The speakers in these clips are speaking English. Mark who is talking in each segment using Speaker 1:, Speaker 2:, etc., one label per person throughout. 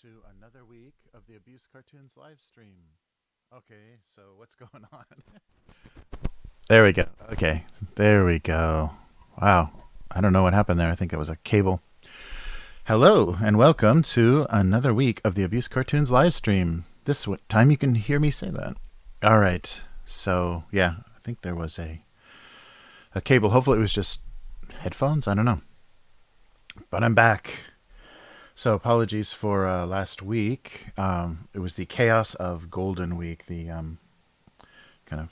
Speaker 1: To another week of the Abuse Cartoons live stream. Okay, so what's going on? There we go. Okay, there we go. Wow, I don't know what happened there. I think it was a cable. Hello, and welcome to another week of the Abuse Cartoons live stream. This is what time you can hear me say that. All right, so yeah, I think there was a cable. Hopefully it was just headphones. I don't know. But I'm back. So apologies for last week. It was the chaos of Golden Week, the kind of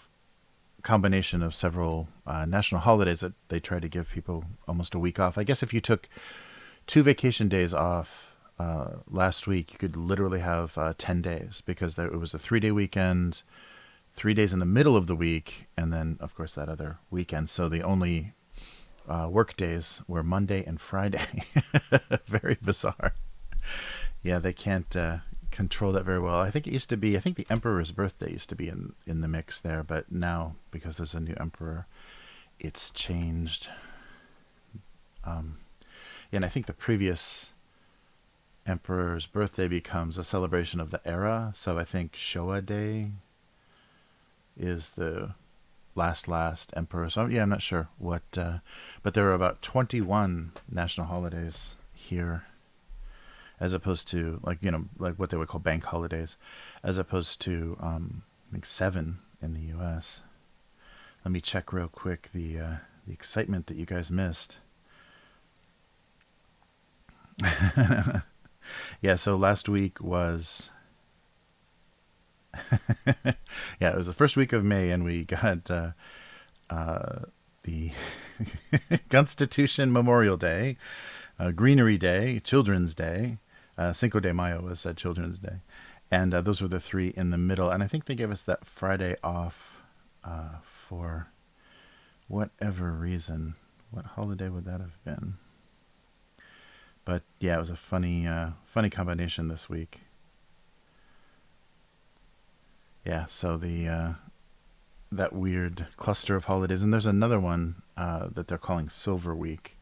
Speaker 1: combination of several national holidays that they tried to give people almost a week off. I guess if you took 2 vacation days off last week, you could literally have 10 days because it was a 3-day weekend, 3 days in the middle of the week, and then, of course, that other weekend. So the only work days were Monday and Friday. Very bizarre. Yeah, they can't control that very well. I think the emperor's birthday used to be in the mix there, but now, because there's a new emperor, it's changed. And I think the previous emperor's birthday becomes a celebration of the era. So I think Showa Day is the last emperor. So yeah, I'm not sure what, but there are about 21 national holidays here, as opposed to like what they would call bank holidays, as opposed to I think 7 in the U.S. Let me check real quick the excitement that you guys missed. Yeah, so last week was yeah, it was the first week of May, and we got the Constitution Memorial Day, Greenery Day, Children's Day, Cinco de Mayo was Children's Day, and those were the 3 in the middle. And I think they gave us that Friday off for whatever reason. What holiday would that have been? But yeah, it was a funny combination this week. Yeah, so that weird cluster of holidays, and there's another one that they're calling Silver Week,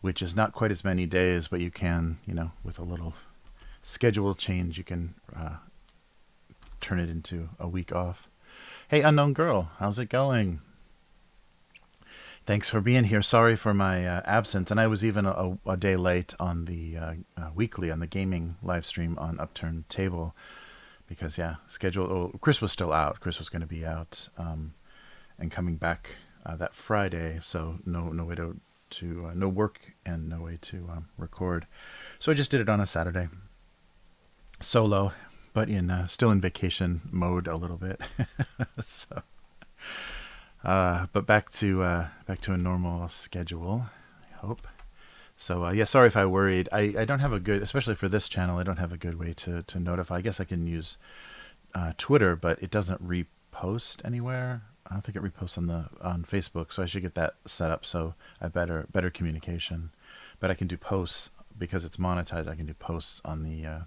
Speaker 1: which is not quite as many days, but you can, with a little schedule change, you can turn it into a week off. Hey, Unknown Girl, how's it going? Thanks for being here. Sorry for my absence, and I was even a day late on the weekly, on the gaming live stream on Upturned Table. Because Chris was still out. Chris was going to be out and coming back that Friday, so no way to no work and no way to record. So I just did it on a Saturday, solo, but still in vacation mode a little bit. So, but back to a normal schedule, I hope. So yeah, sorry if I worried. I don't have a good, especially for this channel, I don't have a good way to notify. I guess I can use Twitter, but it doesn't repost anywhere. I don't think it reposts on Facebook, so I should get that set up so I better communication. But I can do posts because it's monetized. I can do posts on the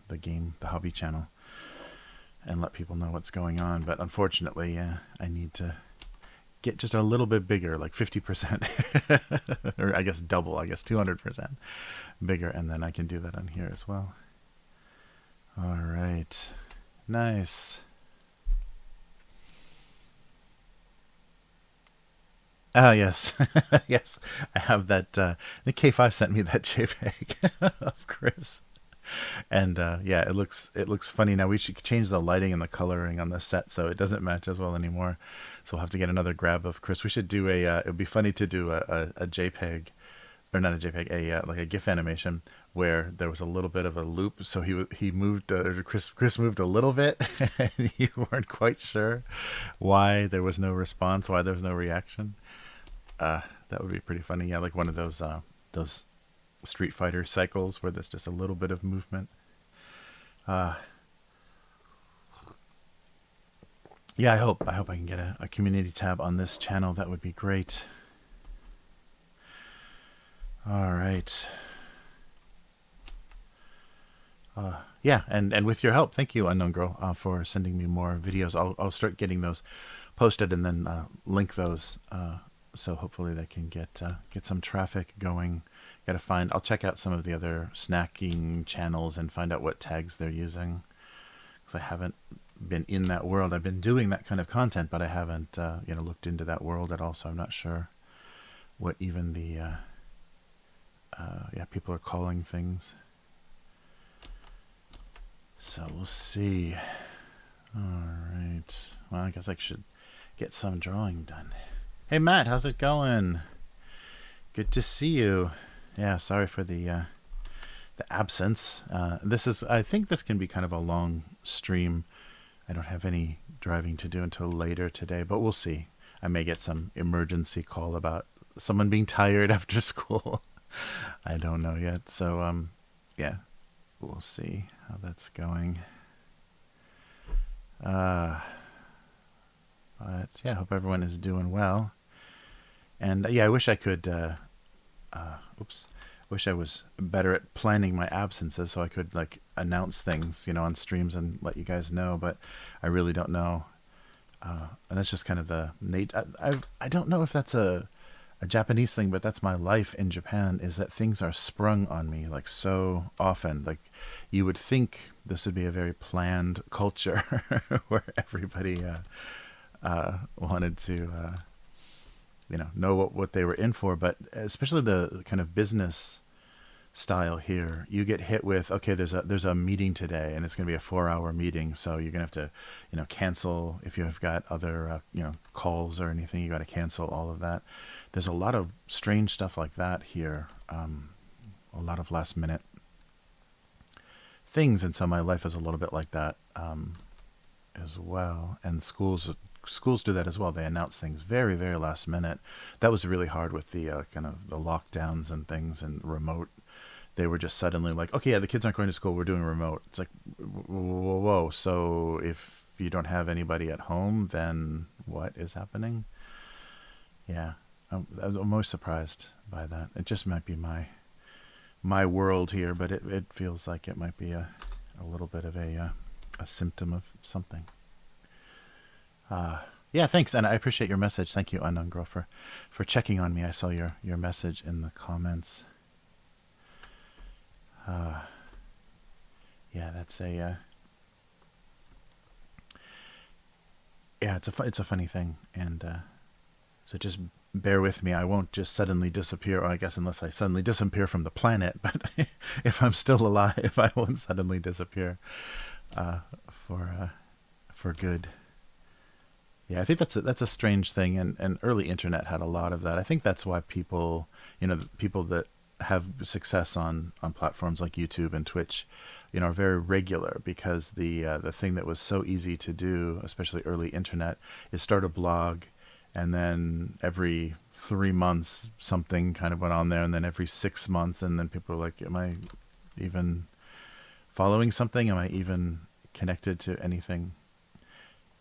Speaker 1: hobby channel and let people know what's going on. But unfortunately, I need to get just a little bit bigger, like 50%, or I guess double, 200% bigger, and then I can do that on here as well. All right, nice. Ah, yes, yes, I have that. The K5 sent me that JPEG of Chris, and yeah, it looks funny now. We should change the lighting and the coloring on the set so it doesn't match as well anymore. So we'll have to get another grab of Chris. We should do it would be funny to do a JPEG, or not a JPEG, like a GIF animation where there was a little bit of a loop. So he moved, Chris moved a little bit, and you weren't quite sure why there was no response, why there was no reaction. That would be pretty funny. Yeah, like one of those Street Fighter cycles where there's just a little bit of movement. Uh, yeah, I hope I can get a community tab on this channel. That would be great. All right. Yeah, and with your help, thank you, Unknown Girl, for sending me more videos. I'll start getting those posted and then link those, so hopefully they can get some traffic going. I'll check out some of the other snacking channels and find out what tags they're using, because I haven't been in that world. I've been doing that kind of content, but I haven't looked into that world at all. So I'm not sure what even the people are calling things. So we'll see. All right. Well, I guess I should get some drawing done. Hey, Matt, how's it going? Good to see you. Yeah, sorry for the absence. I think this can be kind of a long stream. I don't have any driving to do until later today, but we'll see. I may get some emergency call about someone being tired after school. I don't know yet. So, yeah, we'll see how that's going. But yeah, I hope everyone is doing well. And yeah, I wish I could, wish I was better at planning my absences so I could like announce things, on streams and let you guys know, but I really don't know. And that's just kind of the I don't know if that's a Japanese thing, but that's my life in Japan, is that things are sprung on me like so often. Like you would think this would be a very planned culture where everybody wanted to know what they were in for, but especially the kind of business style here, you get hit with, okay, there's a meeting today and it's going to be a 4-hour meeting, so you're going to have to cancel. If you have got other calls or anything, you got to cancel all of that. There's a lot of strange stuff like that here, a lot of last minute things, and so my life is a little bit like that as well. And schools do that as well. They announce things very, very last minute. That was really hard with the kind of the lockdowns and things and remote. They were just suddenly like, okay, yeah, the kids aren't going to school, we're doing remote. It's like, whoa. So if you don't have anybody at home, then what is happening? Yeah, I'm most surprised by that. It just might be my world here, but it feels like it might be a little bit of a symptom of something. Yeah, thanks, and I appreciate your message. Thank you, Unknown Girl, for checking on me. I saw your message in the comments. Yeah, that's a it's a funny thing, and so just bear with me. I won't just suddenly disappear, or I guess unless I suddenly disappear from the planet. But if I'm still alive, I won't suddenly disappear for good. Yeah, I think that's a strange thing, and early internet had a lot of that. I think that's why people that have success on platforms like YouTube and Twitch, are very regular, because the thing that was so easy to do, especially early internet, is start a blog, and then every 3 months something kind of went on there, and then every 6 months, and then people were like, am I even following something? Am I even connected to anything?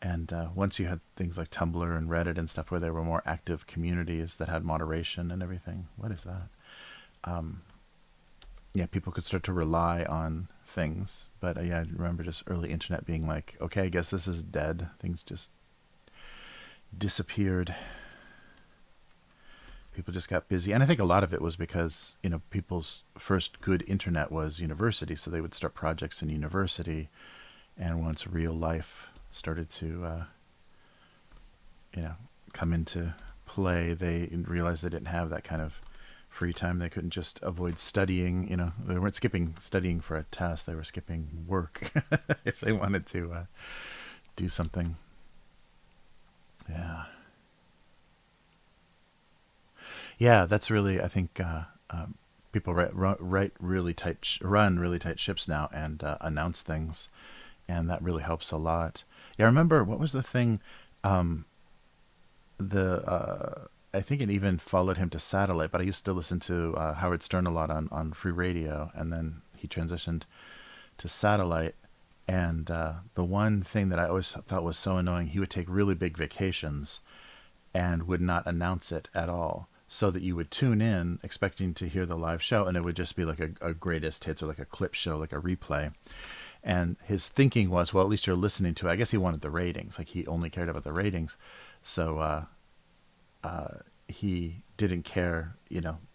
Speaker 1: And once you had things like Tumblr and Reddit and stuff where there were more active communities that had moderation and everything, what is that? Yeah, people could start to rely on things. But yeah, I remember just early internet being like, okay, I guess this is dead. Things just disappeared. People just got busy. And I think a lot of it was because, people's first good internet was university. So they would start projects in university. And once real life started to, come into play, they realized they didn't have that kind of free time. They couldn't just avoid studying. They weren't skipping studying for a test. They were skipping work if they wanted to do something. Yeah, that's really, I think, people run really tight ships now and announce things, and that really helps a lot. Yeah, I remember what was the thing? Um, the I think it even followed him to satellite, but I used to listen to Howard Stern a lot on free radio, and then he transitioned to satellite. And the one thing that I always thought was so annoying, he would take really big vacations and would not announce it at all, so that you would tune in expecting to hear the live show, and it would just be like a greatest hits or like a clip show, like a replay. And his thinking was, well, at least you're listening to it. I guess he wanted the ratings, like he only cared about the ratings. So he didn't care,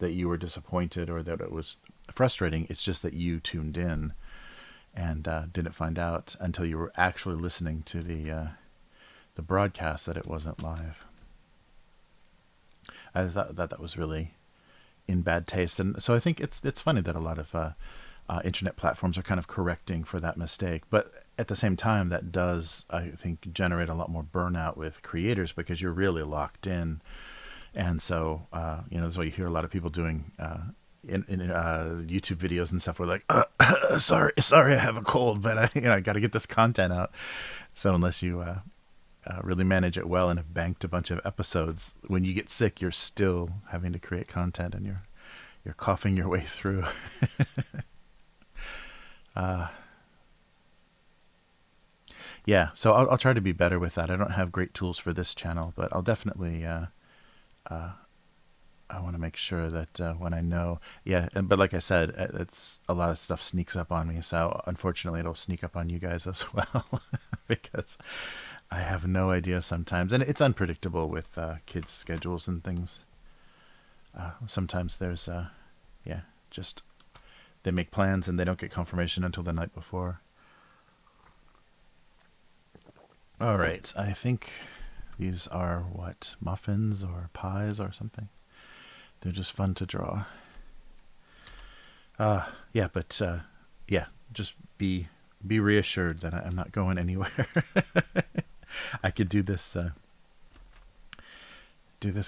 Speaker 1: that you were disappointed or that it was frustrating. It's just that you tuned in and didn't find out until you were actually listening to the broadcast that it wasn't live. I thought that was really in bad taste, and so I think it's funny that a lot of internet platforms are kind of correcting for that mistake. But at the same time, that does, I think, generate a lot more burnout with creators because you're really locked in. And so, that's why you hear a lot of people doing in YouTube videos and stuff where like, sorry, I have a cold, but I got to get this content out. So unless you really manage it well and have banked a bunch of episodes, when you get sick, you're still having to create content and you're coughing your way through. Yeah, so I'll try to be better with that. I don't have great tools for this channel, but I'll definitely I want to make sure that when I know, but like I said, it's a lot of stuff sneaks up on me. So unfortunately, it'll sneak up on you guys as well because I have no idea sometimes, and it's unpredictable with kids' schedules and things. Sometimes there's, just they make plans and they don't get confirmation until the night before. All right, I think these are what, muffins or pies or something. They're just fun to draw. Just be reassured that I'm not going anywhere. I could do this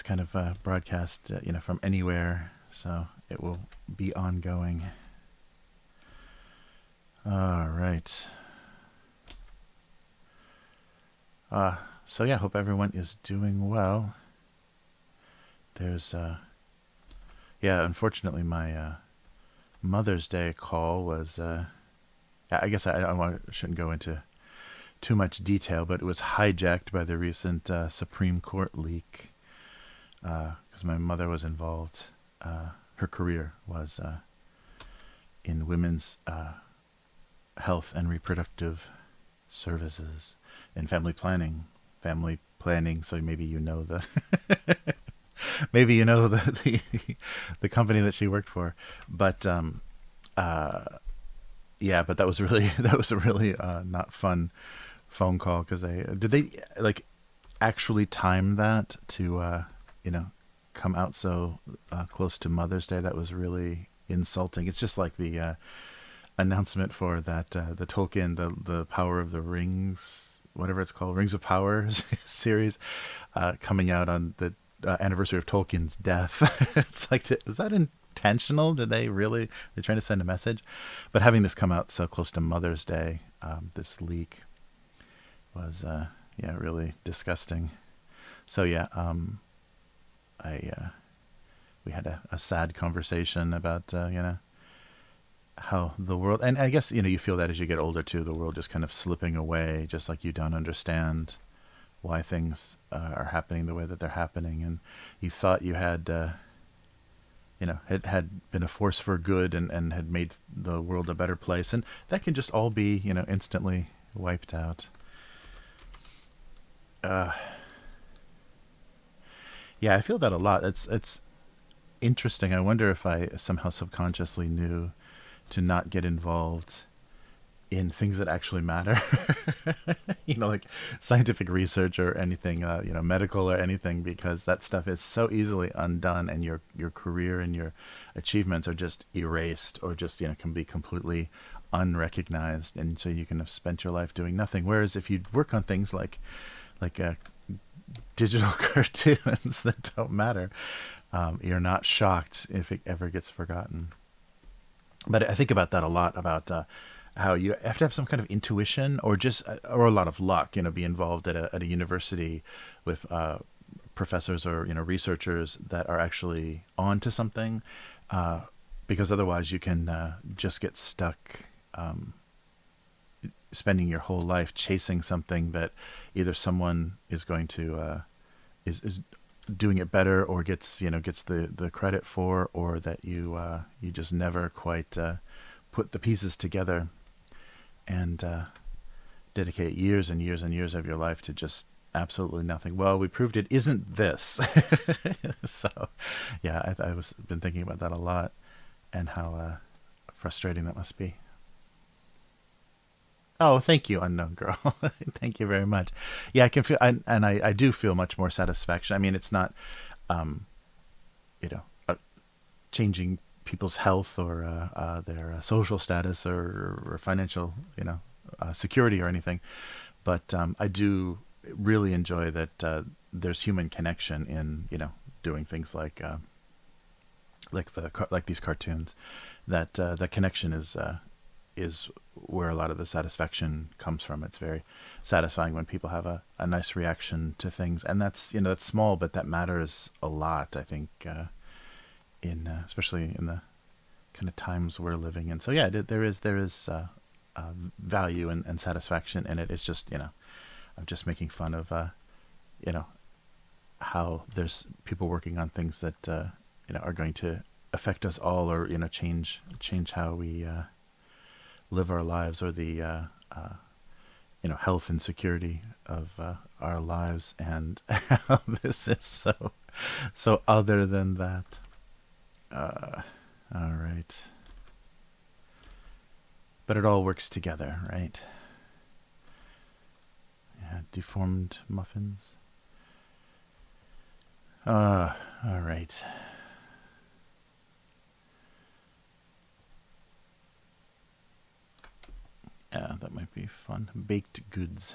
Speaker 1: kind of broadcast, from anywhere, so it will be ongoing. All right. Hope everyone is doing well. There's unfortunately my Mother's Day call was I guess I shouldn't go into too much detail, but it was hijacked by the recent Supreme Court leak because my mother was involved. Her career was in women's health and reproductive services and family planning. So maybe the maybe the company that she worked for, but but that was a really not fun phone call because they like actually time that to come out so close to Mother's Day. That was really insulting. It's just like the announcement for that the Tolkien the Power of the Rings, whatever it's called, Rings of Power series, coming out on the anniversary of Tolkien's death. It's like, is that intentional? They're trying to send a message? But having this come out so close to Mother's Day, this leak was really disgusting. So we had a sad conversation about how the world, and I guess you feel that as you get older too, the world just kind of slipping away, just like you don't understand why things are happening the way that they're happening, and you thought you had had been a force for good and had made the world a better place, and that can just all be instantly wiped out. I feel that a lot. It's interesting. I wonder if I somehow subconsciously knew to not get involved in things that actually matter, like scientific research or anything, medical or anything, because that stuff is so easily undone, and your career and your achievements are just erased or just, can be completely unrecognized. And so you can have spent your life doing nothing. Whereas if you work on things like digital cartoons that don't matter, you're not shocked if it ever gets forgotten. But I think about that a lot about how you have to have some kind of intuition or just or a lot of luck. Be involved at a university with professors or researchers that are actually onto something, because otherwise you can just get stuck spending your whole life chasing something that either someone is going to is doing it better or gets the credit for, or that you just never quite put the pieces together and dedicate years and years and years of your life to just absolutely nothing. Well, we proved it isn't this. So, yeah, I was been thinking about that a lot, and how frustrating that must be. Oh, thank you, unknown girl. Thank you very much. Yeah, I can feel, I do feel much more satisfaction. I mean, it's not, um, you know, changing people's health or their social status or financial, security or anything. But I do really enjoy that there's human connection in doing things like these cartoons. That connection is where a lot of the satisfaction comes from. It's very satisfying when people have a nice reaction to things, and that's small, but that matters a lot. I think in especially in the kind of times we're living in. So yeah, there is value and satisfaction in it. It's just I'm just making fun of you know how there's people working on things that are going to affect us all, or change how we live our lives, or the health and security of our lives, and how this is so other than that. All right, but it all works together, right? Yeah, deformed muffins. All right. Yeah, that might be fun. Baked goods.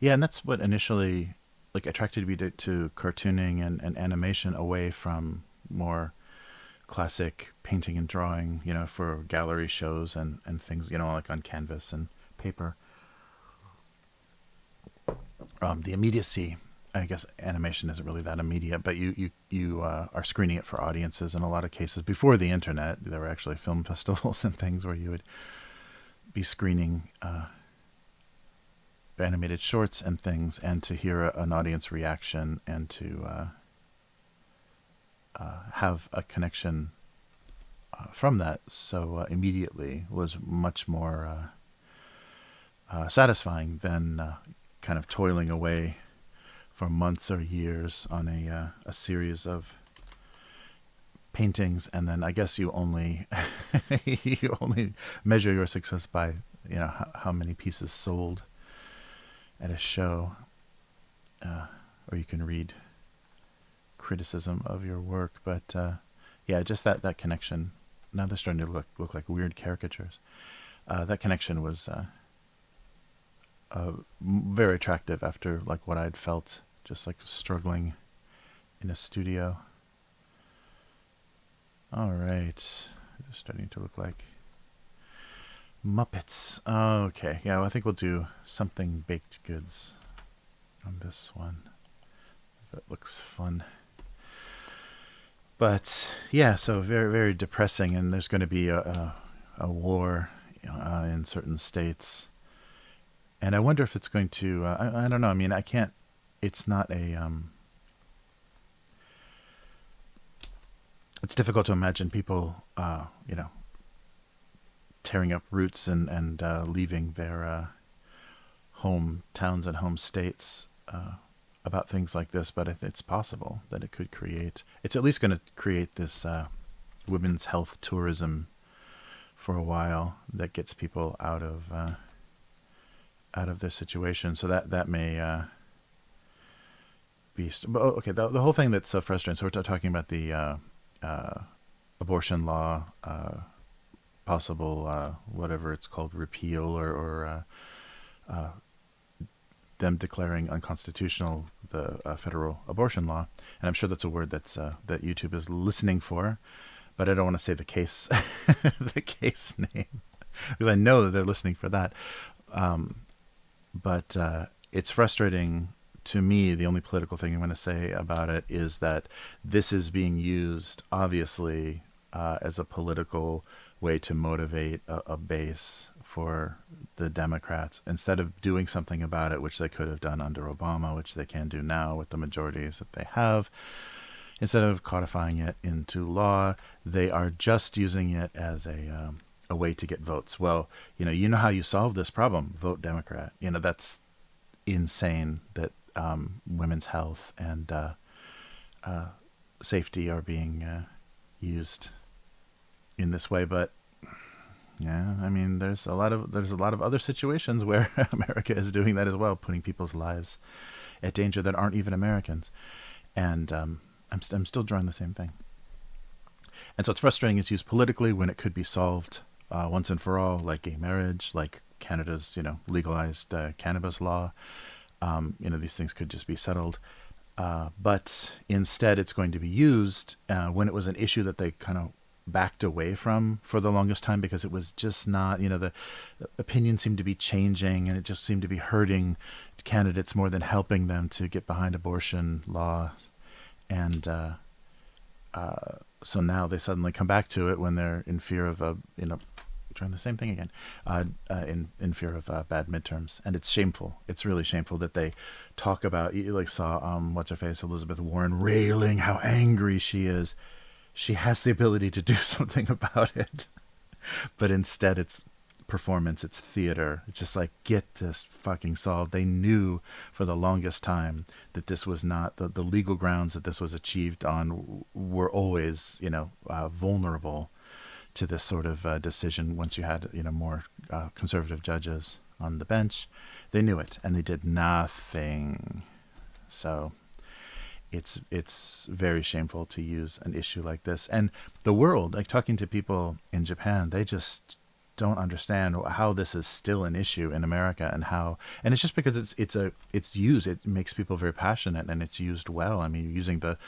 Speaker 1: Yeah, and that's what initially attracted me to cartooning and animation, away from more classic painting and drawing, for gallery shows and things, like on canvas and paper. The immediacy, I guess animation isn't really that immediate, but you are screening it for audiences in a lot of cases. Before the internet, there were actually film festivals and things where you would be screening animated shorts and things, and to hear an audience reaction, and to have a connection from that so immediately, was much more satisfying than kind of toiling away for months or years on a series of paintings, and then I guess you only you only measure your success by how many pieces sold at a show, or you can read criticism of your work. But yeah, just that connection. Now they're starting to look like weird caricatures. That connection was very attractive after what I'd felt just struggling in a studio. All right, they're starting to look like Muppets. Okay, yeah, well, I think we'll do something baked goods on this one. That looks fun. But yeah, so very, very depressing, and there's going to be a war in certain states, and I wonder if it's going to. I don't know. I mean, I can't. It's not a. It's difficult to imagine people, tearing up roots and leaving their home towns and home states about things like this. But it's possible that it could create. It's at least going to create this women's health tourism for a while that gets people out of their situation. So that may be. Okay, the whole thing that's so frustrating. So we're talking about the abortion law, possible whatever it's called, repeal, or them declaring unconstitutional the federal abortion law. And I'm sure that's a word that's that YouTube is listening for, but I don't want to say the case the case name because I know that they're listening for that. But it's frustrating to me. The only political thing I'm going to say about it is that this is being used, obviously, as a political way to motivate a base for the Democrats instead of doing something about it, which they could have done under Obama, which they can do now with the majorities that they have. Instead of codifying it into law, they are just using it as a way to get votes. Well, you know how you solve this problem? Vote Democrat. That's insane that women's health and safety are being used in this way. But yeah, I mean, there's a lot of other situations where America is doing that as well, putting people's lives at danger that aren't even Americans. And I'm still drawing the same thing. And so it's frustrating. It's used politically when it could be solved once and for all, like gay marriage, like Canada's legalized cannabis law. These things could just be settled. But instead, it's going to be used when it was an issue that they kind of backed away from for the longest time because it was just not, the opinion seemed to be changing and it just seemed to be hurting candidates more than helping them to get behind abortion law. And so now they suddenly come back to it when they're in fear of trying the same thing again, in fear of bad midterms. And it's shameful. It's really shameful that they talk about, you saw, what's her face, Elizabeth Warren, railing how angry she is. She has the ability to do something about it. But instead it's performance, it's theater. It's just like, get this fucking solved. They knew for the longest time that this was not, the legal grounds that this was achieved on were always, vulnerable to this sort of decision once you had, more conservative judges on the bench. They knew it, and they did nothing. So it's very shameful to use an issue like this. And the world, like talking to people in Japan, they just don't understand how this is still an issue in America and it's just because it's used. It makes people very passionate and it's used well. I mean, using the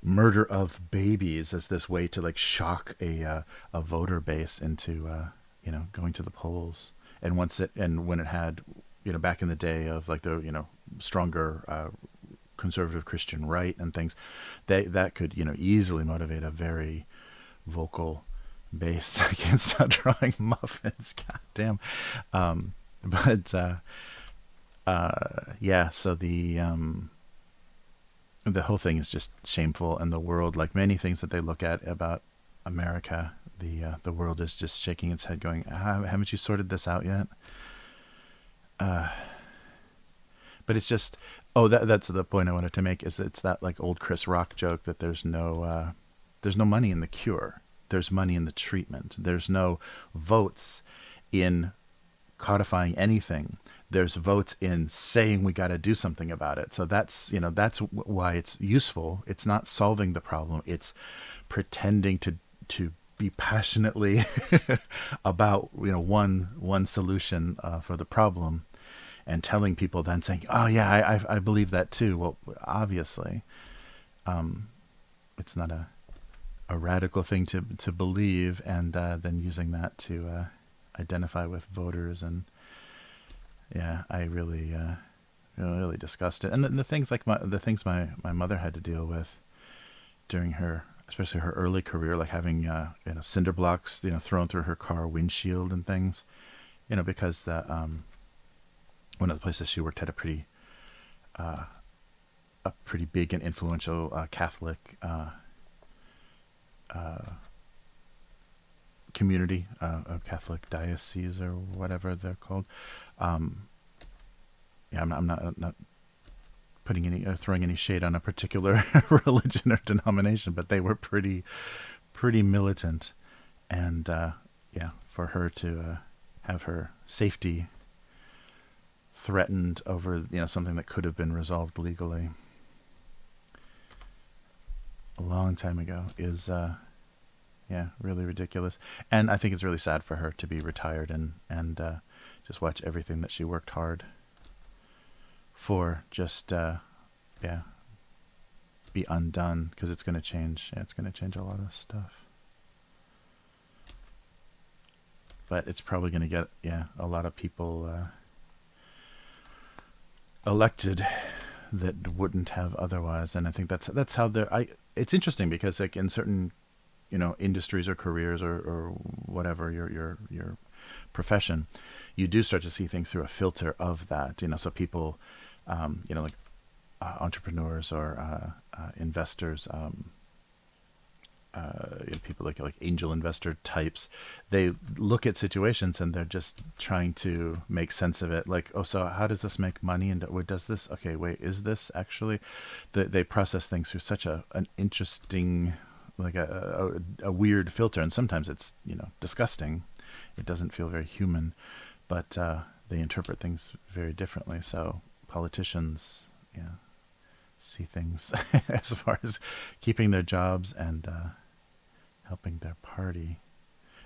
Speaker 1: murder of babies as this way to like shock a voter base into going to the polls. And when it had back in the day of like the stronger conservative Christian right and things, that could easily motivate a very vocal base against stop drawing muffins. God damn. Yeah, so the whole thing is just shameful, and the world, like many things that they look at about America, the world is just shaking its head going, haven't you sorted this out yet? But it's just, that's the point I wanted to make, is it's that like old Chris Rock joke that there's no money in the cure. There's money in the treatment. There's no votes in codifying anything. There's votes in saying we got to do something about it. So that's why it's useful. It's not solving the problem. It's pretending to be passionately about one solution for the problem, and telling people then saying, oh yeah, I believe that too. Well, obviously, it's not a radical thing to believe, and then using that to identify with voters. And yeah, I really disgusted. And the things like the things my mother had to deal with during especially her early career, like having cinder blocks thrown through her car windshield and things, because one of the places she worked had a pretty big and influential Catholic community, a Catholic diocese or whatever they're called. I'm not putting any throwing any shade on a particular religion or denomination, but they were pretty militant, and for her to have her safety threatened over something that could have been resolved legally a long time ago is really ridiculous. And I think it's really sad for her to be retired and just watch everything that she worked hard for just yeah, be undone, because it's going to change. Yeah, it's going to change a lot of stuff. But it's probably going to get, yeah, a lot of people elected that wouldn't have otherwise. And I think that's how they're. It's interesting because like in certain, industries or careers or whatever your profession, you do start to see things through a filter of that. So people, like entrepreneurs or investors, people like angel investor types, they look at situations and they're just trying to make sense of it. Like, oh, so how does this make money? And what does this? Okay, wait, is this actually? They process things through such an interesting, like a weird filter, and sometimes it's disgusting. It doesn't feel very human, but they interpret things very differently. So politicians, yeah, see things as far as keeping their jobs and helping their party.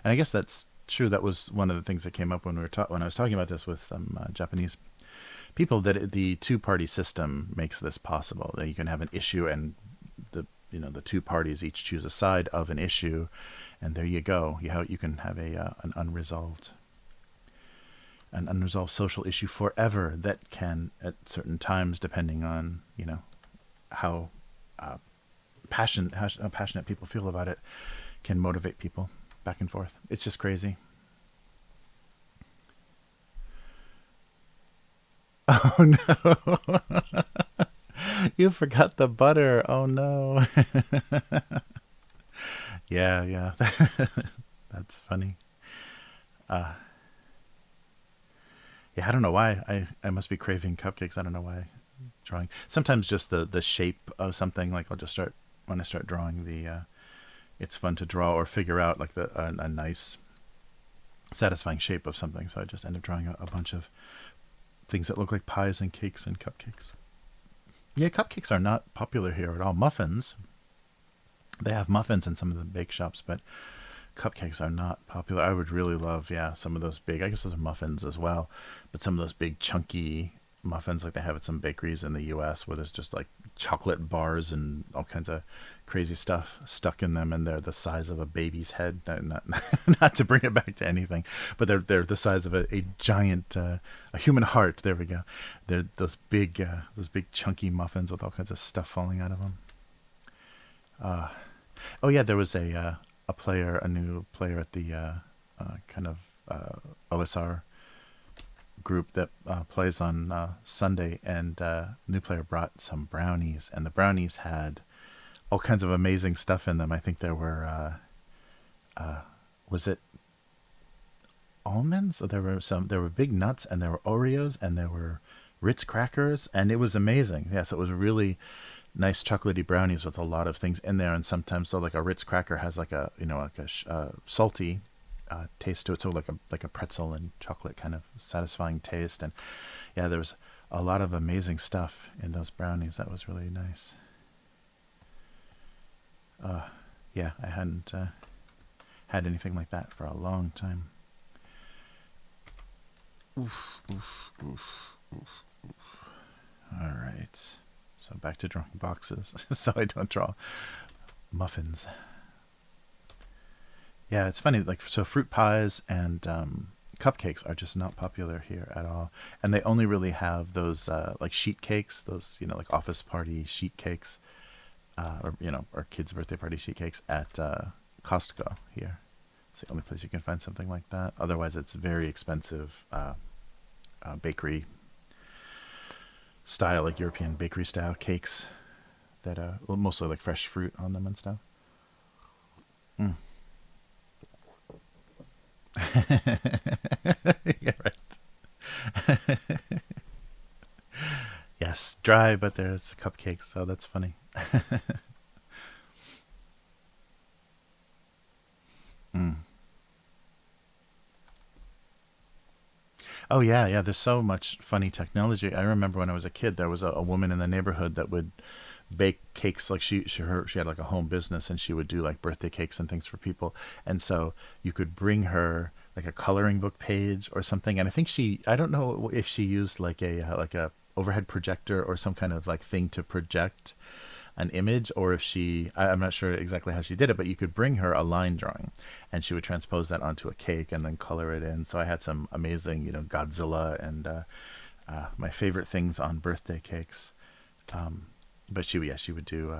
Speaker 1: And I guess that's true. That was one of the things that came up when when I was talking about this with some Japanese people, that the two-party system makes this possible. That you can have an issue and the two parties each choose a side of an issue, and there you go. You can have an unresolved social issue forever that can, at certain times, depending on how passionate people feel about it, can motivate people back and forth. It's just crazy. Oh no. You forgot the butter. Oh no. Yeah. That's funny. Uh, yeah, I don't know why. I must be craving cupcakes. I don't know why. Drawing. Sometimes just the shape of something, like I'll just start, when I start drawing it's fun to draw or figure out like a nice satisfying shape of something. So I just end up drawing a bunch of things that look like pies and cakes and cupcakes. Yeah, cupcakes are not popular here at all. Muffins, they have muffins in some of the bake shops, but cupcakes are not popular. I would really love, yeah, some of those big, I guess those are muffins as well, but some of those big chunky muffins like they have at some bakeries in the US, where there's just like chocolate bars and all kinds of crazy stuff stuck in them, and they're the size of a baby's head. Not not to bring it back to anything, but they're the size of a giant a human heart. There we go. They're those big chunky muffins with all kinds of stuff falling out of them. Oh yeah, there was a new player at the kind of OSR group that plays on Sunday, and new player brought some brownies, and the brownies had all kinds of amazing stuff in them. I think there were was it almonds? Or there were big nuts, and there were Oreos, and there were Ritz crackers, and it was amazing. Yes, it was really nice chocolatey brownies with a lot of things in there, and sometimes, so like a Ritz cracker has like a salty taste to it, so like a pretzel and chocolate kind of satisfying taste. And yeah, there was a lot of amazing stuff in those brownies. That was really nice. Yeah, I hadn't had anything like that for a long time. Oof, oof, oof, oof, oof. All right, so back to drawing boxes so I don't draw muffins. Yeah, it's funny. Like, so fruit pies and cupcakes are just not popular here at all, and they only really have those like sheet cakes, those like office party sheet cakes, or kids' birthday party sheet cakes at Costco here. It's the only place you can find something like that. Otherwise, it's very expensive bakery style, like European bakery style cakes that mostly like fresh fruit on them and stuff. Mm. Yeah, right. Yes, dry, but there's cupcakes, so that's funny. Mm. Oh yeah. There's so much funny technology. I remember when I was a kid, there was a woman in the neighborhood that would bake cakes. Like she had like a home business, and she would do like birthday cakes and things for people. And so you could bring her like a coloring book page or something. And I think I don't know if she used like a overhead projector or some kind of like thing to project an image, or if I'm not sure exactly how she did it, but you could bring her a line drawing and she would transpose that onto a cake and then color it in. So I had some amazing, Godzilla and my favorite things on birthday cakes. But she would do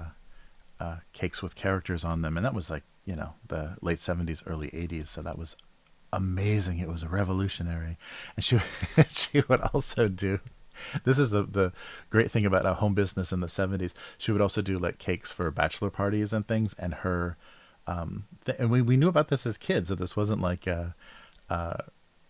Speaker 1: cakes with characters on them, and that was like the late 70s, early 80s. So that was amazing. It was revolutionary, and she she would also do. This is the great thing about a home business in the 70s. She would also do like cakes for bachelor parties and things, and and we knew about this as kids. So this wasn't like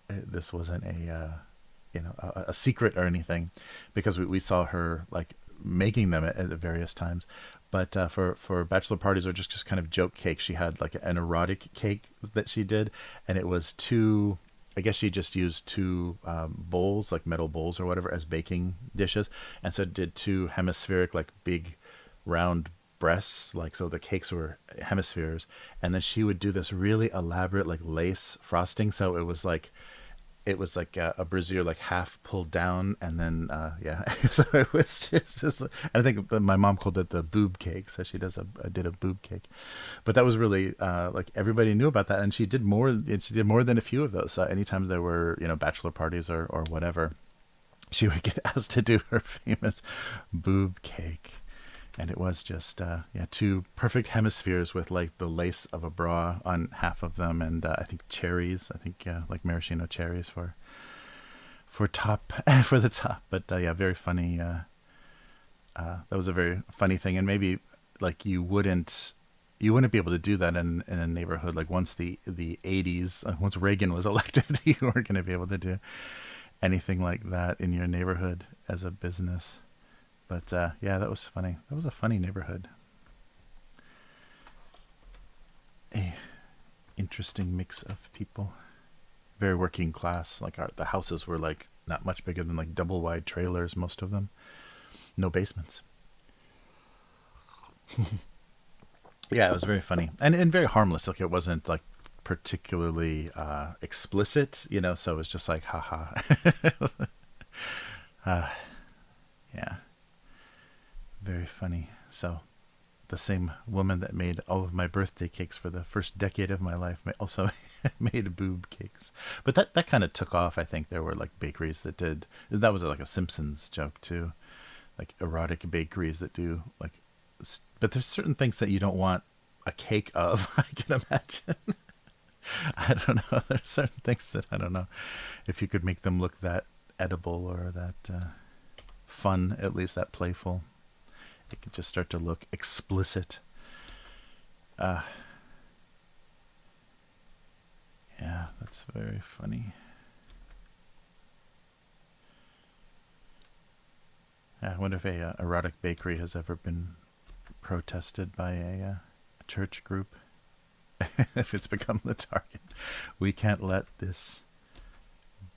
Speaker 1: this wasn't a secret or anything, because we saw her like making them at various times. But for bachelor parties or just kind of joke cake, she had like an erotic cake that she did, and it was two. I guess she just used two bowls, like metal bowls or whatever, as baking dishes, and so did two hemispheric, like big, round breasts, like so the cakes were hemispheres, and then she would do this really elaborate like lace frosting. So it was like a brassiere, like half pulled down, and then so it was just I think my mom called it the boob cake. So she did a boob cake, but that was really like everybody knew about that, and she did more than a few of those. Anytime there were bachelor parties or whatever, she would get asked to do her famous boob cake. And it was just two perfect hemispheres with like the lace of a bra on half of them, and I think cherries. I think like maraschino cherries for top for the top. But very funny. That was a very funny thing, and maybe like you wouldn't be able to do that in a neighborhood like once the 80s, once Reagan was elected. You weren't going to be able to do anything like that in your neighborhood as a business. But that was funny. That was a funny neighborhood. A interesting mix of people. Very working class. Like the houses were like not much bigger than like double wide trailers, most of them. No basements. Yeah, it was very funny and very harmless. Like it wasn't like particularly explicit, so it was just like haha. Yeah. Very funny. So the same woman that made all of my birthday cakes for the first decade of my life also made boob cakes. But that kind of took off. I think there were like bakeries that did. That was like a Simpsons joke too, like erotic bakeries that do like. But there's certain things that you don't want a cake of. I can imagine. I don't know. There's certain things that I don't know if you could make them look that edible or that fun, at least that playful. It could just start to look explicit. Yeah, that's very funny. I wonder if a erotic bakery has ever been protested by a church group. If it's become the target. We can't let this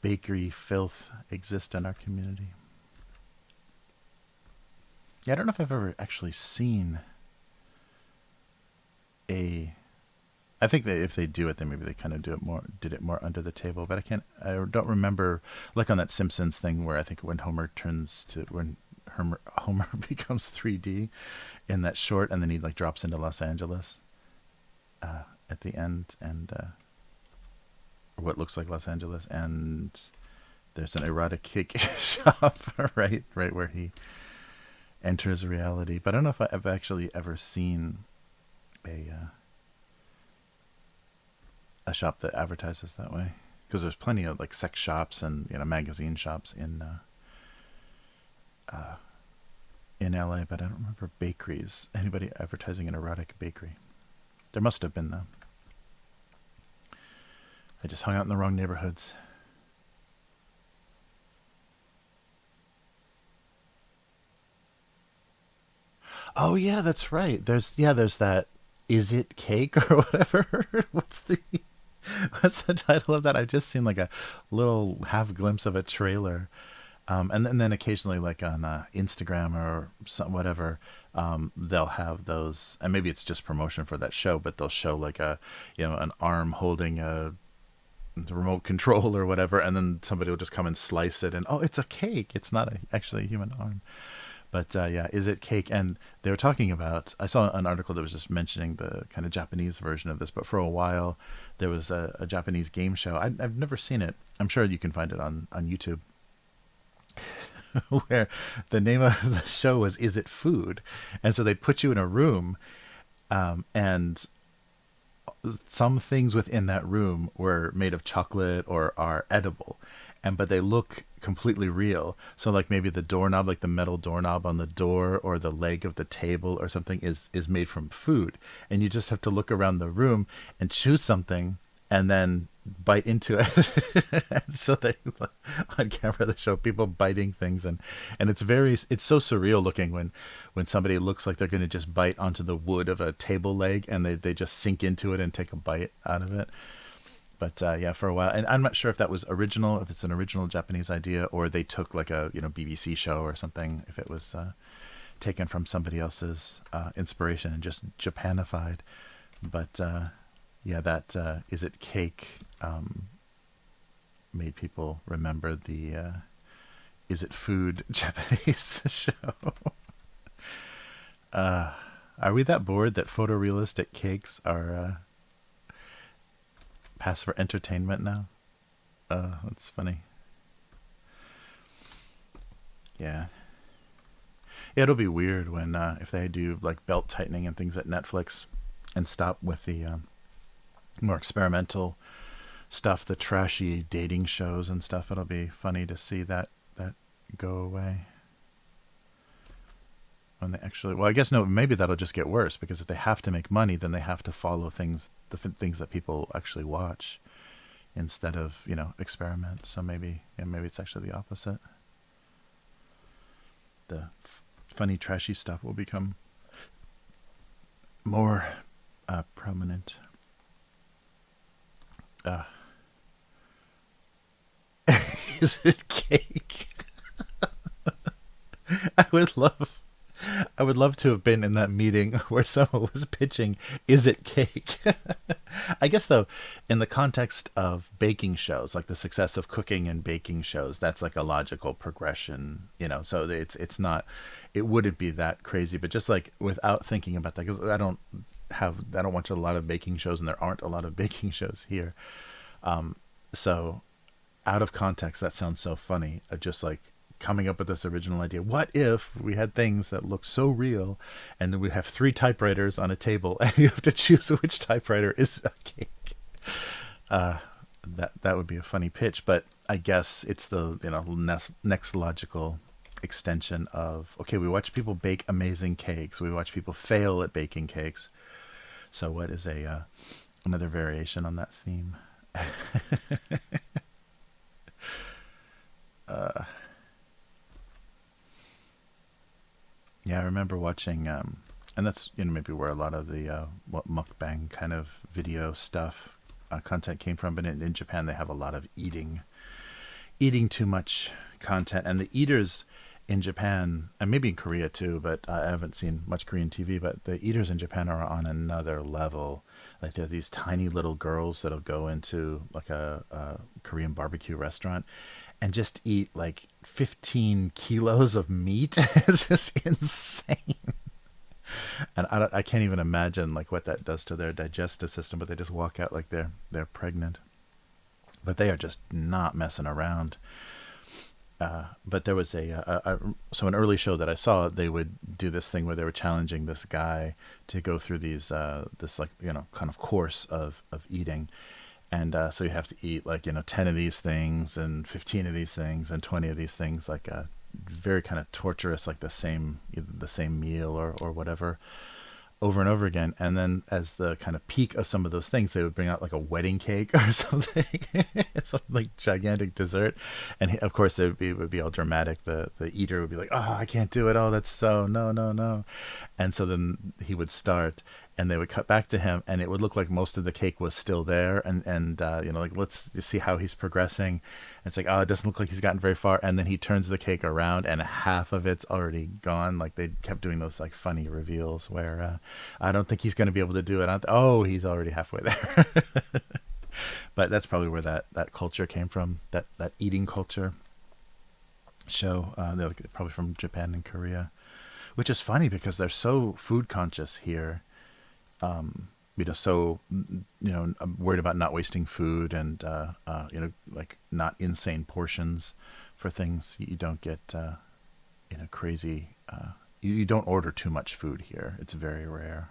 Speaker 1: bakery filth exist in our community. Yeah, I don't know if I've ever actually seen I think that if they do it, then maybe they kind of did it more under the table. But I don't remember, like on that Simpsons thing where I think when Homer becomes 3D in that short, and then he like drops into Los Angeles at the end, and or what looks like Los Angeles, and there's an erotic cake shop right where he enters reality. But I don't know if I've actually ever seen a shop that advertises that way, because there's plenty of like sex shops and magazine shops in LA, but I don't remember bakeries. Anybody advertising an erotic bakery? There must have been though. I just hung out in the wrong neighborhoods. Oh yeah, that's right. There's that Is It Cake or whatever. What's the title of that? I've just seen like a little half glimpse of a trailer. And then occasionally like on Instagram or whatever, they'll have those, and maybe it's just promotion for that show, but they'll show like an arm holding a the remote control or whatever, and then somebody will just come and slice it, and oh, it's a cake. It's not actually a human arm. But yeah, is it cake? And they were talking about. I saw an article that was just mentioning the kind of Japanese version of this. But for a while, there was a Japanese game show. I've never seen it. I'm sure you can find it on YouTube. Where the name of the show was "Is It Food?" And so they put you in a room, and some things within that room were made of chocolate or are edible, and but they look completely real. So like maybe the doorknob, like the metal doorknob on the door, or the leg of the table or something is made from food, and you just have to look around the room and choose something and then bite into it. And so they, on camera, they show people biting things, and it's so surreal looking when somebody looks like they're going to just bite onto the wood of a table leg, and they just sink into it and take a bite out of it. But yeah, for a while, and I'm not sure if that was original, if it's an original Japanese idea, or they took like a BBC show or something, if it was taken from somebody else's inspiration and just Japanified. But yeah, that Is It Cake made people remember the Is It Food Japanese show. Are we that bored that photorealistic cakes are pass for entertainment now? That's funny. Yeah. Yeah, it'll be weird when if they do like belt tightening and things at Netflix and stop with the more experimental stuff, the trashy dating shows and stuff. It'll be funny to see that go away when they actually. Well, I guess no. Maybe that'll just get worse because if they have to make money, then they have to follow things that people actually watch instead of experiment. So maybe maybe it's actually the opposite. The funny trashy stuff will become more prominent. Is it cake? I would love I would love to have been in that meeting where someone was pitching, is it cake? I guess, though, in the context of baking shows, like the success of cooking and baking shows, that's like a logical progression. So it's not, it wouldn't be that crazy, but just like without thinking about that, because I don't watch a lot of baking shows and there aren't a lot of baking shows here. So out of context, that sounds so funny. Just like coming up with this original idea. What if we had things that look so real, and then we have 3 typewriters on a table, and you have to choose which typewriter is a cake? That would be a funny pitch, but I guess it's the next logical extension of, okay, we watch people bake amazing cakes. We watch people fail at baking cakes. So what is another variation on that theme? Yeah, I remember watching, and that's maybe where a lot of the what mukbang kind of video stuff content came from. But in Japan, they have a lot of eating too much content, and the eaters in Japan, and maybe in Korea too, but I haven't seen much Korean TV. But the eaters in Japan are on another level. Like they're these tiny little girls that'll go into like a Korean barbecue restaurant and just eat like 15 kilos of meat. It's just insane. And I can't even imagine like what that does to their digestive system, but they just walk out like they're pregnant. But they are just not messing around. But there was so an early show that I saw, they would do this thing where they were challenging this guy to go through this like kind of course of eating. And so you have to eat like 10 of these things and 15 of these things and 20 of these things, like very kind of torturous, like either the same meal or whatever, over and over again. And then as the kind of peak of some of those things, they would bring out like a wedding cake or something, some like gigantic dessert. And of course it would be all dramatic. The eater would be like, oh, I can't do it. Oh, that's so no. And so then he would start, and they would cut back to him, and it would look like most of the cake was still there, and like, let's see how he's progressing. And it's like, oh, it doesn't look like he's gotten very far, and then he turns the cake around, and half of it's already gone. Like they kept doing those like funny reveals where I don't think he's going to be able to do it. Oh, he's already halfway there. But that's probably where that culture came from. That eating culture show. They're probably from Japan and Korea, which is funny because they're so food conscious here. So worried about not wasting food and like not insane portions for things. You don't get crazy. You don't order too much food here. It's very rare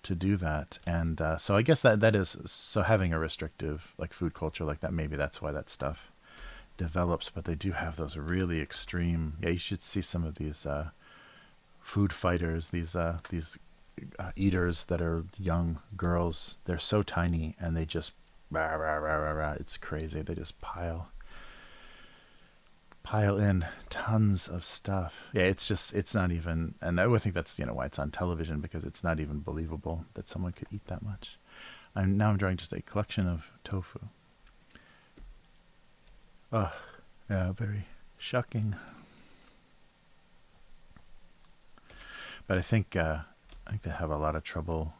Speaker 1: to do that, and so I guess that is so having a restrictive like food culture like that. Maybe that's why that stuff develops. But they do have those really extreme. Yeah, you should see some of these food fighters. These eaters that are young girls. They're so tiny and they just rah, rah, rah, rah, rah. It's crazy. They just pile in tons of stuff. Yeah, it's not even, and I would think that's why it's on television, because it's not even believable that someone could eat that much. I'm drawing just a collection of tofu. Oh, yeah, very shocking. But I think they have a lot of trouble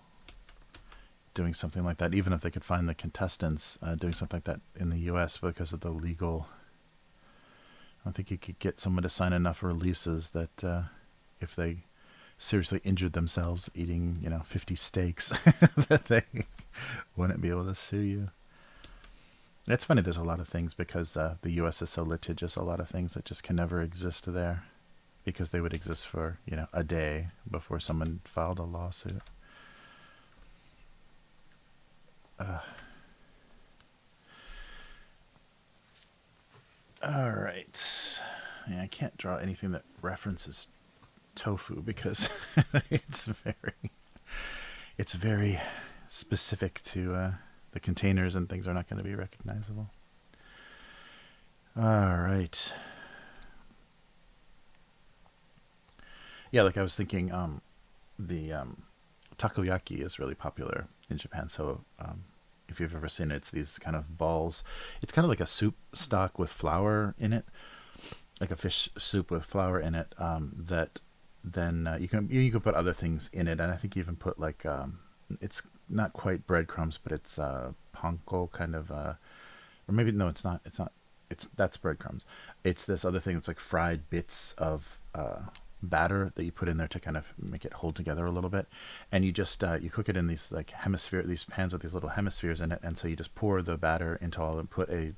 Speaker 1: doing something like that, even if they could find the contestants doing something like that in the U.S. because of the legal. I don't think you could get someone to sign enough releases that if they seriously injured themselves eating 50 steaks that they wouldn't be able to sue you. It's funny, there's a lot of things, because the U.S. is so litigious, a lot of things that just can never exist there, because they would exist for a day before someone filed a lawsuit. All right. Yeah, I can't draw anything that references tofu because it's very specific to the containers, and things are not going to be recognizable. All right. Yeah, like I was thinking, the takoyaki is really popular in Japan. So if you've ever seen it, it's these kind of balls. It's kind of like a soup stock with flour in it, like a fish soup with flour in it. That then you can put other things in it, and I think you even put like it's not quite breadcrumbs, but it's panko kind of, or maybe no, it's not. It's not. That's breadcrumbs. It's this other thing that's like fried bits of batter that you put in there to kind of make it hold together a little bit, and you just you cook it in these like these pans with these little hemispheres in it, and so you just pour the batter into all and put a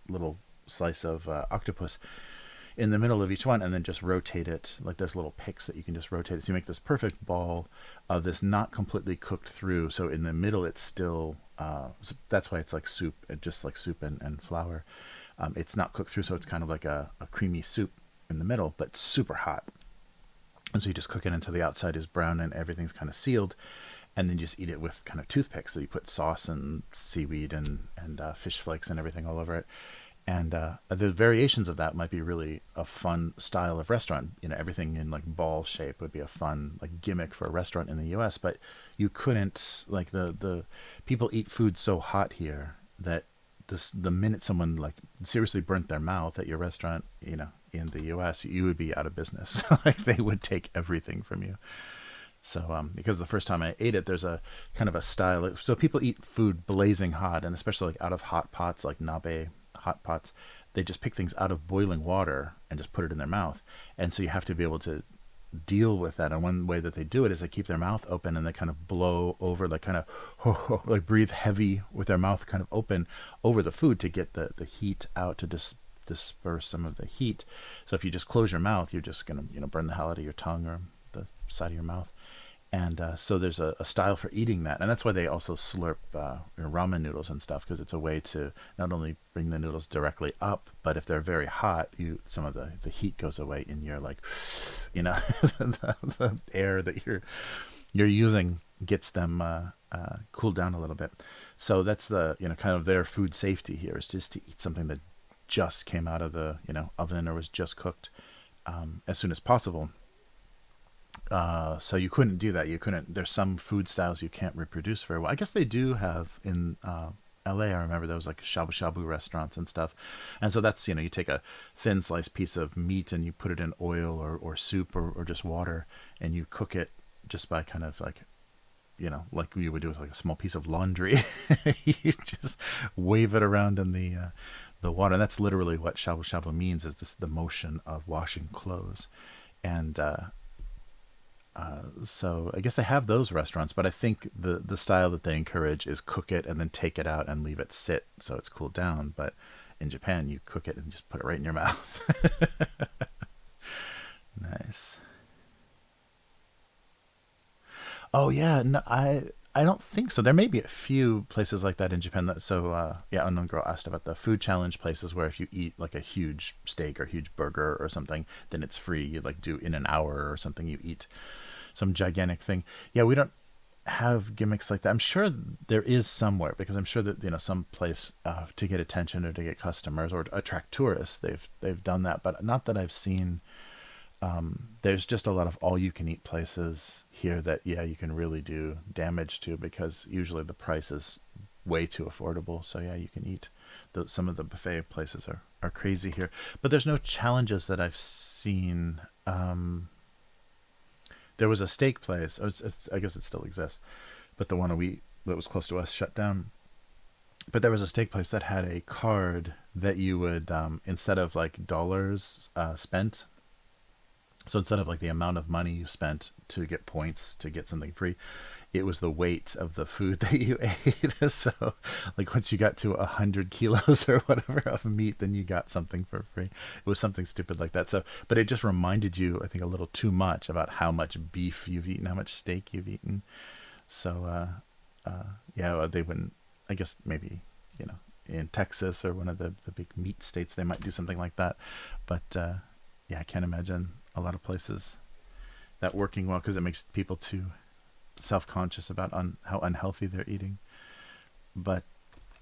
Speaker 1: little slice of octopus in the middle of each one, and then just rotate it. Like there's little picks that you can just rotate it, so you make this perfect ball of this not completely cooked through, so in the middle it's still so that's why it's like soup, just like soup and flour. It's not cooked through, so it's kind of like a creamy soup in the middle, but super hot. And so you just cook it until the outside is brown and everything's kind of sealed, and then you just eat it with kind of toothpicks. So you put sauce and seaweed and fish flakes and everything all over it. And the variations of that might be really a fun style of restaurant. Everything in like ball shape would be a fun like gimmick for a restaurant in the U.S. But you couldn't, like the people eat food so hot here that the minute someone like seriously burnt their mouth at your restaurant, in the U.S., you would be out of business. Like they would take everything from you. So because the first time I ate it, there's a kind of a style. So people eat food blazing hot, and especially like out of hot pots, like nabe hot pots. They just pick things out of boiling water and just put it in their mouth. And so you have to be able to deal with that. And one way that they do it is they keep their mouth open and they kind of blow over, like kind of like breathe heavy with their mouth kind of open over the food to get the heat out, to disperse some of the heat. So if you just close your mouth, you're just going to burn the hell out of your tongue or the side of your mouth. And so there's a style for eating that, and that's why they also slurp ramen noodles and stuff, because it's a way to not only bring the noodles directly up, but if they're very hot, some of the heat goes away in your like, the air that you're using gets them cooled down a little bit. So that's the kind of their food safety here, is just to eat something that just came out of the oven or was just cooked as soon as possible. So you couldn't do that. There's some food styles you can't reproduce very well. I guess they do have in LA. I remember there was like shabu shabu restaurants and stuff. And so that's, you take a thin sliced piece of meat and you put it in oil or soup or just water, and you cook it just by kind of like, like you would do with like a small piece of laundry. You just wave it around in the water. And that's literally what shabu shabu means, is this the motion of washing clothes. And so I guess they have those restaurants, but I think the style that they encourage is cook it and then take it out and leave it sit so it's cooled down. But in Japan, you cook it and just put it right in your mouth. Nice. Oh yeah, no, I don't think so. There may be a few places like that in Japan. Yeah, unknown girl asked about the food challenge places where if you eat like a huge steak or huge burger or something, then it's free. You like do in an hour or something. You eat some gigantic thing. Yeah, we don't have gimmicks like that. I'm sure there is somewhere, because I'm sure that some place to get attention or to get customers or to attract tourists, they've done that, but not that I've seen. There's just a lot of all you can eat places here that, yeah, you can really do damage to, because usually the price is way too affordable. So yeah, you can eat. Some of the buffet places are crazy here, but there's no challenges that I've seen. There was a steak place. I guess it still exists, but the one that was close to us shut down. But there was a steak place that had a card that you would, instead of like dollars spent, so instead of like the amount of money you spent to get points to get something free, it was the weight of the food that you ate. So like once you got to 100 kilos or whatever of meat, then you got something for free. It was something stupid like that. So, but it just reminded you, I think, a little too much about how much beef you've eaten, how much steak you've eaten. So, yeah, they wouldn't, I guess maybe, in Texas or one of the big meat states, they might do something like that. But, yeah, I can't imagine a lot of places that working well, because it makes people too self-conscious about how unhealthy they're eating. But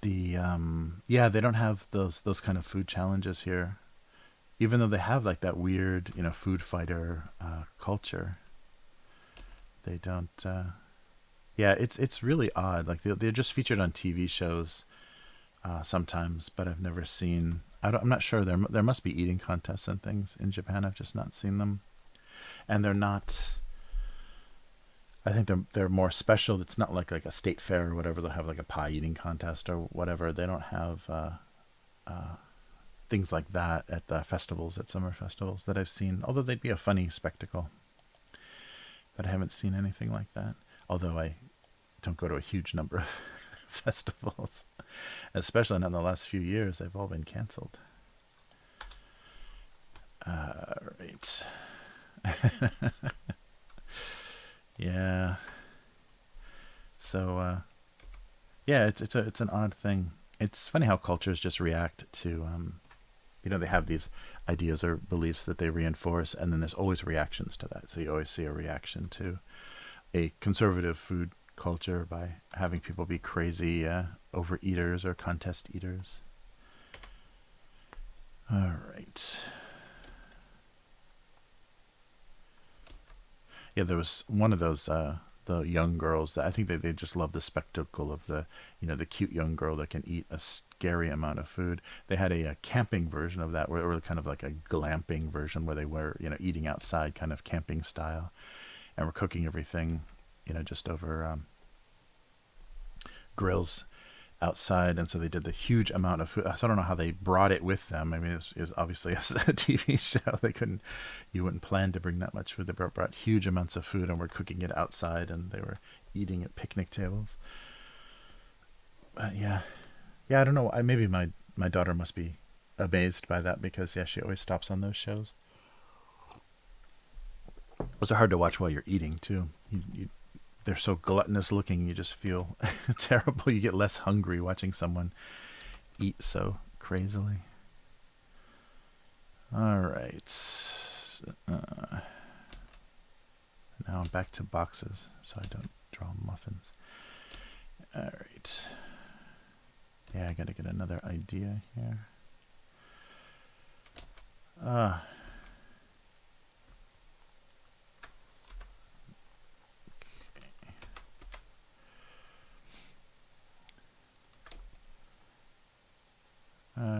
Speaker 1: yeah, they don't have those kind of food challenges here, even though they have like that weird food fighter culture. They don't. Yeah, it's really odd. Like they're just featured on TV shows sometimes, but I've never seen. I'm not sure. There must be eating contests and things in Japan. I've just not seen them, and they're not. I think they're more special. It's not like a state fair or whatever. They'll have like a pie eating contest or whatever. They don't have things like that at festivals, at summer festivals that I've seen. Although they'd be a funny spectacle, but I haven't seen anything like that. Although I don't go to a huge number of festivals, especially not in the last few years. They've all been canceled. Right. Yeah. So yeah, it's an odd thing. It's funny how cultures just react to they have these ideas or beliefs that they reinforce, and then there's always reactions to that. So you always see a reaction to a conservative food culture by having people be crazy overeaters or contest eaters. All right. Yeah, there was one of those the young girls that I think they just love the spectacle of the cute young girl that can eat a scary amount of food. They had a camping version of that, or kind of like a glamping version where they were eating outside, kind of camping style, and we're cooking everything just over grills outside. And so they did the huge amount of food. So I don't know how they brought it with them. I mean, it was obviously a TV show. You wouldn't plan to bring that much food. They brought huge amounts of food and were cooking it outside, and they were eating at picnic tables. But yeah, I don't know. Maybe my daughter must be amazed by that, because yeah, she always stops on those shows. Those are hard to watch while you're eating too. They're so gluttonous looking, you just feel terrible. You get less hungry watching someone eat so crazily. All right. Now I'm back to boxes so I don't draw muffins. All right. Yeah, I gotta get another idea here. All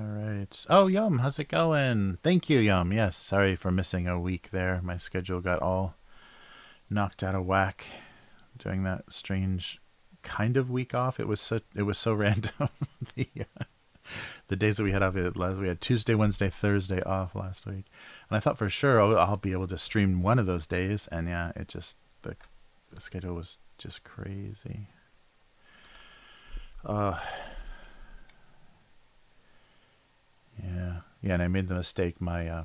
Speaker 1: right. Oh, Yum, how's it going? Thank you, Yum. Yes, sorry for missing a week there. My schedule got all knocked out of whack during that strange kind of week off. It was so random. the the days that we had off, we had Tuesday, Wednesday, Thursday off last week, and I thought for sure I'll be able to stream one of those days, and yeah, the schedule was just crazy. Uh, yeah, and I made the mistake. My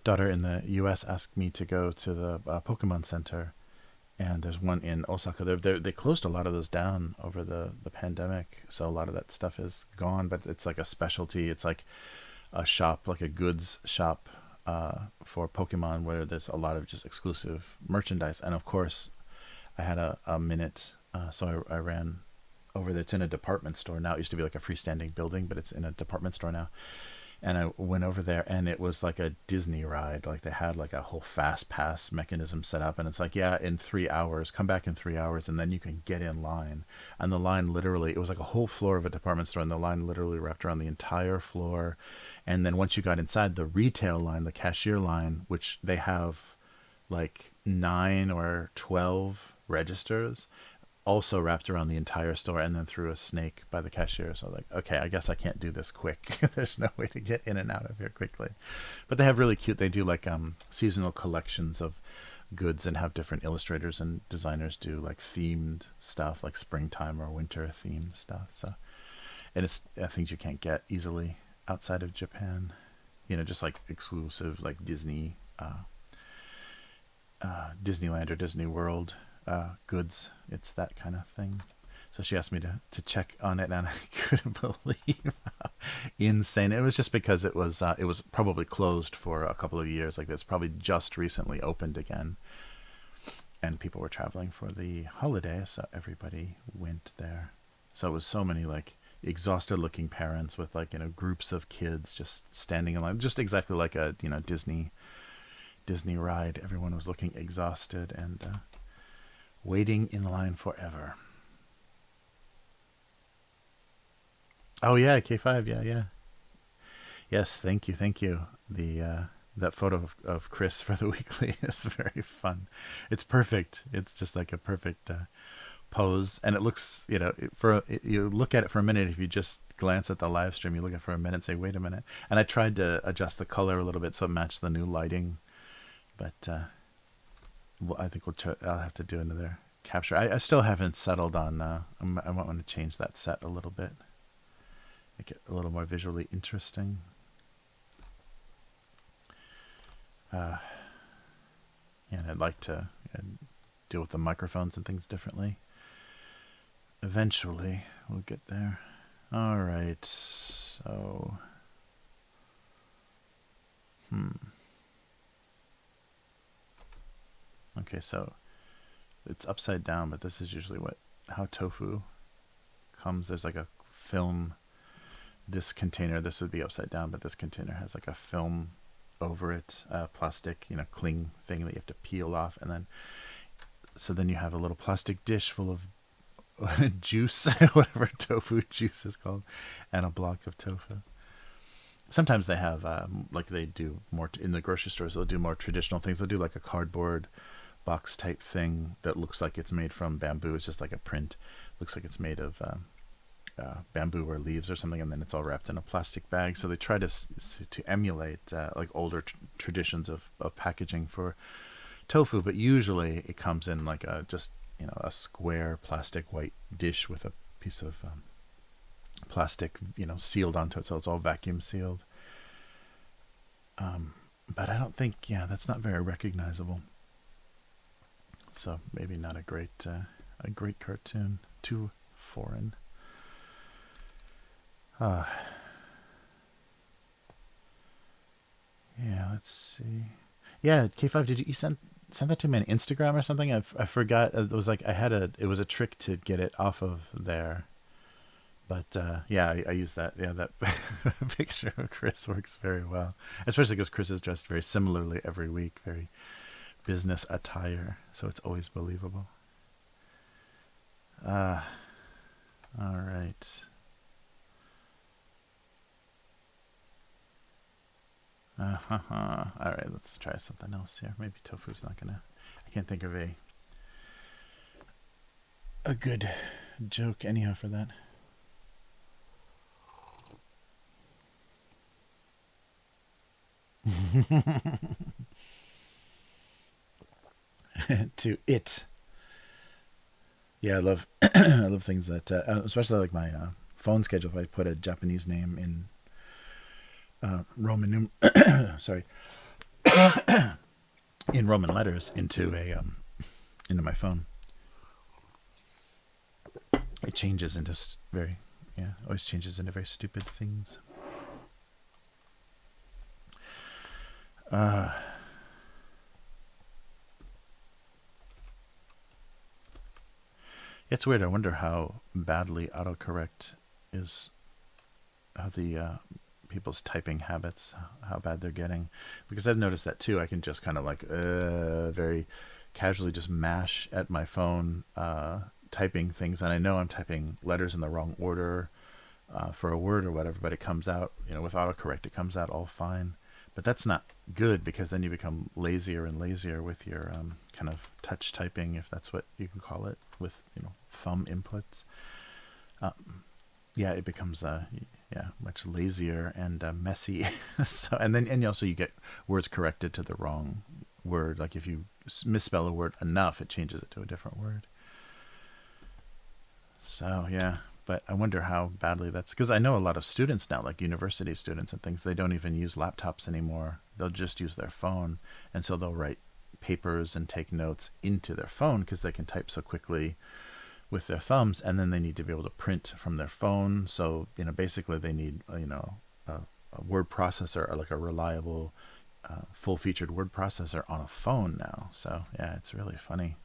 Speaker 1: daughter in the U.S. asked me to go to the Pokemon Center, and there's one in Osaka. They closed a lot of those down over the pandemic, so a lot of that stuff is gone. But it's like a specialty. It's like a shop, like a goods shop for Pokemon, where there's a lot of just exclusive merchandise. And of course, I had a minute, so I ran over there. It's in a department store now. It used to be like a freestanding building, but it's in a department store now. And I went over there, and it was like a Disney ride. Like they had like a whole fast pass mechanism set up, and it's like, yeah, in 3 hours, come back in 3 hours, and then you can get in line. And the line literally, it was like a whole floor of a department store, and the line literally wrapped around the entire floor. And then once you got inside, the retail line, the cashier line, which they have like 9 or 12 registers, also wrapped around the entire store, and then threw a snake by the cashier. So like, okay, I guess I can't do this quick. There's no way to get in and out of here quickly. But they have really cute, they do like seasonal collections of goods, and have different illustrators and designers do like themed stuff, like springtime or winter themed stuff. So, and it's things you can't get easily outside of Japan, just like exclusive, like Disneyland or Disney World goods. It's that kind of thing. So she asked me to check on it, and I couldn't believe how insane it was. Just because it was probably closed for a couple of years. Like it's probably just recently opened again, and people were traveling for the holiday, so everybody went there. So it was so many like exhausted looking parents with like groups of kids just standing in line, just exactly like a Disney ride. Everyone was looking exhausted and waiting in line forever. Oh yeah, K5. Yeah. Yes, thank you. The that photo of Chris for the weekly is very fun. It's perfect. It's just like a perfect pose, and it looks, you look at it for a minute. If you just glance at the live stream, you look at it for a minute and say, wait a minute. And I tried to adjust the color a little bit so it matched the new lighting, but I think I'll have to do another capture. I still haven't settled on. I might want to change that set a little bit, make it a little more visually interesting. And I'd like to deal with the microphones and things differently. Eventually, we'll get there. All right. So, okay, so it's upside down, but this is usually how tofu comes. There's like a film. This container, this would be upside down, but this container has like a film over it, plastic, cling thing that you have to peel off, and then you have a little plastic dish full of juice, whatever tofu juice is called, and a block of tofu. Sometimes they have, like they do more in the grocery stores, they'll do more traditional things. They'll do like a cardboard box type thing that looks like it's made from bamboo. It's just like a print. Looks like it's made of bamboo or leaves or something, and then it's all wrapped in a plastic bag. So they try to emulate like older traditions of packaging for tofu, but usually it comes in like a square plastic white dish with a piece of plastic sealed onto it, so it's all vacuum sealed. But I don't think, that's not very recognizable. So maybe not a great cartoon. Too foreign. Yeah, let's see. Yeah, K5, did you send that to me on Instagram or something? I forgot. It was like it was a trick to get it off of there. But yeah, I use that. Yeah, that picture of Chris works very well, especially because Chris is dressed very similarly every week, very business attire, so it's always believable. All right. All right, let's try something else here. Maybe tofu's not gonna. I can't think of a a good joke anyhow for that. To it. Yeah, I love I love things that, especially like my phone schedule. If I put a Japanese name in Roman sorry, in Roman letters into my phone, it changes into very, yeah, always changes into very stupid things. It's weird. I wonder how badly autocorrect is, how the people's typing habits, how bad they're getting. Because I've noticed that too. I can just kind of like very casually just mash at my phone, typing things, and I know I'm typing letters in the wrong order for a word or whatever, but it comes out, with autocorrect, it comes out all fine. But that's not good, because then you become lazier and lazier with your kind of touch typing, if that's what you can call it, with thumb inputs. Yeah, it becomes much lazier and messy. So, and also you get words corrected to the wrong word. Like if you misspell a word enough, it changes it to a different word. So yeah, but I wonder how badly that's, because I know a lot of students now, like university students and things, they don't even use laptops anymore. They'll just use their phone, and so they'll write papers and take notes into their phone because they can type so quickly with their thumbs, and then they need to be able to print from their phone. So basically they need a word processor, or like a reliable full-featured word processor on a phone now. So yeah, it's really funny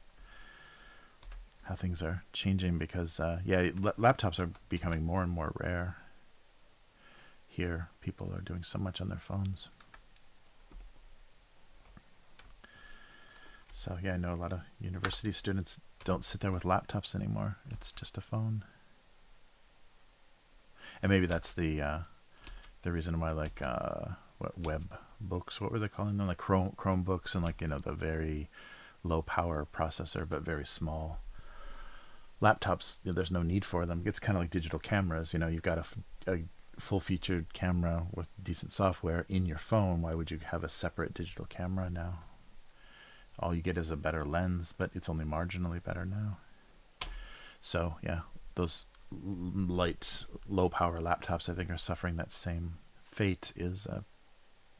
Speaker 1: how things are changing, because laptops are becoming more and more rare. Here, people are doing so much on their phones. So yeah, I know a lot of university students don't sit there with laptops anymore. It's just a phone. And maybe that's the reason why, like what web books, what were they calling them, like Chromebooks, and like the very low power processor but very small laptops, there's no need for them. It's kind of like digital cameras. You've got a full-featured camera with decent software in your phone. Why would you have a separate digital camera now? All you get is a better lens, but it's only marginally better now. So yeah, those light, low-power laptops, I think, are suffering that same fate. Is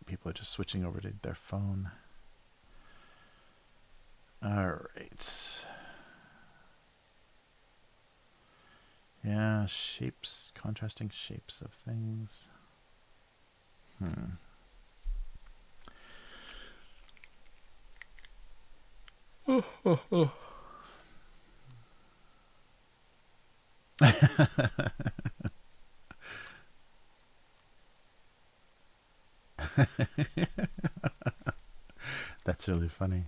Speaker 1: people are just switching over to their phone. All right. Yeah, shapes, contrasting shapes of things. That's really funny.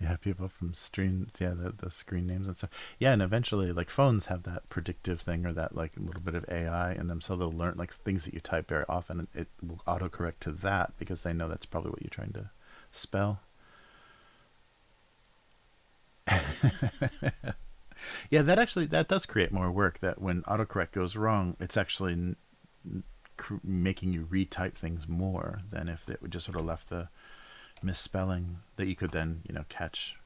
Speaker 1: Yeah, people from streams, yeah, the screen names and stuff. Yeah, and eventually, like, phones have that predictive thing, or that like little bit of AI in them, so they'll learn like things that you type very often, and it will autocorrect to that because they know that's probably what you're trying to spell. Yeah, that does create more work. That when autocorrect goes wrong, it's actually making you retype things more than if it would just sort of left the misspelling that you could then catch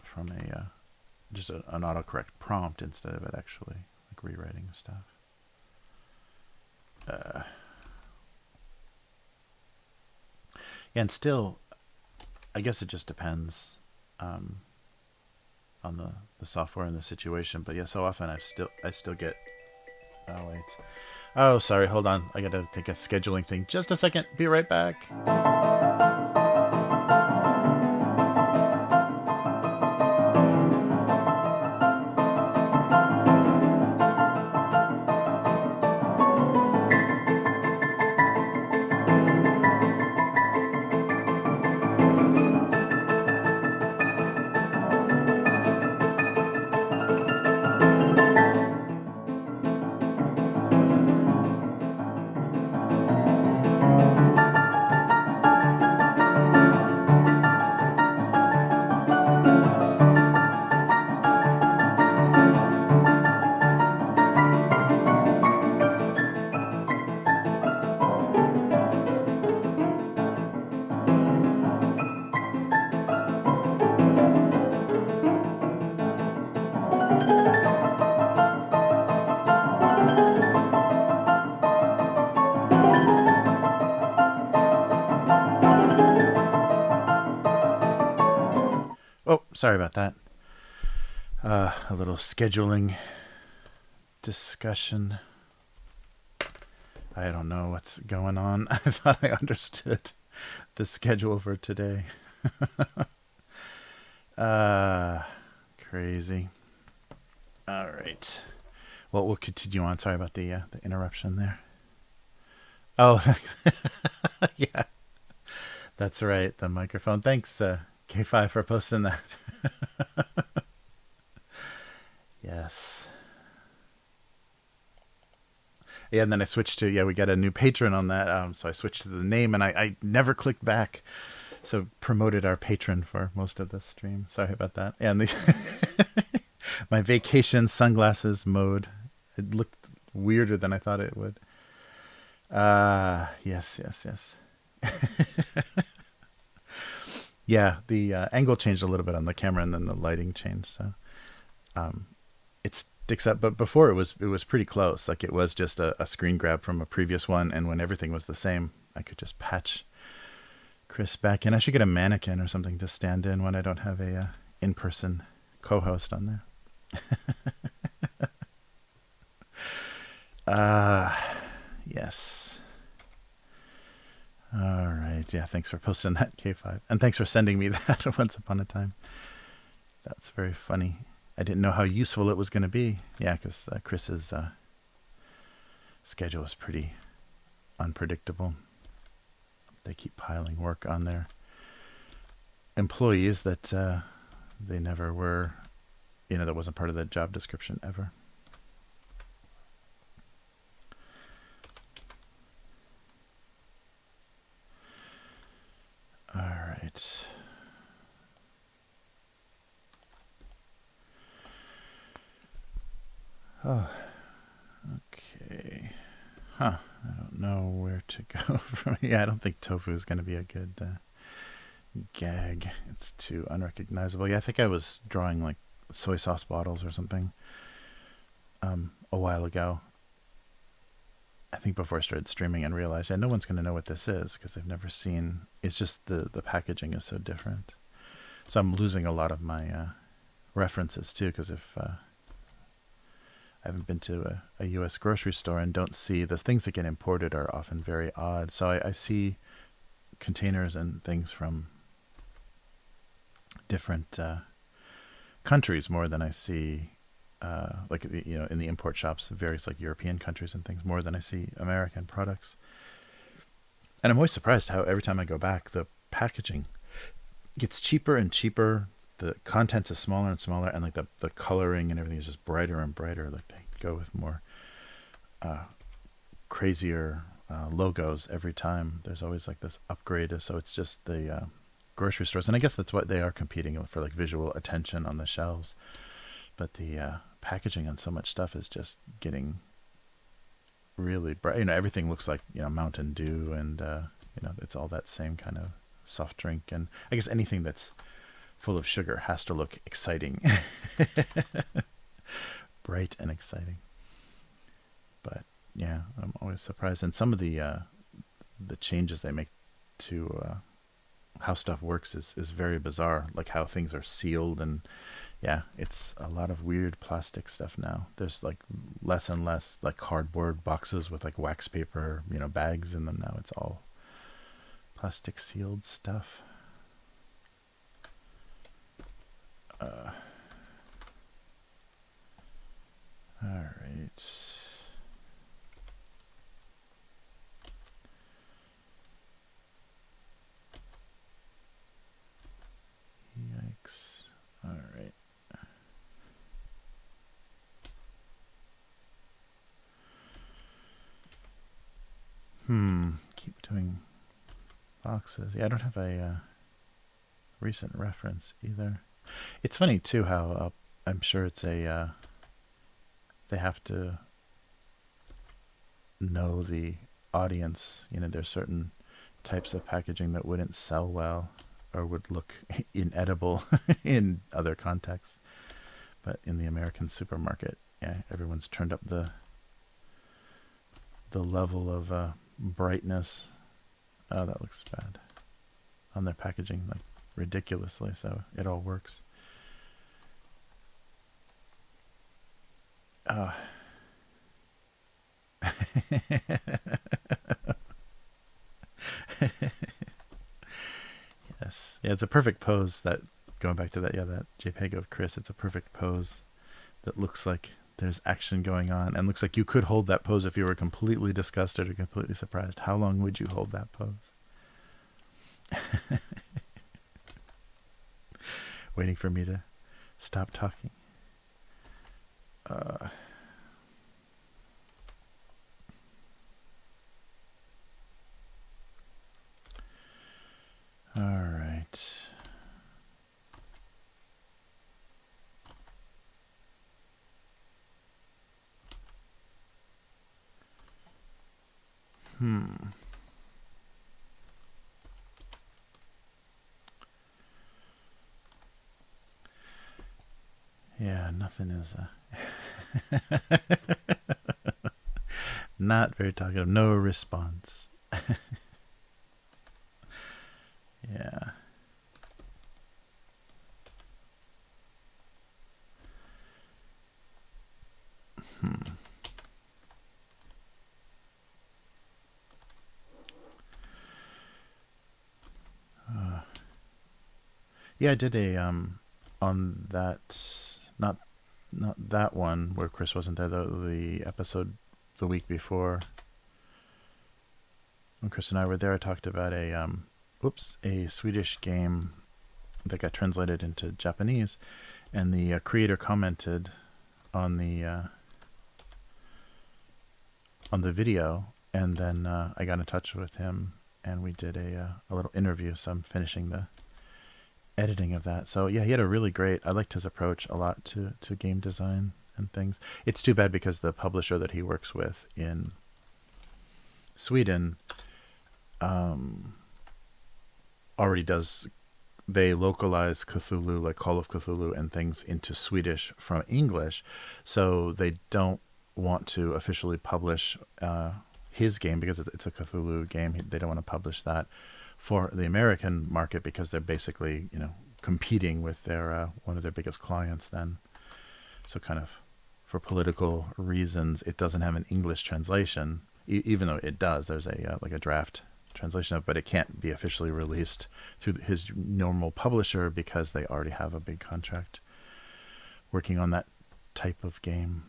Speaker 1: from a just an autocorrect prompt, instead of it actually like rewriting stuff. And still, I guess it just depends on the software and the situation. But yeah, so often I still get, oh wait, oh sorry, hold on, I gotta take a scheduling thing. Just a second, be right back. sorry about that. A little scheduling discussion. I don't know what's going on. I thought I understood the schedule for today. Crazy. All right. Well, we'll continue on. Sorry about the interruption there. Oh, yeah, that's right. The microphone. Thanks, K5, for posting that. Yes. Yeah, and then I switched to, yeah, we got a new patron on that. So I switched to the name, and I never clicked back. So promoted our patron for most of the stream. Sorry about that. And the my vacation sunglasses mode. It looked weirder than I thought it would. Yes, yes, yes. Yeah, the angle changed a little bit on the camera, and then the lighting changed. So it sticks up. But before it was pretty close. Like it was just a screen grab from a previous one, and when everything was the same, I could just patch Chris back in. I should get a mannequin or something to stand in when I don't have a in-person co-host on there. Yes. All right. Yeah, thanks for posting that, K5. And thanks for sending me that once upon a time. That's very funny. I didn't know how useful it was going to be. Yeah, because Chris's schedule is pretty unpredictable. They keep piling work on their employees that they never were, that wasn't part of the job description ever. All right. Oh, okay. Huh. I don't know where to go from here. Yeah, I don't think tofu is going to be a good gag. It's too unrecognizable. Yeah, I think I was drawing like soy sauce bottles or something a while ago. I think before I started streaming and realized, no one's going to know what this is because they've never seen. It's just the packaging is so different. So I'm losing a lot of my references too, because if I haven't been to a U.S. grocery store and don't see the things that get imported are often very odd. So I see containers and things from different countries more than I see, like in the import shops of various like European countries and things more than I see American products. And I'm always surprised how every time I go back, the packaging gets cheaper and cheaper. The contents is smaller and smaller, and like the coloring and everything is just brighter and brighter. Like they go with more crazier logos every time. There's always like this upgrade. So it's just the grocery stores, and I guess that's what they are competing for, like visual attention on the shelves. But the packaging on so much stuff is just getting really bright. Everything looks like Mountain Dew, and it's all that same kind of soft drink. And I guess anything that's full of sugar has to look exciting. Bright and exciting. But yeah, I'm always surprised. And some of the changes they make to how stuff works is very bizarre. Like how things are sealed, and yeah, it's a lot of weird plastic stuff now. There's like less and less like cardboard boxes with like wax paper, bags in them now. It's all plastic sealed stuff. All right. Yikes. All right. Keep doing boxes. Yeah, I don't have a recent reference either. It's funny too how I'm sure it's they have to know the audience. There's certain types of packaging that wouldn't sell well or would look inedible in other contexts. But in the American supermarket, yeah, everyone's turned up the level of brightness. Oh, that looks bad on their packaging, like ridiculously. So it all works. Uh, yes. Yeah, it's a perfect pose. That going back to that, yeah, that JPEG of Chris. It's a perfect pose that looks like there's action going on, and looks like you could hold that pose if you were completely disgusted or completely surprised. How long would you hold that pose? Waiting for me to stop talking. Uh, all right. Yeah, nothing is not very talkative. No response. Yeah. Yeah, I did a on that, not not that one where Chris wasn't there, the episode the week before when Chris and I were there. I talked about a Swedish game that got translated into Japanese, and the creator commented on the video, and then I got in touch with him, and we did a little interview. So I'm finishing the editing of that. So yeah, he had a really great. I liked his approach a lot to game design and things. It's too bad because the publisher that he works with in Sweden already does. They localize Cthulhu, like Call of Cthulhu and things, into Swedish from English, so they don't want to officially publish his game because it's a Cthulhu game. They don't want to publish that for the American market because they're basically, competing with their one of their biggest clients then. So kind of for political reasons, it doesn't have an English translation, even though it does. There's a like a draft translation of it, but it can't be officially released through his normal publisher because they already have a big contract working on that type of game.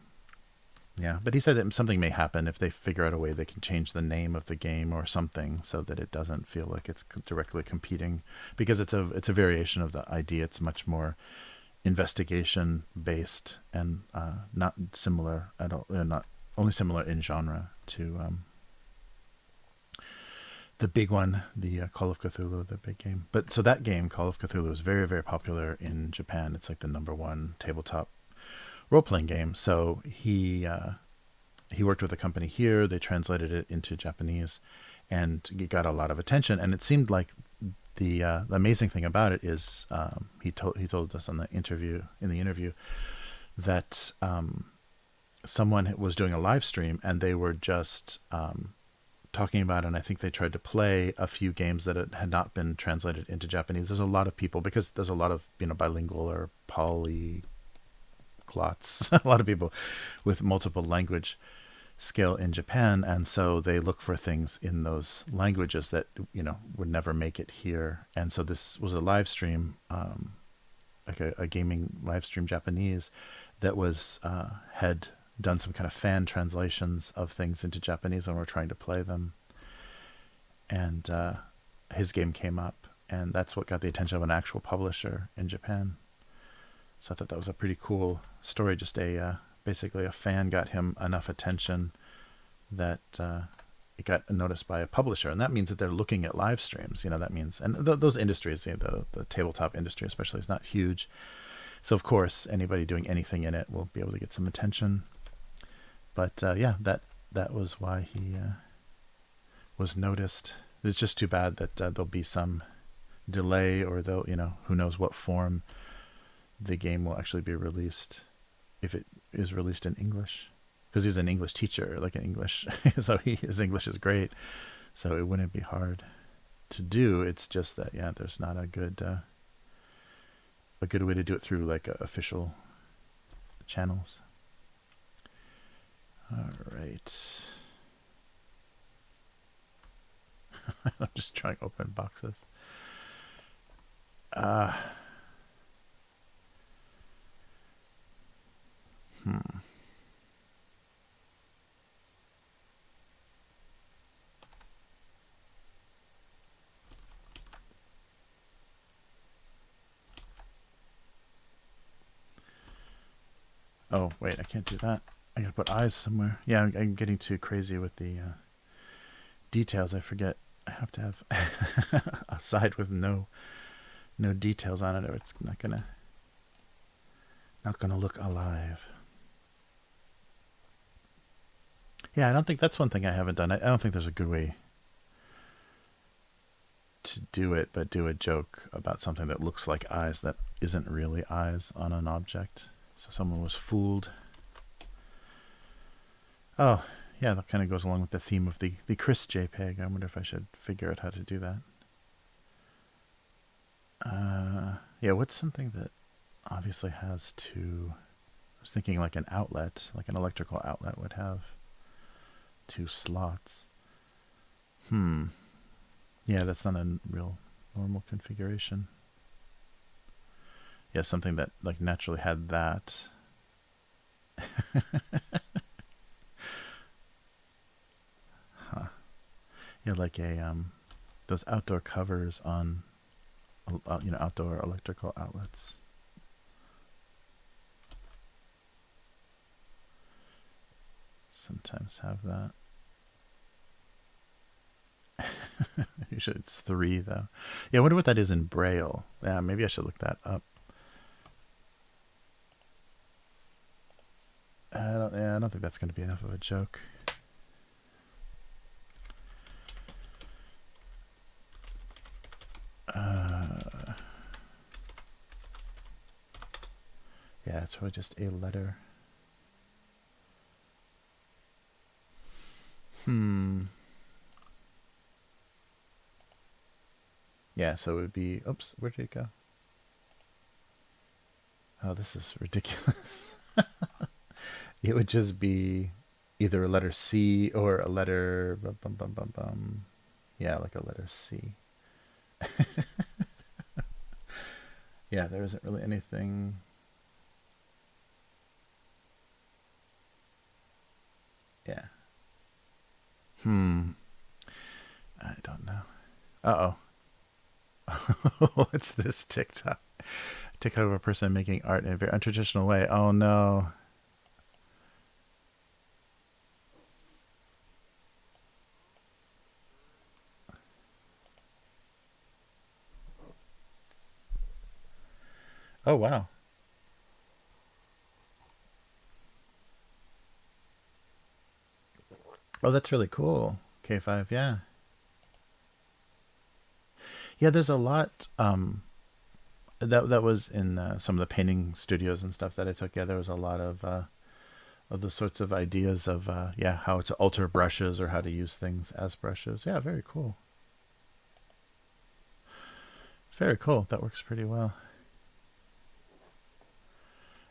Speaker 1: Yeah, but he said that something may happen if they figure out a way they can change the name of the game or something so that it doesn't feel like it's directly competing, because it's a variation of the idea. It's much more investigation based and not similar at all, not only similar in genre to the big one, the Call of Cthulhu, the big game. But so that game, Call of Cthulhu, is very, very popular in Japan. It's like the #1 tabletop role-playing game. So he worked with a company here. They translated it into Japanese, and it got a lot of attention. And it seemed like the amazing thing about it is he told us in the interview that someone was doing a live stream, and they were just talking about it, and I think they tried to play a few games that had not been translated into Japanese. There's a lot of people, because there's a lot of bilingual or polyglots, a lot of people with multiple language skill in Japan, and so they look for things in those languages that would never make it here. And so this was a live stream, like a gaming live stream Japanese, that was had done some kind of fan translations of things into Japanese, and we're trying to play them. And his game came up, and that's what got the attention of an actual publisher in Japan. So I thought that was a pretty cool story. Just basically a fan got him enough attention that it got noticed by a publisher, and that means that they're looking at live streams. That means, and those industries, the tabletop industry especially, is not huge. So of course, anybody doing anything in it will be able to get some attention. But yeah, that was why he was noticed. It's just too bad that there'll be some delay, or they'll, who knows what form the game will actually be released, if it is released in English, because he's an English teacher, like an English, so his English is great, so it wouldn't be hard to do. It's just that, yeah, there's not a good way to do it through like official channels. All right. I'm just trying to open boxes. Oh, wait, I can't do that. I gotta put eyes somewhere. Yeah, I'm getting too crazy with the details. I forget I have to have a side with no details on it, or it's not gonna look alive. Yeah, I don't think that's one thing I haven't done. I don't think there's a good way to do it, but do a joke about something that looks like eyes that isn't really eyes on an object. So someone was fooled. Oh, yeah, that kind of goes along with the theme of the Chris JPEG. I wonder if I should figure out how to do that. Yeah, what's something that obviously has two... I was thinking like an outlet, like an electrical outlet would have two slots. Yeah, that's not a real normal configuration. Yeah, something that like naturally had that. Huh. Yeah, like a those outdoor covers on outdoor electrical outlets. Sometimes have that. Usually it's 3 though. Yeah, I wonder what that is in Braille. Yeah, maybe I should look that up. I don't think that's going to be enough of a joke. Yeah, it's probably just a letter. Yeah, so it would be... Oops, where did it go? Oh, this is ridiculous. It would just be either a letter C or a letter... Yeah, like a letter C. Yeah, there isn't really anything... Yeah. I don't know. Uh-oh. What's this TikTok? TikTok of a person making art in a very untraditional way. Oh no. Oh wow. Oh, that's really cool. K5, yeah. Yeah, there's a lot that was in some of the painting studios and stuff that I took. Yeah, there was a lot of the sorts of ideas of yeah, how to alter brushes or how to use things as brushes. Yeah, very cool. Very cool. That works pretty well.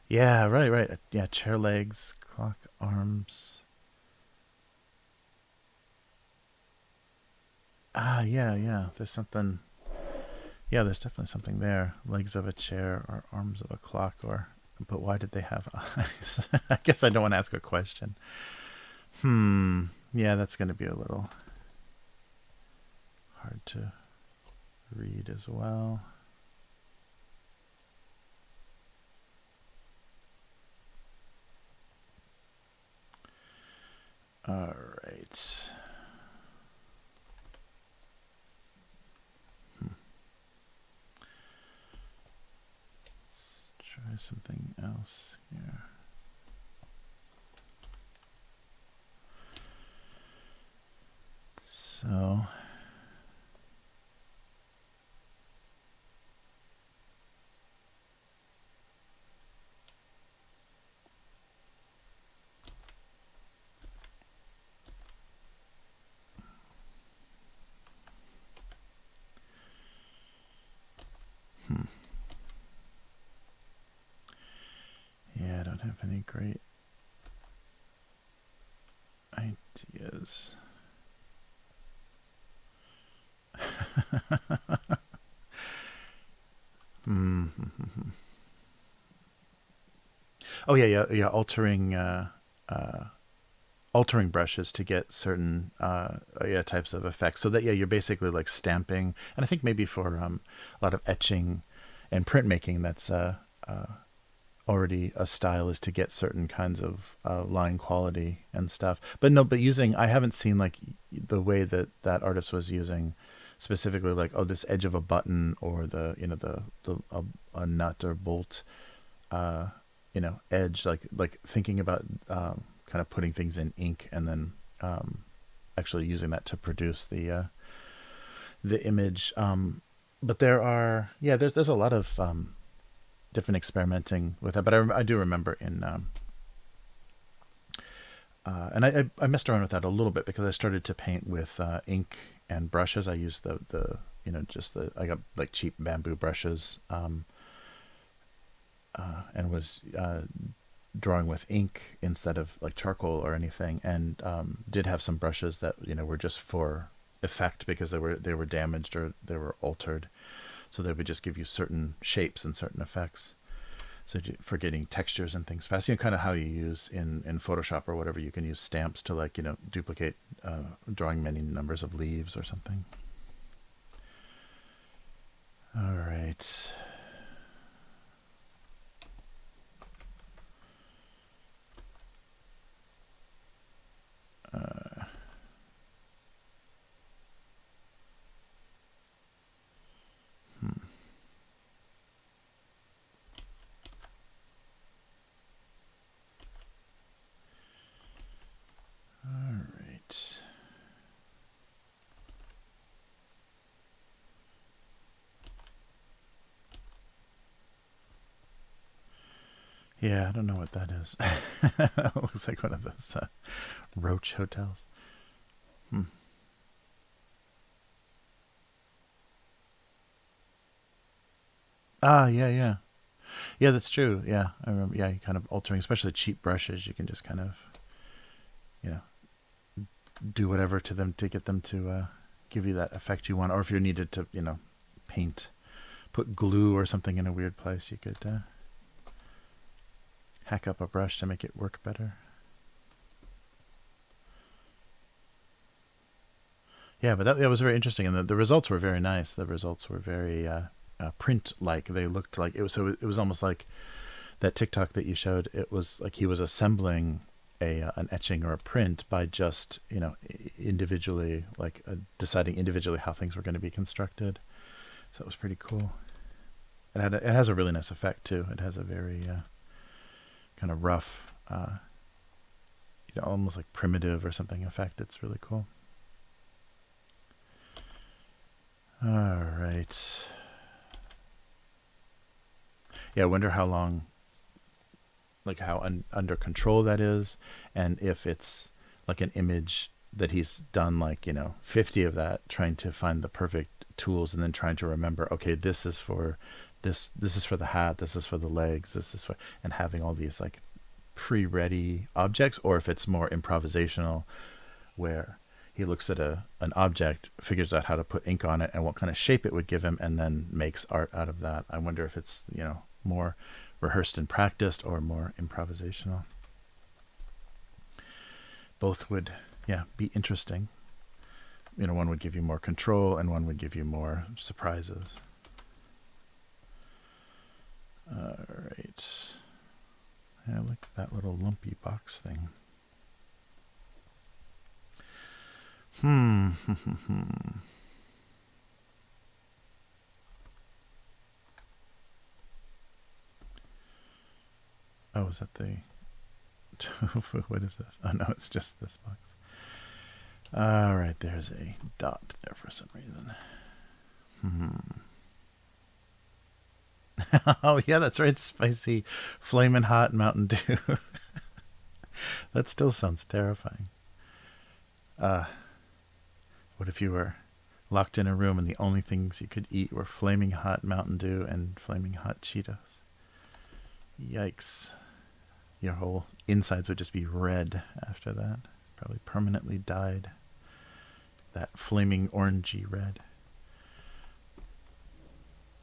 Speaker 1: Yeah, right. Yeah, chair legs, clock arms. Ah, yeah. There's something. Yeah, there's definitely something there. Legs of a chair or arms of a clock, or. But why did they have eyes? I guess I don't want to ask a question. Yeah, that's going to be a little hard to read as well. All right. Let's try something else here. So... Yeah, I don't have any great Oh yeah, yeah, yeah. Altering brushes to get certain yeah, types of effects. So that, yeah, you're basically like stamping, and I think maybe for a lot of etching and printmaking, that's already a style, is to get certain kinds of line quality and stuff. But no, but using, I haven't seen like the way that that artist was using specifically, like, oh, this edge of a button, or the, a nut or bolt, uh, edge, like thinking about kind of putting things in ink, and then actually using that to produce the image. But there are, yeah, there's a lot of different experimenting with that. But I do remember in and I messed around with that a little bit, because I started to paint with ink and brushes. I used the just the, I got like cheap bamboo brushes, and was drawing with ink instead of like charcoal or anything, and did have some brushes that were just for effect, because they were damaged or they were altered, so they would just give you certain shapes and certain effects. So for getting textures and things fast, kind of how you use in Photoshop or whatever, you can use stamps to, like, duplicate drawing many numbers of leaves or something. All right. Hmm. All right. Yeah, I don't know what that is. It looks like one of those roach hotels. Hmm. Ah, yeah, yeah. Yeah, that's true. Yeah, I remember. Yeah, you kind of altering, especially cheap brushes. You can just kind of, you know, do whatever to them to get them to give you that effect you want. Or if you needed to, paint, put glue or something in a weird place, you could hack up a brush to make it work better. Yeah, but that was very interesting, and the results were very nice. The results were very print-like. They looked like it was. So it was almost like that TikTok that you showed. It was like he was assembling an etching or a print by just individually, like deciding individually how things were going to be constructed. So it was pretty cool. It has a really nice effect too. It has a very kind of rough, almost like primitive or something effect. It's really cool. All right. Yeah, I wonder how long, like how under control that is, and if it's like an image that he's done, like 50 of that, trying to find the perfect tools, and then trying to remember, okay, this is for this is for the hat, this is for the legs, this is for, and having all these like pre-ready objects, or if it's more improvisational, where he looks at an object, figures out how to put ink on it and what kind of shape it would give him, and then makes art out of that. I wonder if it's more rehearsed and practiced, or more improvisational. Both would, yeah, be interesting. One would give you more control, and one would give you more surprises. All right. I like that little lumpy box thing. Hmm. Oh, is that the tofu? What is this? Oh no, it's just this box. All right, there's a dot there for some reason. Oh yeah, that's right. Spicy, flaming hot Mountain Dew. That still sounds terrifying. Uh, what if you were locked in a room and the only things you could eat were flaming hot Mountain Dew and flaming hot Cheetos? Yikes. Your whole insides would just be red after that. Probably permanently dyed that flaming orangey red.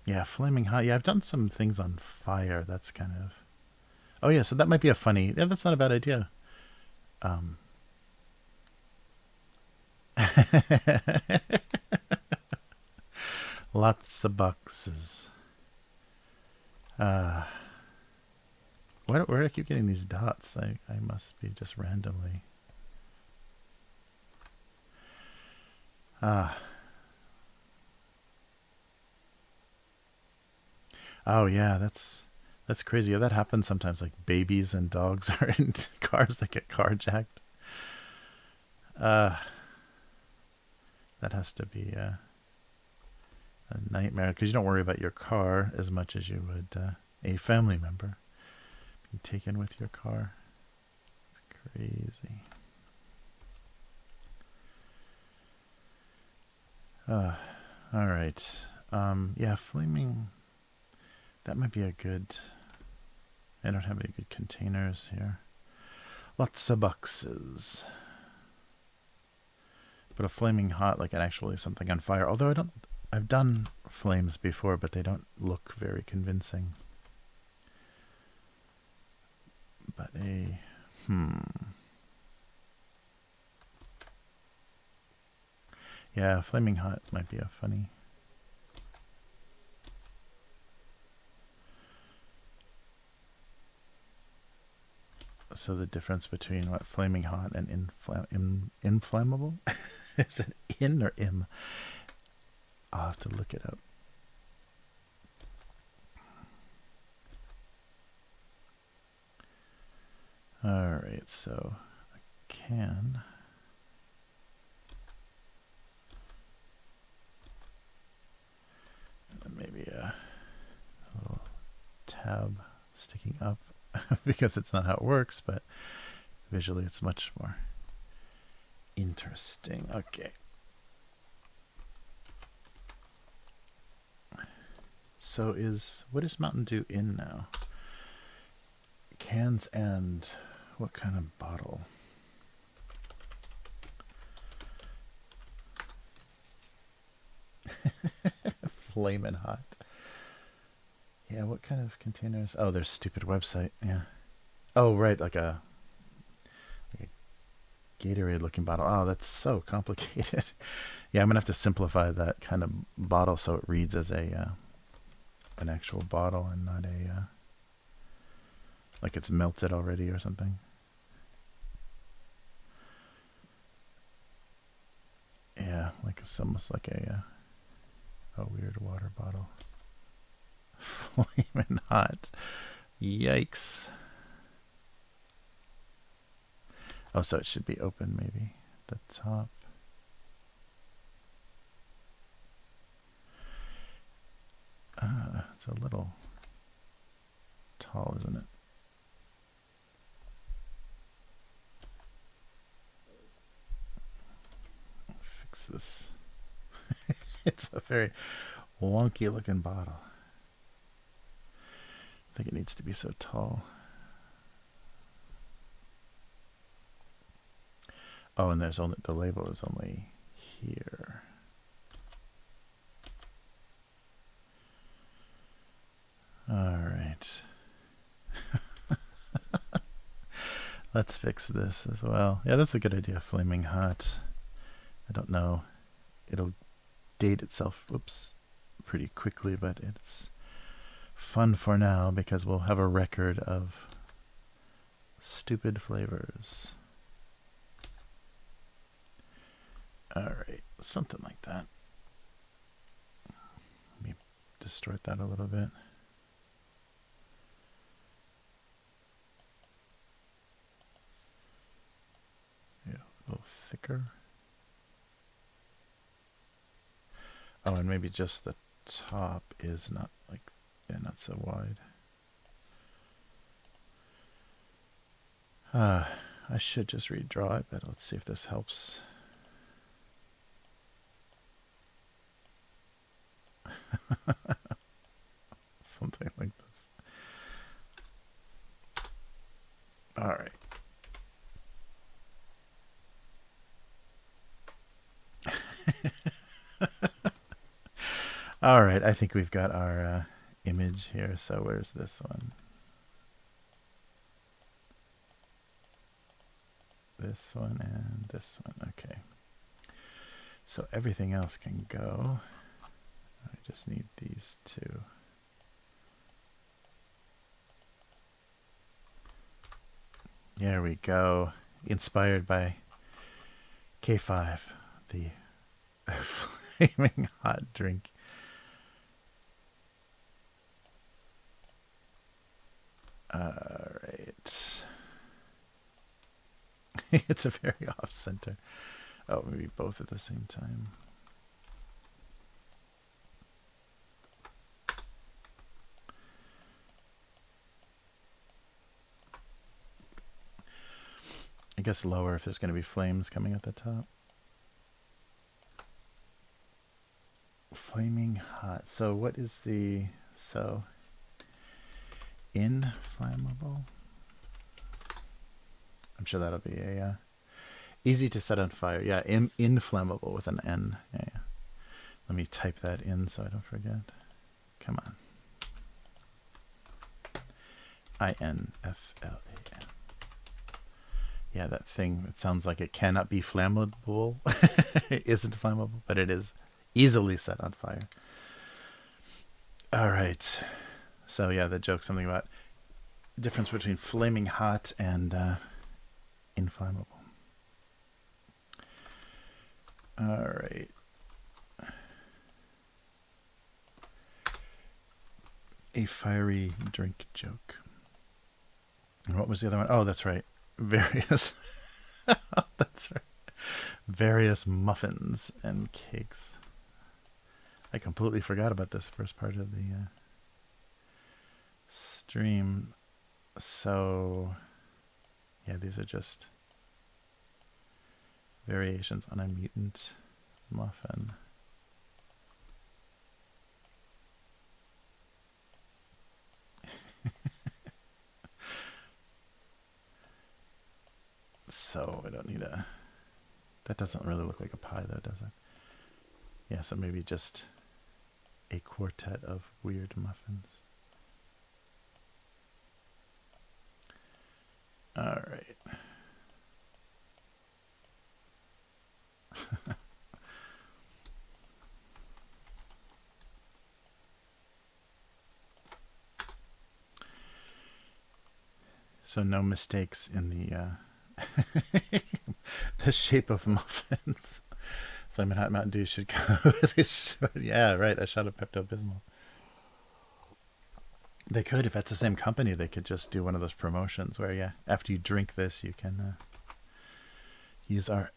Speaker 1: Yeah, flaming hot. Yeah, I've done some things on fire. That's kind of. Oh yeah, so that might be a funny. Yeah, that's not a bad idea. Um, lots of boxes. Uh, where do I keep getting these dots? I must be just randomly. Ah. Oh yeah, that's crazy. Yeah, that happens sometimes. Like babies and dogs are in cars that get carjacked. Uh, that has to be a nightmare because you don't worry about your car as much as you would a family member being taken with your car. It's crazy. All right. Yeah, flaming. That might be a good. I don't have any good containers here. Lots of boxes. But a flaming hot, like actually something on fire. Although I don't. I've done flames before, but they don't look very convincing. But a. Yeah, flaming hot might be a funny. So the difference between what flaming hot and inflammable? Is it in or im? I'll have to look it up. All right, so I can. Maybe a little tab sticking up because it's not how it works, but visually it's much more interesting. Okay. So what is Mountain Dew in now? Cans and what kind of bottle? Flamin' hot. Yeah, what kind of containers? Oh, there's stupid website. Yeah. Oh, right, like a Gatorade looking bottle. Oh, that's so complicated. Yeah, I'm gonna have to simplify that kind of bottle so it reads as a an actual bottle and not a like it's melted already or something. Yeah, like it's almost like a weird water bottle. Flaming hot. Yikes. Oh, so it should be open maybe at the top. It's a little tall, isn't it? Fix this. It's a very wonky looking bottle. I think it needs to be so tall. Oh, and there's only the label is only here. All right. Let's fix this as well. Yeah, that's a good idea. Flaming hot. I don't know. It'll date itself, whoops, pretty quickly, but it's fun for now because we'll have a record of stupid flavors. All right, something like that. Let me distort that a little bit. Yeah, a little thicker. Oh, and maybe just the top is not like, yeah, not so wide. I should just redraw it, but let's see if this helps. Something like this. All right. All right, I think we've got our image here. So where's this one? this one and this one. Okay. So everything else can go. I just need these two. There we go. Inspired by K5, the flaming hot drink. Alright. It's a very off-center. Oh, maybe both at the same time. I guess lower if there's going to be flames coming at the top. Flaming hot. So what is the... So... Inflammable? I'm sure that'll be a... easy to set on fire. Yeah, inflammable with an N. Yeah, yeah. Let me type that in so I don't forget. Come on. I-N-F-L-A-M. Yeah, that thing, it sounds like it cannot be flammable. It isn't flammable, but it is easily set on fire. All right. So yeah, the joke, something about difference between flaming hot and inflammable. All right. A fiery drink joke. And what was the other one? Oh, that's right. Various. That's right. Various muffins and cakes. I completely forgot about this first part of the stream. So, yeah, these are just variations on a mutant muffin. So I don't need a... That doesn't really look like a pie though, does it? Yeah, so maybe just a quartet of weird muffins. All right. So no mistakes in the the shape of muffins. Flamin' Hot Mountain Dew should go with a shot. Yeah, right. A shot of Pepto-Bismol. They could, if that's the same company, they could just do one of those promotions where, yeah, after you drink this, you can use our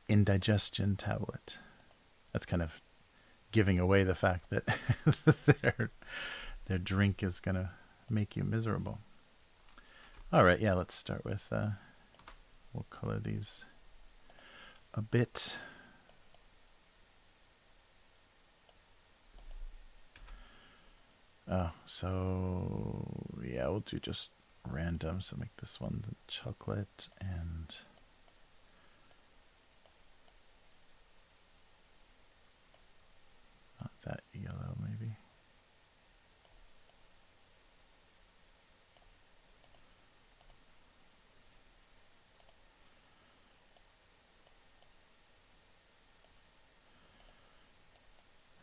Speaker 1: indigestion tablet. That's kind of giving away the fact that their drink is going to make you miserable. All right, yeah, let's start with, we'll color these a bit. Oh, so yeah, we'll do just random. So make this one the chocolate and not that yellow, maybe.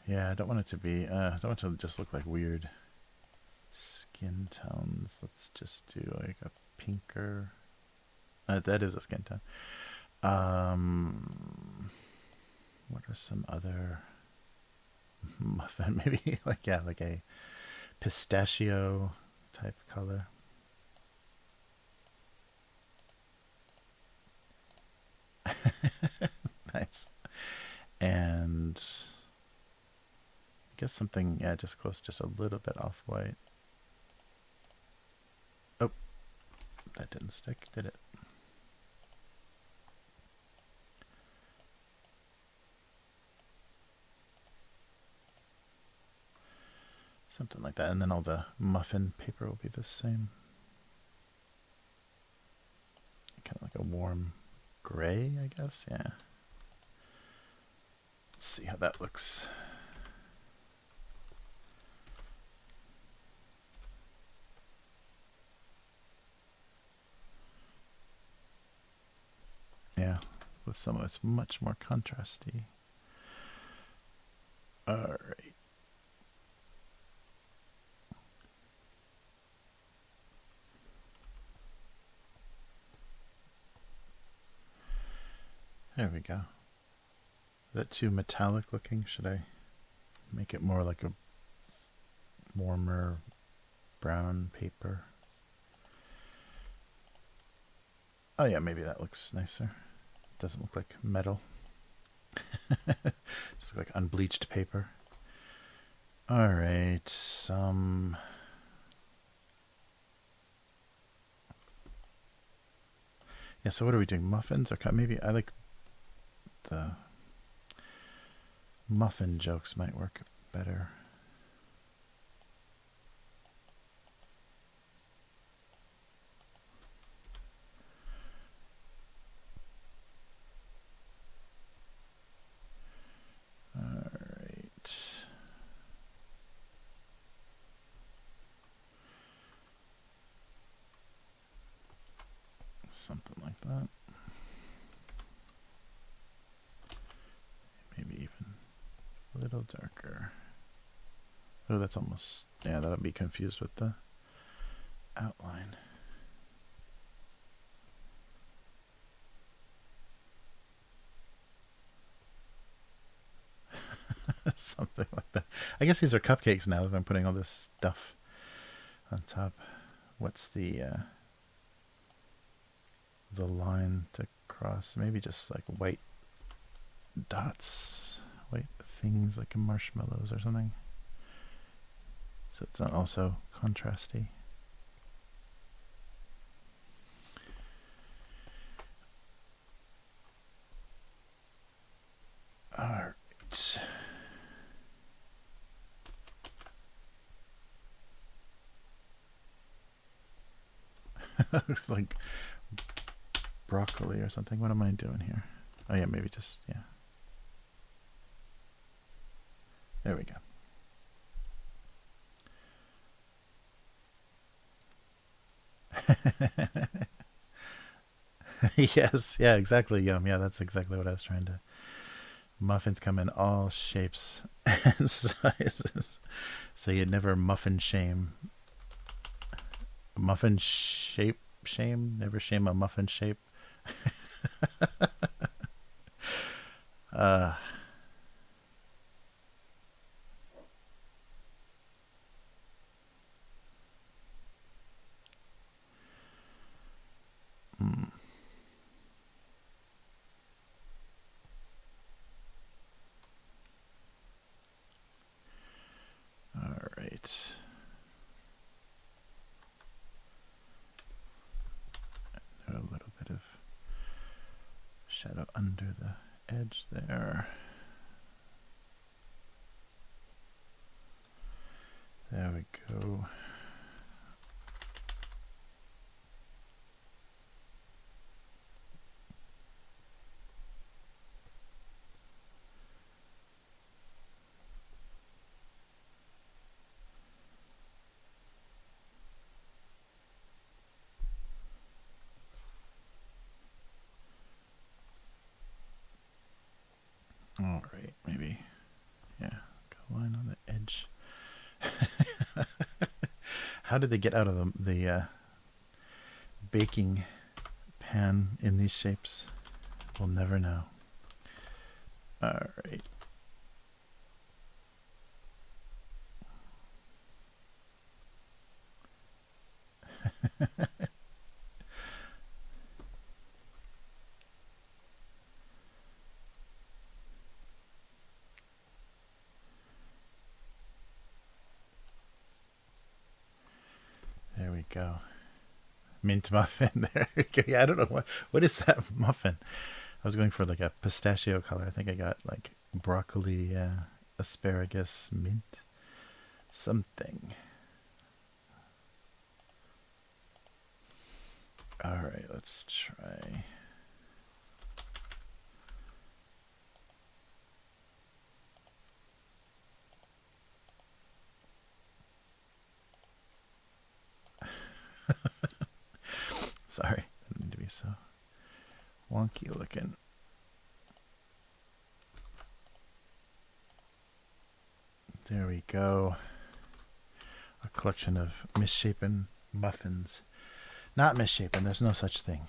Speaker 1: Yeah, I don't want it to be, I don't want it to just look like weird skin tones. Let's just do like a pinker. That is a skin tone. What are some other muffin? Maybe like, yeah, like a pistachio type color. Nice. And I guess something, yeah, just close, just a little bit off-white. Oh, that didn't stick, did it? Something like that, and then all the muffin paper will be the same. Kind of like a warm gray, I guess, yeah. Let's see how that looks. with some of its much more contrasty. Alright. There we go. Is that too metallic looking? Should I make it more like a warmer brown paper? Oh yeah, maybe that looks nicer. Doesn't look like metal. It's like unbleached paper. Alright, some... Yeah, so what are we doing? Muffins or maybe I like the muffin jokes might work better. Alright. Something like that. Maybe even a little darker. Oh, that's almost... Yeah, that'll be confused with the outline. Something like that. I guess these are cupcakes now if I'm putting all this stuff on top. What's the line to cross? Maybe just like white dots, white things like marshmallows or something. So it's not also contrasty. All right. Looks like broccoli or something. What am I doing here? Oh yeah, maybe just, yeah. There we go. Yes, yeah, exactly, Yum. Yeah, that's exactly what I was trying to... Muffins come in all shapes and sizes. So you'd never muffin shame. Muffin shape shame? Never shame a muffin shape. uh... Hmm. All right. A little bit of shadow under the edge there. There we go. All right, maybe, yeah, got a line on the edge. How did they get out of the baking pan in these shapes? We'll never know. All right. There we go. Mint muffin. There we go. Yeah, I don't know what is that muffin. I was going for like a pistachio color. I think I got like broccoli, asparagus, mint, something. All right, let's try. Sorry, didn't mean to be so wonky looking. There we go. A collection of misshapen muffins. Not misshapen, there's no such thing.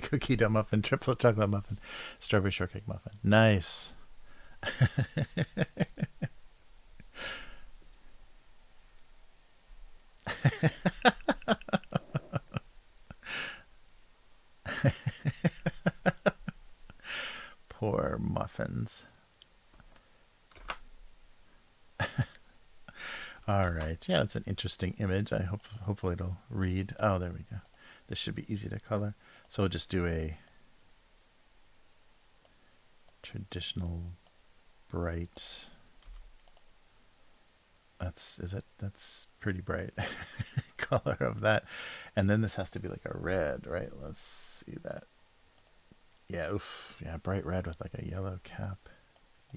Speaker 1: Cookie dough muffin, triple chocolate muffin, strawberry shortcake muffin. Nice. Poor muffins. All right. Yeah, it's an interesting image. I hope hopefully it'll read. Oh, there we go. This should be easy to color. So we'll just do a traditional bright. That's pretty bright color of that. And then this has to be like a red, right? Let's see that. Yeah, oof. Yeah, bright red with like a yellow cap.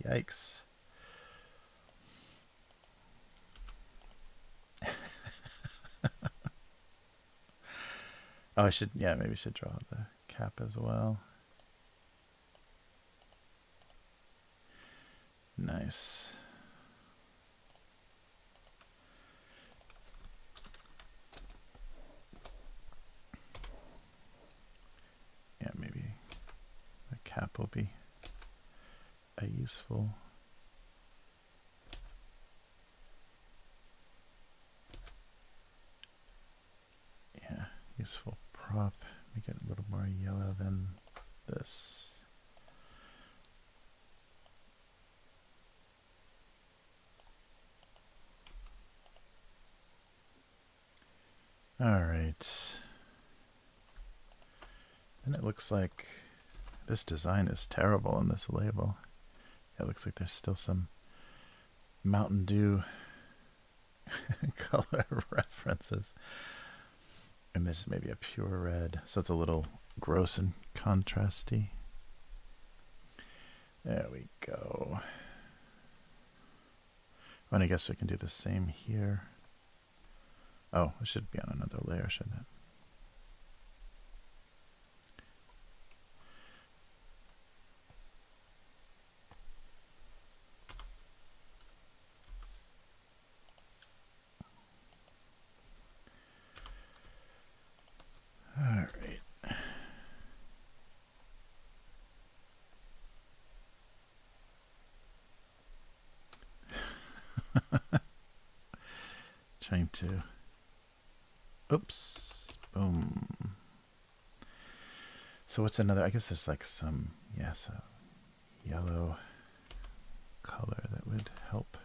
Speaker 1: Yikes. Oh, maybe I should draw the cap as well. Nice. Yeah, maybe the cap will be a useful. Yeah, useful prop. Make it a little more yellow than this. All right. And it looks like this design is terrible on this label. It looks like there's still some Mountain Dew color references. And this may be a pure red, so it's a little gross and contrasty. There we go. And I guess we can do the same here. Oh, it should be on another layer, shouldn't it? All right. Trying to, oops, boom. So what's another, I guess there's like some, yes, yellow color that would help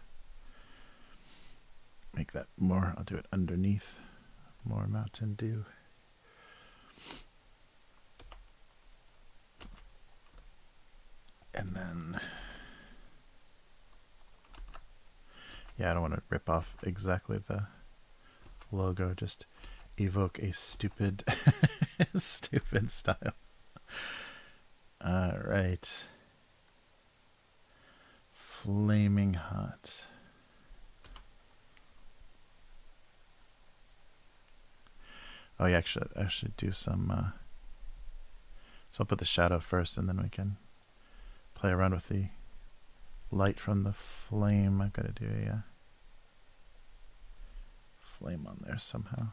Speaker 1: make that more, I'll do it underneath, more Mountain Dew. And then, yeah, I don't want to rip off exactly the logo, just evoke a stupid, stupid style. All right. Flaming hot. Oh yeah, I should do some, so I'll put the shadow first and then we can play around with the light from the flame. I've got to do a flame on there somehow.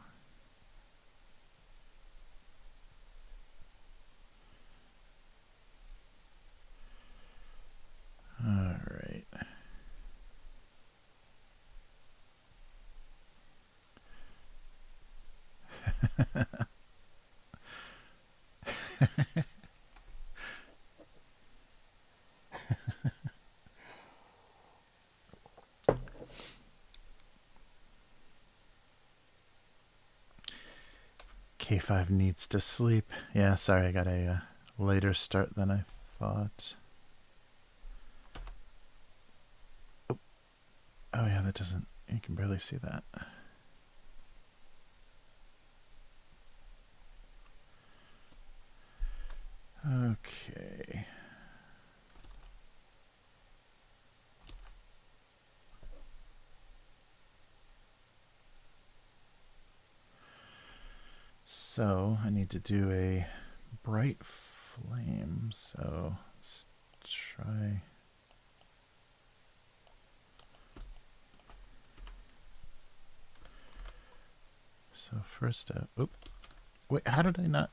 Speaker 1: All right. K5 needs to sleep. Yeah, sorry, I got a later start than I thought. Oh, oh yeah, that doesn't, you can barely see that. Okay. So I need to do a bright flame. So let's try. So first, oop. Wait, how did I not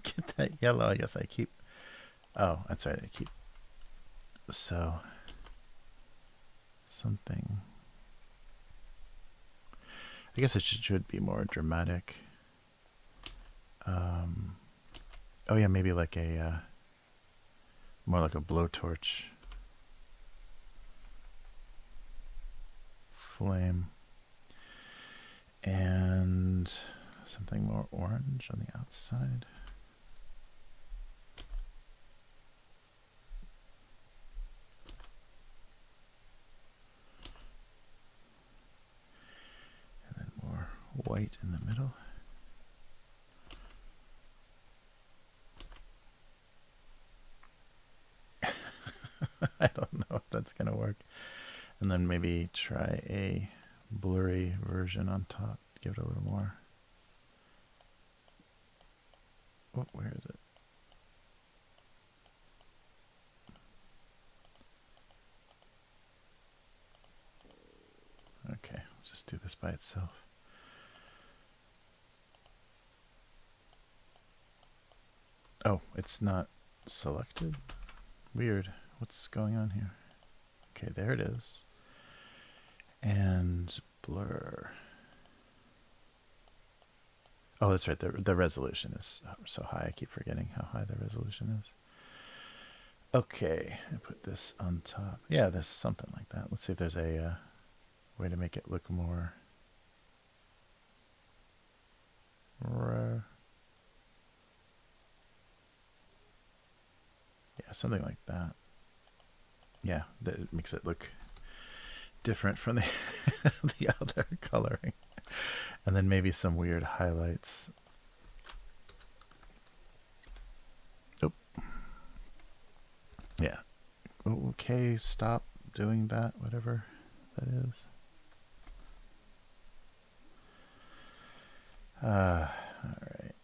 Speaker 1: get that yellow? I guess I keep. Oh, that's right. I keep. So something. I guess it should be more dramatic. Oh yeah, maybe like a more like a blowtorch flame, and something more orange on the outside. And then more white in the middle. I don't know if that's going to work. And then maybe try a blurry version on top. Give it a little more. Oh, where is it? Okay, let's just do this by itself. Oh, it's not selected? Weird. What's going on here? Okay, there it is. And blur. Oh, that's right. The resolution is so high. I keep forgetting how high the resolution is. Okay, I put this on top. Yeah, there's something like that. Let's see if there's a way to make it look more rare. Yeah, something like that. Yeah, that makes it look different from the the other coloring. And then maybe some weird highlights. Oh. Yeah. Okay, stop doing that, whatever that is. All right.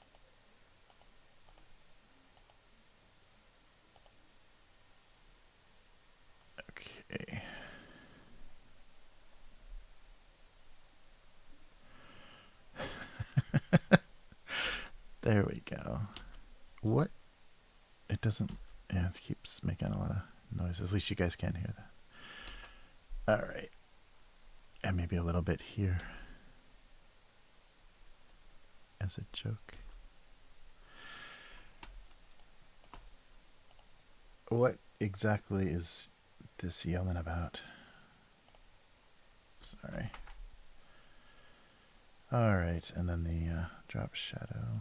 Speaker 1: Okay. There we go. What? It doesn't. Yeah, it keeps making a lot of noise. At least you guys can't hear that. All right. And maybe a little bit here as a joke. What exactly is this yelling about? Sorry. All right, and then the drop shadow.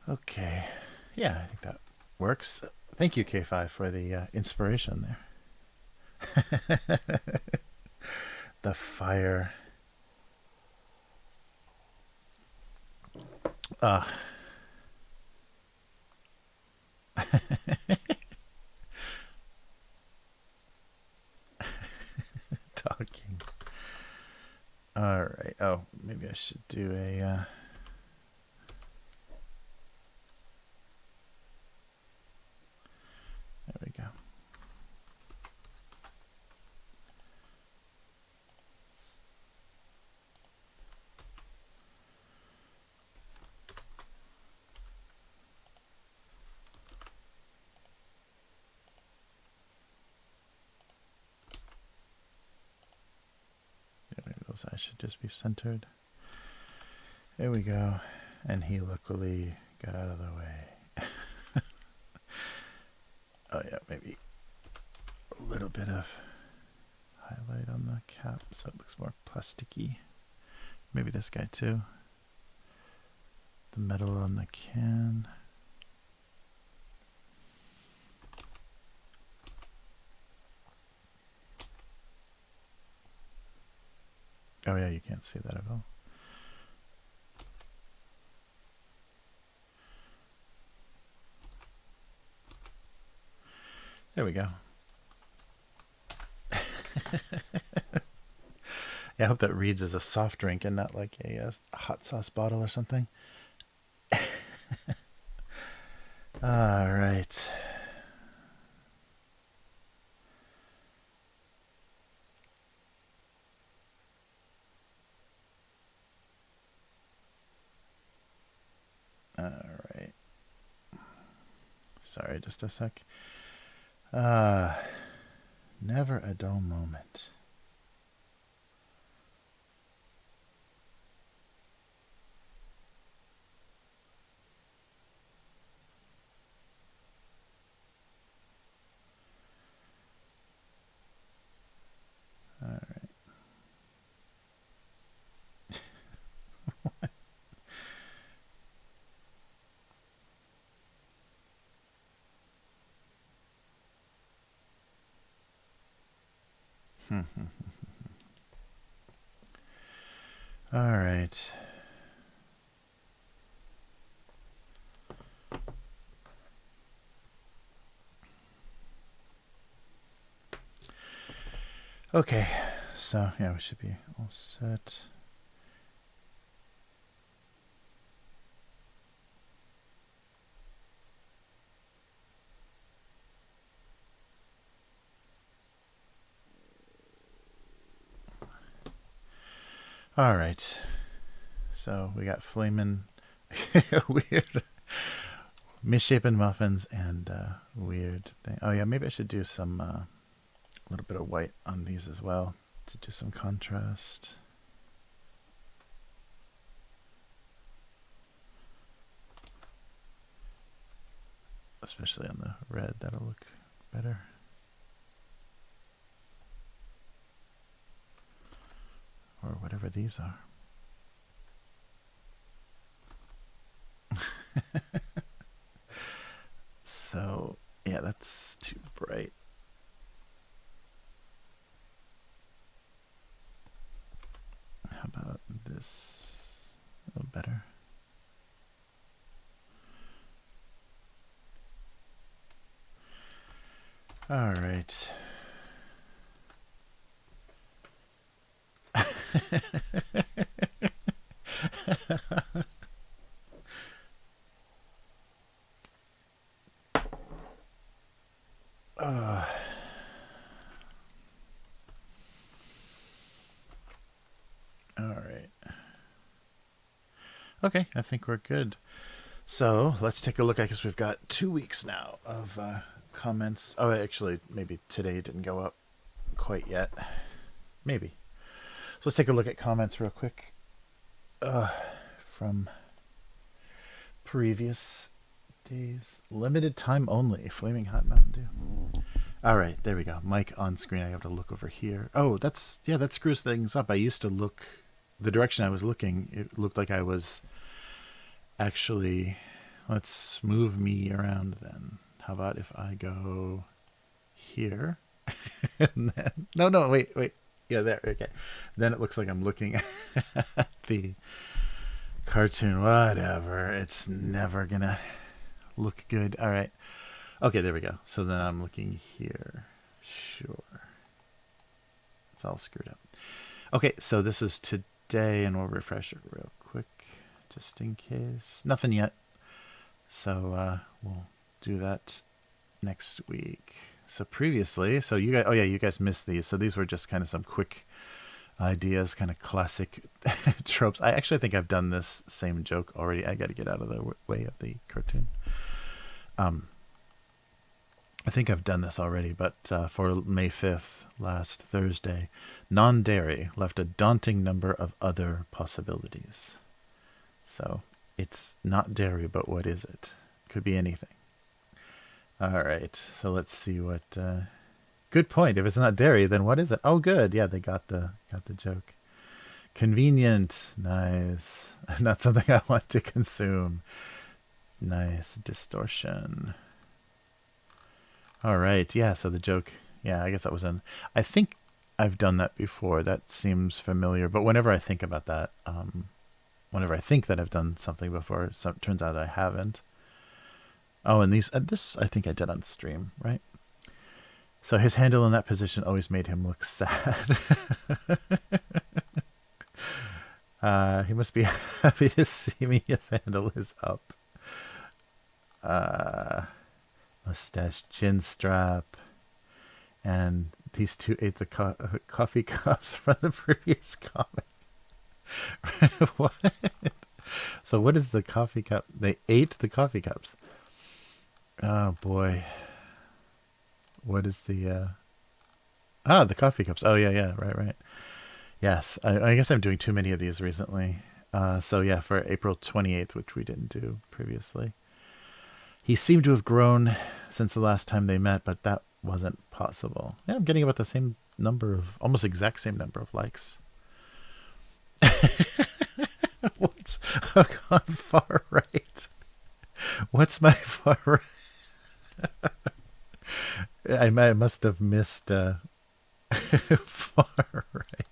Speaker 1: Okay, yeah, I think that works. Thank you, K5, for the inspiration there. The fire. Talking. All right. Oh, maybe I should do a. There we go. Yeah, maybe those eyes should just be centered. There we go. And he luckily got out of the way. Oh yeah, maybe a little bit of highlight on the cap so it looks more plasticky. Maybe this guy too. The metal on the can. Oh yeah, you can't see that at all. There we go. Yeah, I hope that reads as a soft drink and not like a hot sauce bottle or something. All right. All right. Sorry, just a sec. Uh, Never a dull moment. All right. All right. Okay. So, yeah, we should be all set. All right. So we got flamin' weird misshapen muffins and weird thing. Oh yeah, maybe I should do some a little bit of white on these as well to do some contrast. Especially on the red, that'll look better. Or whatever these are. So, yeah, that's too bright. How about this? A little better. All right. All right. Okay, I think we're good. So let's take a look. I guess we've got 2 weeks now of comments. Oh, actually, maybe today didn't go up quite yet. Maybe. So let's take a look at comments real quick from previous days. Limited time only. Flaming Hot Mountain Dew. All right, there we go. Mic on screen. I have to look over here. Oh, that screws things up. I used to look the direction I was looking. It looked like I was actually. Let's move me around then. How about if I go here? And then, no, wait. Yeah, there. Okay. Then it looks like I'm looking at the cartoon. Whatever. It's never gonna look good. All right. Okay, there we go. So then I'm looking here. Sure. It's all screwed up. Okay, so this is today, and we'll refresh it real quick, just in case. Nothing yet. So we'll do that next week. So previously, so you guys, oh yeah, you guys missed these. So these were just kind of some quick ideas, kind of classic tropes. I actually think I've done this same joke already. I got to get out of the way of the cartoon. I think I've done this already, but for May 5th, last Thursday, non-dairy left a daunting number of other possibilities. So it's not dairy, but what is it? Could be anything. All right, so let's see what. Good point. If it's not dairy, then what is it? Oh, good. Yeah, they got the joke. Convenient. Nice. Not something I want to consume. Nice. Distortion. All right. Yeah. So the joke. Yeah, I guess that was in. I think I've done that before. That seems familiar. But whenever I think about that, whenever I think that I've done something before, so it turns out I haven't. Oh, and this I think I did on stream, right? So his handle in that position always made him look sad. He must be happy to see me. His handle is up. Mustache, chin strap, and these two ate the coffee cups from the previous comic. What? So what is the coffee cup? They ate the coffee cups. Oh boy. What is the the coffee cups. Oh yeah, right. Yes, I guess I'm doing too many of these recently. So yeah, for April 28th, which we didn't do previously. He seemed to have grown since the last time they met, but that wasn't possible. Yeah, I'm getting about the same number of, almost exact same number of likes. What's on far right? What's my far right? I must have missed far right.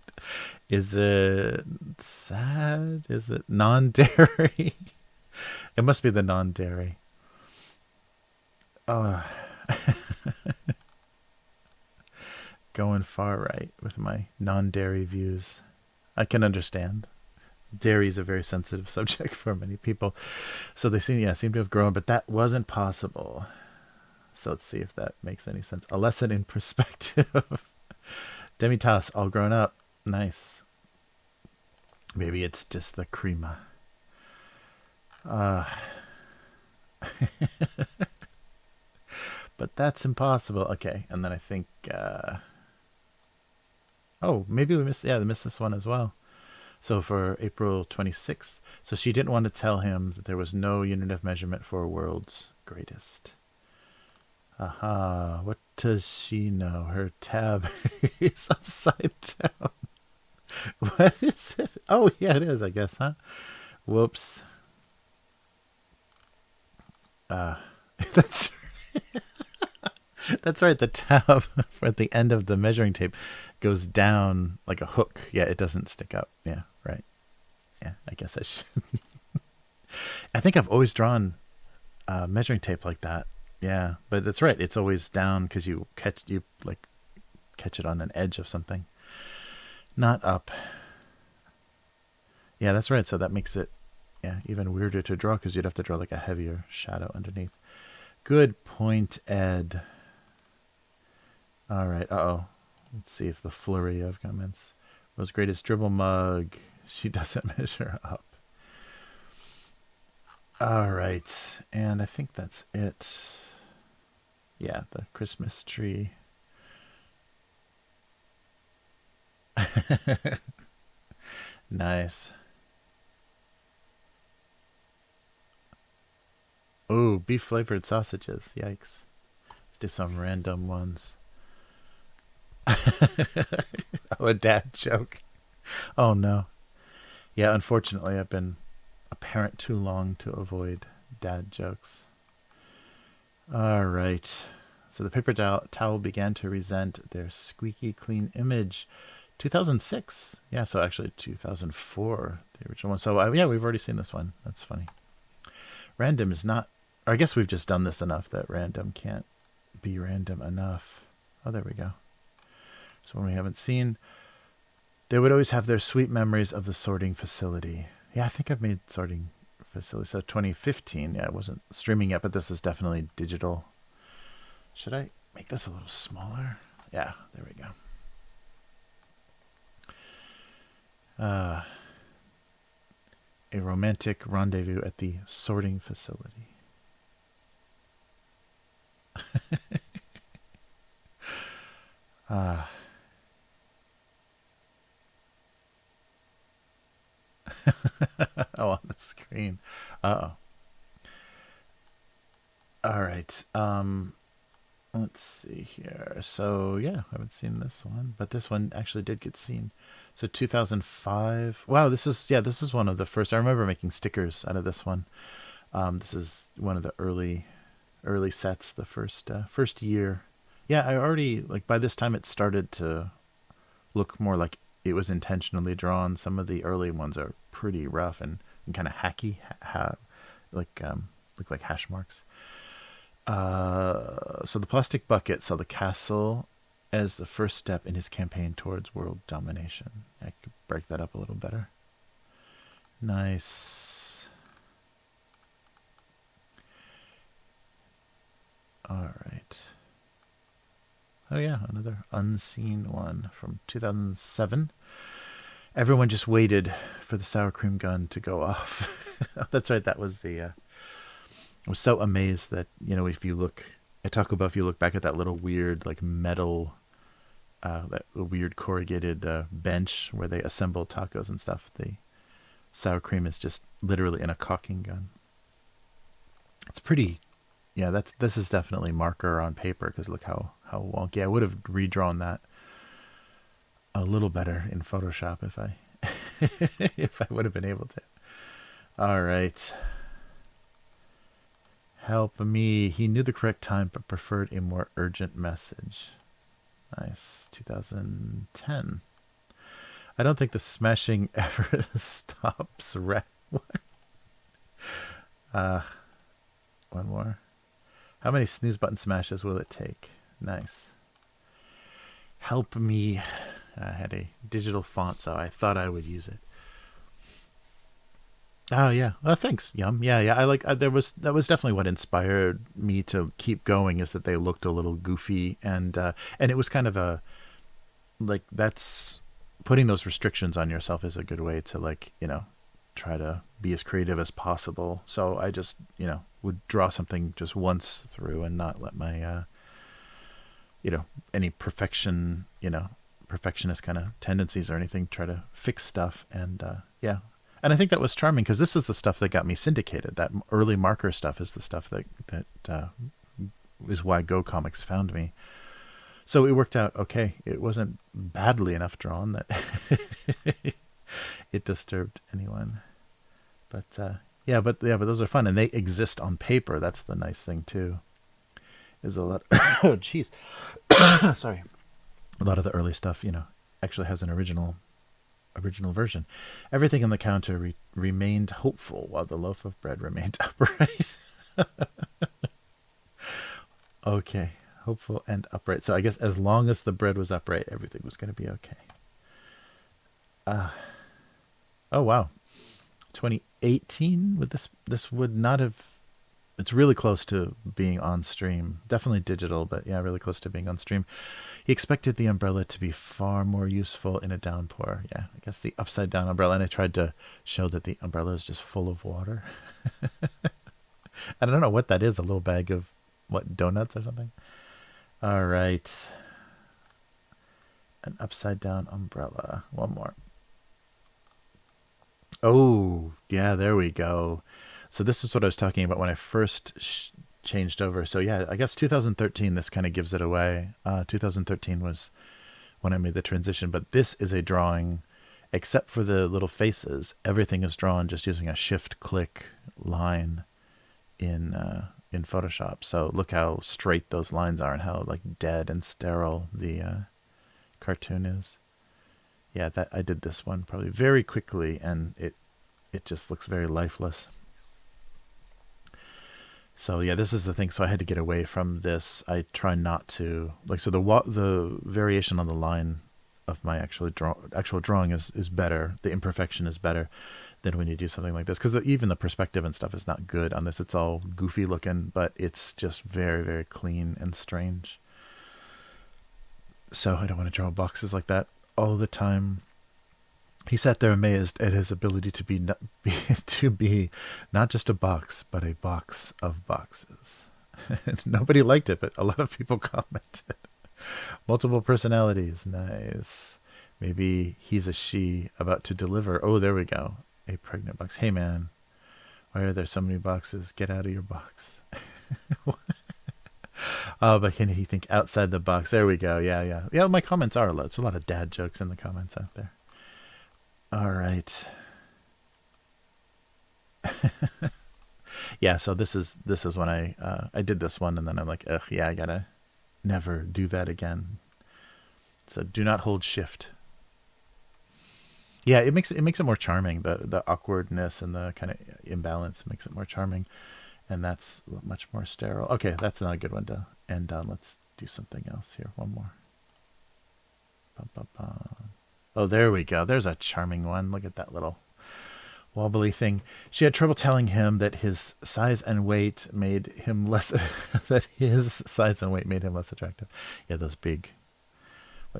Speaker 1: Is it sad? Is it non-dairy? It must be the non-dairy. Oh. Going far right with my non-dairy views. I can understand. Dairy is a very sensitive subject for many people. So they seem to have grown, but that wasn't possible. So let's see if that makes any sense. A lesson in perspective. Demitas, all grown up. Nice. Maybe it's just the crema. But that's impossible. Okay, and then I think... oh, maybe we missed this one as well. So for April 26th. So she didn't want to tell him that there was no unit of measurement for world's greatest. Aha, what does she know? Her tab is upside down. What is it? Oh, yeah, it is, I guess, huh? Whoops. That's that's right. The tab at the end of the measuring tape goes down like a hook. Yeah, it doesn't stick up. Yeah, right. Yeah, I guess I should. I think I've always drawn measuring tape like that. Yeah, but that's right. It's always down because you catch it on an edge of something, not up. Yeah, that's right. So that makes it even weirder to draw because you'd have to draw like a heavier shadow underneath. Good point, Ed. All right. Uh-oh. Let's see if the flurry of comments. World's greatest dribble mug. She doesn't measure up. All right. And I think that's it. Yeah, the Christmas tree. Nice. Ooh, beef flavored sausages. Yikes. Let's do some random ones. Oh, a dad joke. Oh no. Yeah, unfortunately I've been a parent too long to avoid dad jokes. All right. So the paper towel began to resent their squeaky clean image. 2006. Yeah, so actually 2004, the original one. So yeah, we've already seen this one. That's funny. Random is not, or I guess we've just done this enough that random can't be random enough. Oh, there we go. So when we haven't seen, they would always have their sweet memories of the sorting facility. Yeah, I think I've made sorting facility. So 2015, yeah, it wasn't streaming yet, but this is definitely digital. Should I make this a little smaller? Yeah, there we go. A romantic rendezvous at the sorting facility. Oh, on the screen. Uh-oh. All right. Let's see here. So, yeah, I haven't seen this one, but this one actually did get seen. So 2005. Wow, this is one of the first. I remember making stickers out of this one. This is one of the early sets, the first year. Yeah, I already, like, by this time it started to look more like it was intentionally drawn. Some of the early ones are pretty rough and kind of hacky, look like hash marks. So the plastic bucket saw the castle as the first step in his campaign towards world domination. I could break that up a little better. Nice. All right. Oh yeah, another unseen one from 2007. Everyone just waited for the sour cream gun to go off. That's right. That was the. I was so amazed that if you look at Taco Bell, if you look back at that little weird like metal, that weird corrugated bench where they assemble tacos and stuff, the sour cream is just literally in a caulking gun. It's pretty. Yeah, this is definitely marker on paper because look how wonky. I would have redrawn that a little better in Photoshop if I if I would have been able to. All right. Help me. He knew the correct time but preferred a more urgent message. Nice. 2010. I don't think the smashing ever stops. What? One more. How many snooze button smashes will it take? Nice. Help me. I had a digital font, so I thought I would use it. Oh yeah. Oh, thanks, Yum. Yeah, yeah. that was definitely what inspired me to keep going. Is that they looked a little goofy and it was kind of a like that's putting those restrictions on yourself is a good way to try to be as creative as possible. So I just would draw something just once through and not let my any perfectionist kind of tendencies or anything try to fix stuff. And yeah. And I think that was charming because this is the stuff that got me syndicated. That early marker stuff is the stuff that is why Go Comics found me. So it worked out okay. It wasn't badly enough drawn that it disturbed anyone. But but those are fun and they exist on paper. That's the nice thing too. Is a lot. Oh, jeez. Sorry. A lot of the early stuff, actually has an original version. Everything on the counter remained hopeful while the loaf of bread remained upright. Okay, hopeful and upright. So I guess as long as the bread was upright, everything was going to be okay. Oh wow, 2018. Would this would not have? It's really close to being on stream. Definitely digital, but yeah, really close to being on stream. He expected the umbrella to be far more useful in a downpour. Yeah, I guess the upside down umbrella. And I tried to show that the umbrella is just full of water. I don't know what that is. A little bag of donuts or something. All right. An upside down umbrella. One more. Oh, yeah, there we go. So this is what I was talking about when I first changed over. So yeah, I guess 2013, this kind of gives it away. 2013 was when I made the transition, but this is a drawing, except for the little faces. Everything is drawn just using a shift-click line in Photoshop. So look how straight those lines are and how dead and sterile the cartoon is. Yeah, I did this one probably very quickly, and it just looks very lifeless. So yeah, this is the thing. So I had to get away from this. I try not to so the variation on the line of my actual drawing is better. The imperfection is better than when you do something like this because even the perspective and stuff is not good on this. It's all goofy looking, but it's just very, very clean and strange. So I don't want to draw boxes like that all the time. He sat there amazed at his ability to be not just a box, but a box of boxes. Nobody liked it, but a lot of people commented. Multiple personalities, nice. Maybe he's a she about to deliver. Oh, there we go. A pregnant box. Hey man, why are there so many boxes? Get out of your box. Oh, but can he think outside the box? There we go. Yeah. Yeah, my comments are a lot. It's a lot of dad jokes in the comments out there. All right. Yeah, so this is when I did this one, and then I'm like, ugh, yeah, I gotta never do that again. So do not hold shift. Yeah, it makes it more charming. The awkwardness and the kind of imbalance makes it more charming. And that's much more sterile. Okay, that's not a good one to end on. Let's do something else here. One more. Bum, bum, bum. Oh, there we go. There's a charming one. Look at that little wobbly thing. She had trouble telling him that his size and weight made him less attractive. Yeah, those big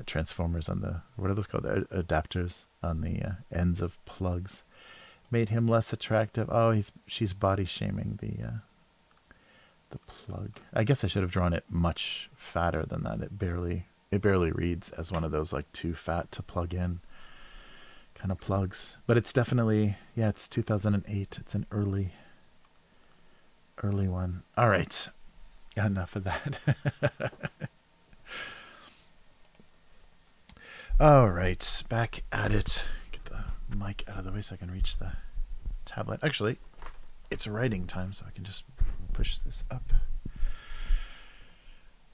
Speaker 1: transformers on the, what are those called? Adapters on the ends of plugs made him less attractive. Oh, she's body shaming the plug. I guess I should have drawn it much fatter than that. It barely reads as one of those like too fat to plug in kind of plugs. But it's definitely, yeah, it's 2008. It's an early one. All right, enough of that. All right, back at it. Get the mic out of the way so I can reach the tablet. Actually, it's writing time, so I can just push this up.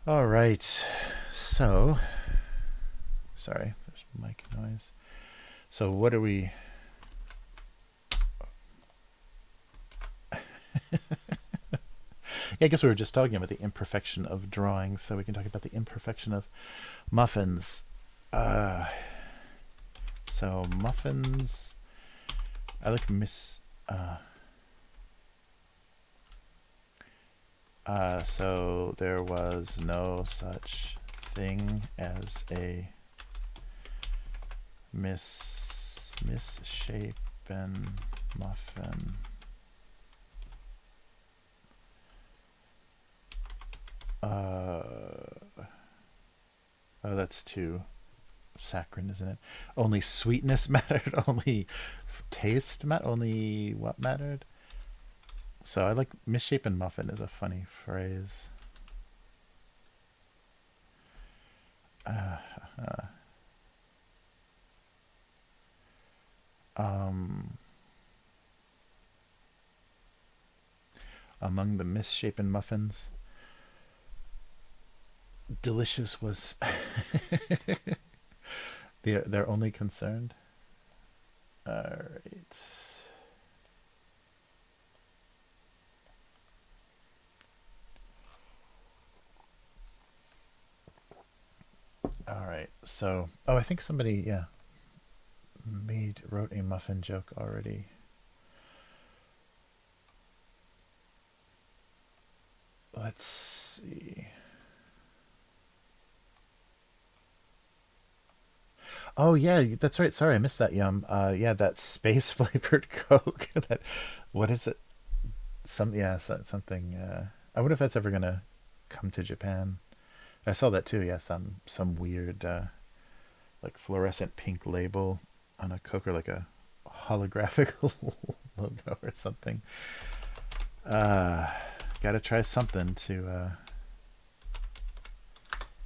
Speaker 1: All right, so, sorry, there's mic noise. So what are we... Yeah, I guess we were just talking about the imperfection of drawing, so we can talk about the imperfection of muffins. So muffins, I like so there was no such thing as a misshapen muffin. Oh, that's too saccharine, isn't it? Only sweetness mattered. Only taste mattered. Only what mattered? So I like misshapen muffin is a funny phrase. Among the misshapen muffins, delicious was their only concern. All right. All right. So, oh, I think somebody, yeah, wrote a muffin joke already. Let's see. Oh yeah, that's right. Sorry, I missed that. Yum. Yeah, that space flavored Coke. That, what is it? Something. I wonder if that's ever gonna come to Japan. I saw that too. Yeah, some weird like fluorescent pink label on a Coke, or like a holographic logo or something. Gotta try something to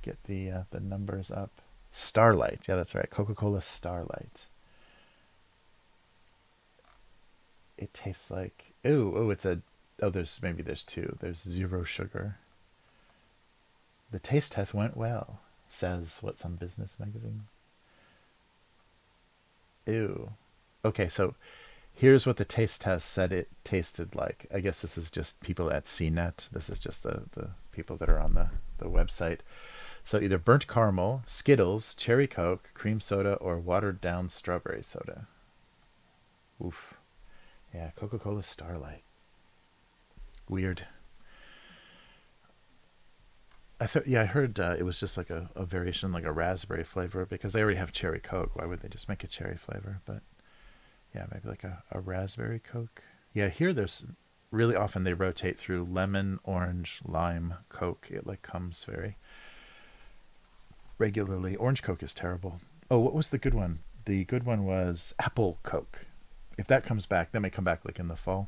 Speaker 1: get the numbers up. Starlight, yeah, that's right. Coca-Cola Starlight. It tastes like, it's a, there's two. There's zero sugar. The taste test went well, says some business magazine. Ew. Okay, so here's what the taste test said it tasted like. I guess this is just people at CNET. This is just the people that are on the website. So either burnt caramel, Skittles, cherry Coke, cream soda, or watered down strawberry soda. Oof. Yeah, Coca-Cola Starlight. Weird. I heard it was just like a variation, like a raspberry flavor, because they already have cherry Coke. Why would they just make a cherry flavor? But yeah, maybe like a raspberry Coke. Yeah, here there's really often they rotate through lemon, orange, lime, Coke. It like comes very regularly. Orange Coke is terrible. Oh, what was the good one? The good one was apple Coke. If that comes back, that may come back like in the fall.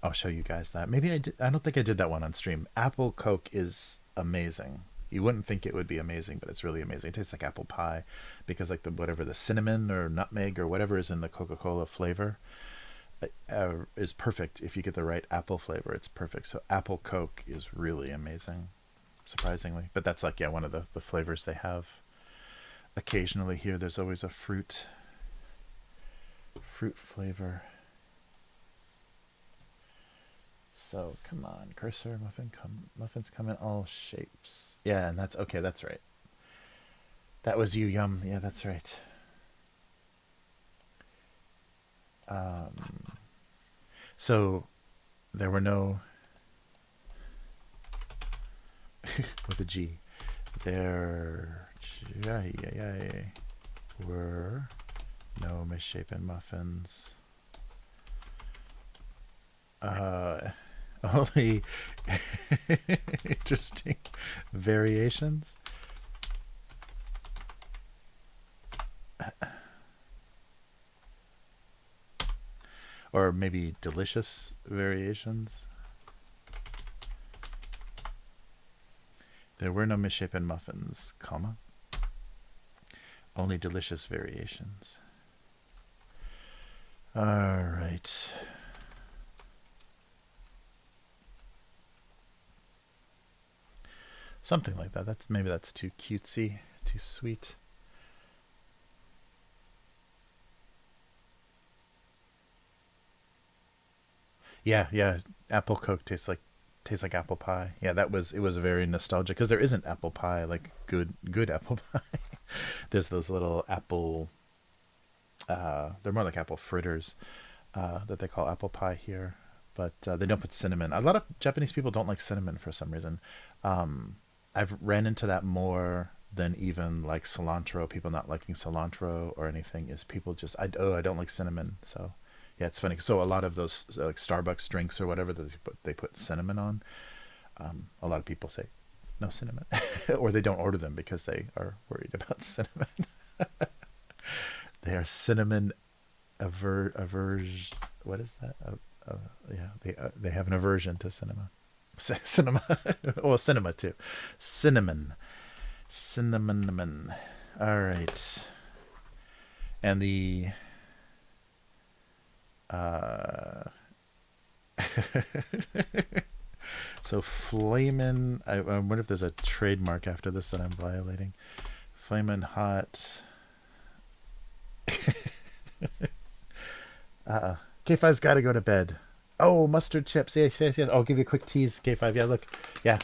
Speaker 1: I'll show you guys that. Maybe I did. I don't think I did that one on stream. Apple Coke is amazing. You wouldn't think it would be amazing, but it's really amazing. It tastes like apple pie, because like the cinnamon or nutmeg or whatever is in the Coca-Cola flavor is perfect. If you get the right apple flavor, it's perfect. So Apple Coke is really amazing, surprisingly. But that's like, yeah, one of the flavors they have. Occasionally here, there's always a fruit flavor. So come on, cursor, muffins come in all shapes. Yeah, and that's okay. That's right. That was you, Yum. Yeah, that's right. So there were no with a G. There were no misshapen muffins. Only interesting variations. Or maybe delicious variations. There were no misshapen muffins, comma. Only delicious variations. All right. Something like that. Maybe that's too cutesy, too sweet. Yeah. Apple Coke tastes like apple pie. Yeah, it was very nostalgic because there isn't apple pie like good apple pie. There's those little apple. They're more like apple fritters that they call apple pie here, but they don't put cinnamon. A lot of Japanese people don't like cinnamon for some reason. I've ran into that more than even like cilantro. People not liking cilantro or anything is people just I don't like cinnamon. So yeah, it's funny. So a lot of those like Starbucks drinks or whatever that they put cinnamon on. A lot of people say no cinnamon, or they don't order them because they are worried about cinnamon. They are cinnamon averse. What is that? Yeah, they have an aversion to cinema. Cinema. Well, cinema too. Cinnamon. All right. And the so flamin'. I wonder if there's a trademark after this that I'm violating. Flamin' hot. K5's got to go to bed. Oh, mustard chips. Yes. I'll give you a quick tease, K5. Yeah, look. Yeah.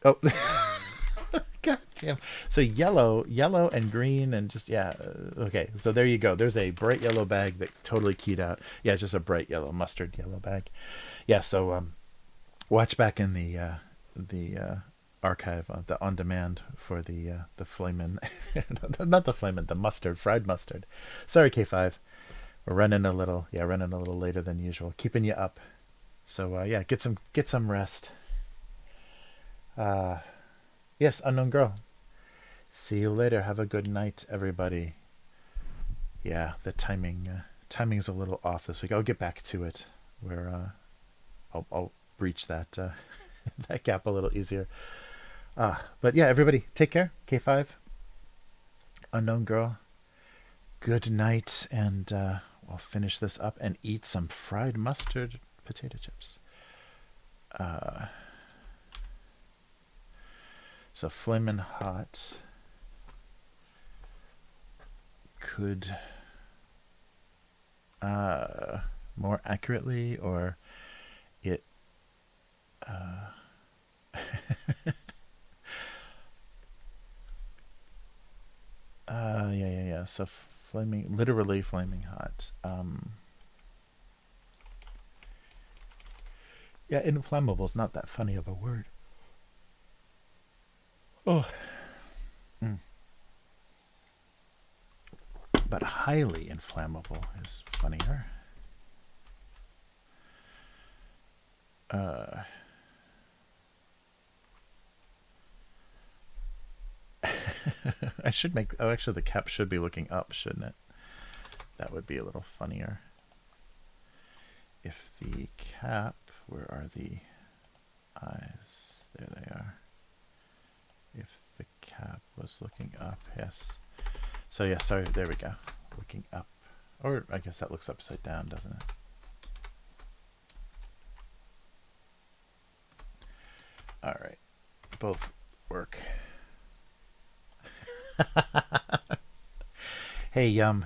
Speaker 1: Oh. God damn. So yellow and green and just, yeah. Okay, so there you go. There's a bright yellow bag that totally keyed out. Yeah, it's just a bright yellow, mustard yellow bag. Yeah, so watch back in the archive, the on demand for the flamin', not the flamin', the mustard, fried mustard. Sorry, K5. We're running a little later than usual. Keeping you up. So yeah, get some rest. Yes, unknown girl. See you later. Have a good night, everybody. Yeah, the timing's a little off this week. I'll get back to it where I'll breach that that gap a little easier. But yeah, everybody, take care. K5, unknown girl. Good night, and I'll finish this up and eat some fried mustard potato chips. So flamin' hot could more accurately, or it yeah. So literally flaming hot. Yeah, inflammable is not that funny of a word. Oh. But highly inflammable is funnier. I should make. Oh, actually, the cap should be looking up, shouldn't it? That would be a little funnier. If the cap, where are the eyes? There they are. If the cap was looking up, yes. So yeah, sorry, there we go. Looking up. Or I guess that looks upside down, doesn't it? All right, both work. Hey, Yum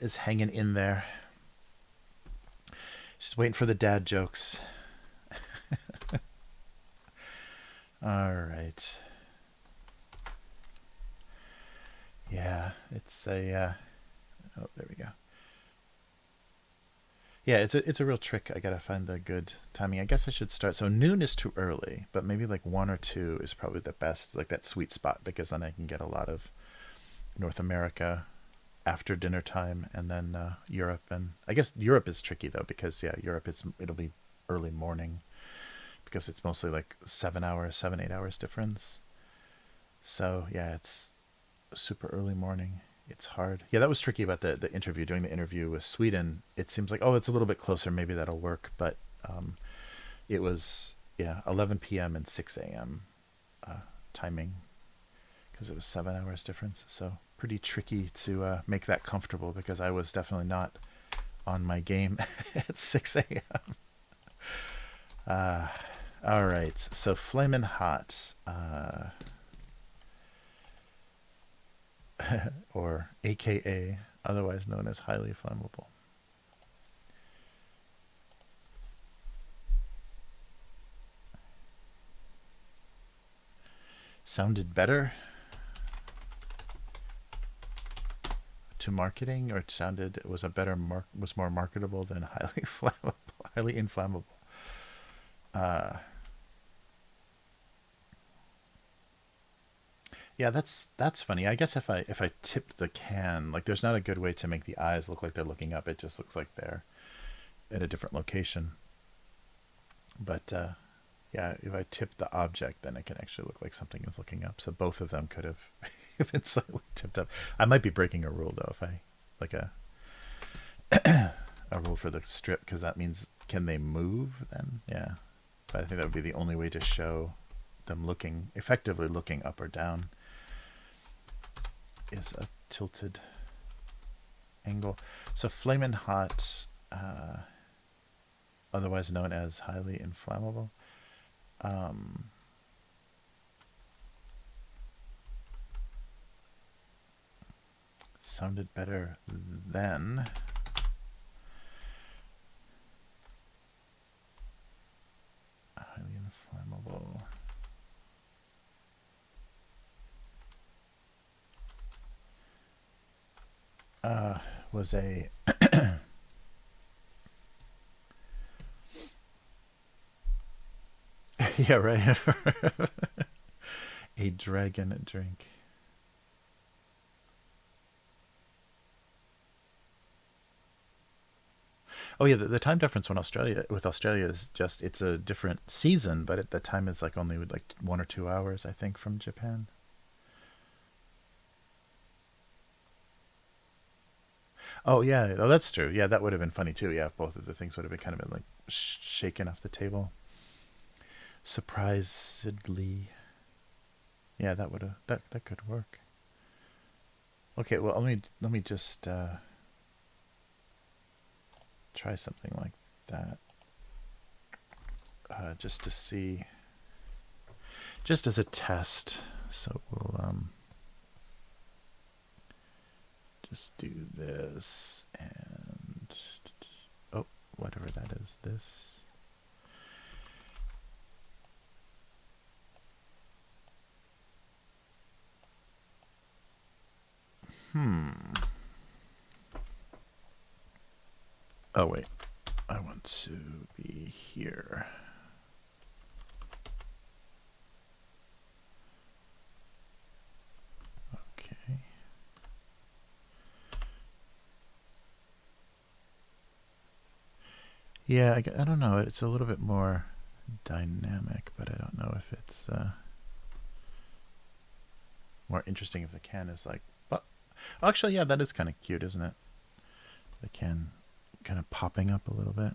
Speaker 1: is hanging in there. Just waiting for the dad jokes. All right. Yeah, it's a. Oh, there we go. Yeah, it's a real trick. I gotta find the good timing. I guess I should start. So noon is too early, but maybe like 1 or 2 is probably the best, like that sweet spot, because then I can get a lot of North America after dinner time, and then Europe. And I guess Europe is tricky though, because yeah, Europe it'll be early morning because it's mostly like 7 hours, 7, 8 hours difference. So yeah, it's super early morning. It's hard. Yeah, that was tricky about the interview. Doing the interview with Sweden, it seems like, oh, it's a little bit closer. Maybe that'll work. But it was, yeah, 11 p.m. and 6 a.m. Timing, because it was 7 hours difference. So pretty tricky to make that comfortable, because I was definitely not on my game at 6 a.m. All right. So Flamin' Hot. Or AKA, otherwise known as highly flammable. Sounded better to marketing, or it sounded, it was a better was more marketable than highly flammable, highly inflammable. Uh, yeah, that's funny. I guess if I tipped the can, like there's not a good way to make the eyes look like they're looking up. It just looks like they're at a different location. But yeah, if I tip the object, then it can actually look like something is looking up. So both of them could have been slightly tipped up. I might be breaking a rule though, if I like a rule for the strip, because that means, can they move then? Yeah, but I think that would be the only way to show them looking effectively, looking up or down, is a tilted angle. So Flamin' Hot, otherwise known as highly inflammable. Sounded better than highly inflammable. Was a yeah, right. A dragon drink. Oh yeah, the time difference when Australia with Australia is just, it's a different season, but at the time is like only like 1 or 2 hours, I think, from Japan. Oh yeah, oh that's true. Yeah, that would have been funny too. Yeah, if both of the things would have been kind of been like shaken off the table. Surprisedly, yeah, that would have, that could work. Okay, well let me just try something like that, just to see, just as a test. So we'll just do this, and oh, whatever that is, this. Oh wait, I want to be here. Okay. Yeah, I don't know. It's a little bit more dynamic, but I don't know if it's more interesting if the can is like, but actually, yeah, that is kind of cute, isn't it? The can kind of popping up a little bit.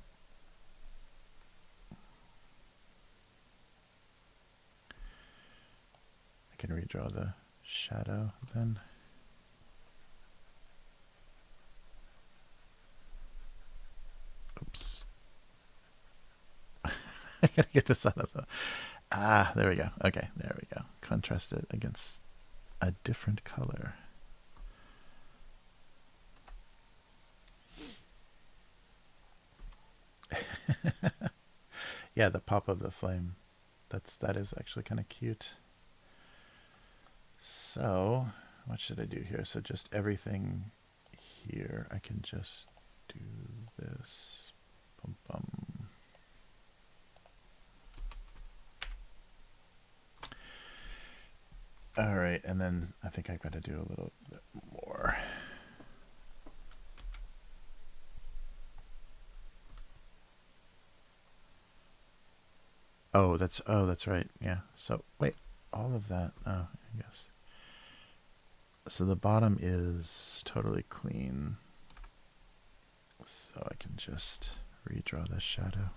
Speaker 1: I can redraw the shadow then. Oops. I gotta get this out of the. Ah, there we go. Okay, there we go. Contrast it against a different color. Yeah, the pop of the flame. that is actually kind of cute. So what should I do here? So just everything here, I can just do this. Bum, bum. All right, and then I think I've got to do a little bit more. Oh, that's right. Yeah. So wait, all of that. Oh, I guess. So the bottom is totally clean. So I can just redraw the shadow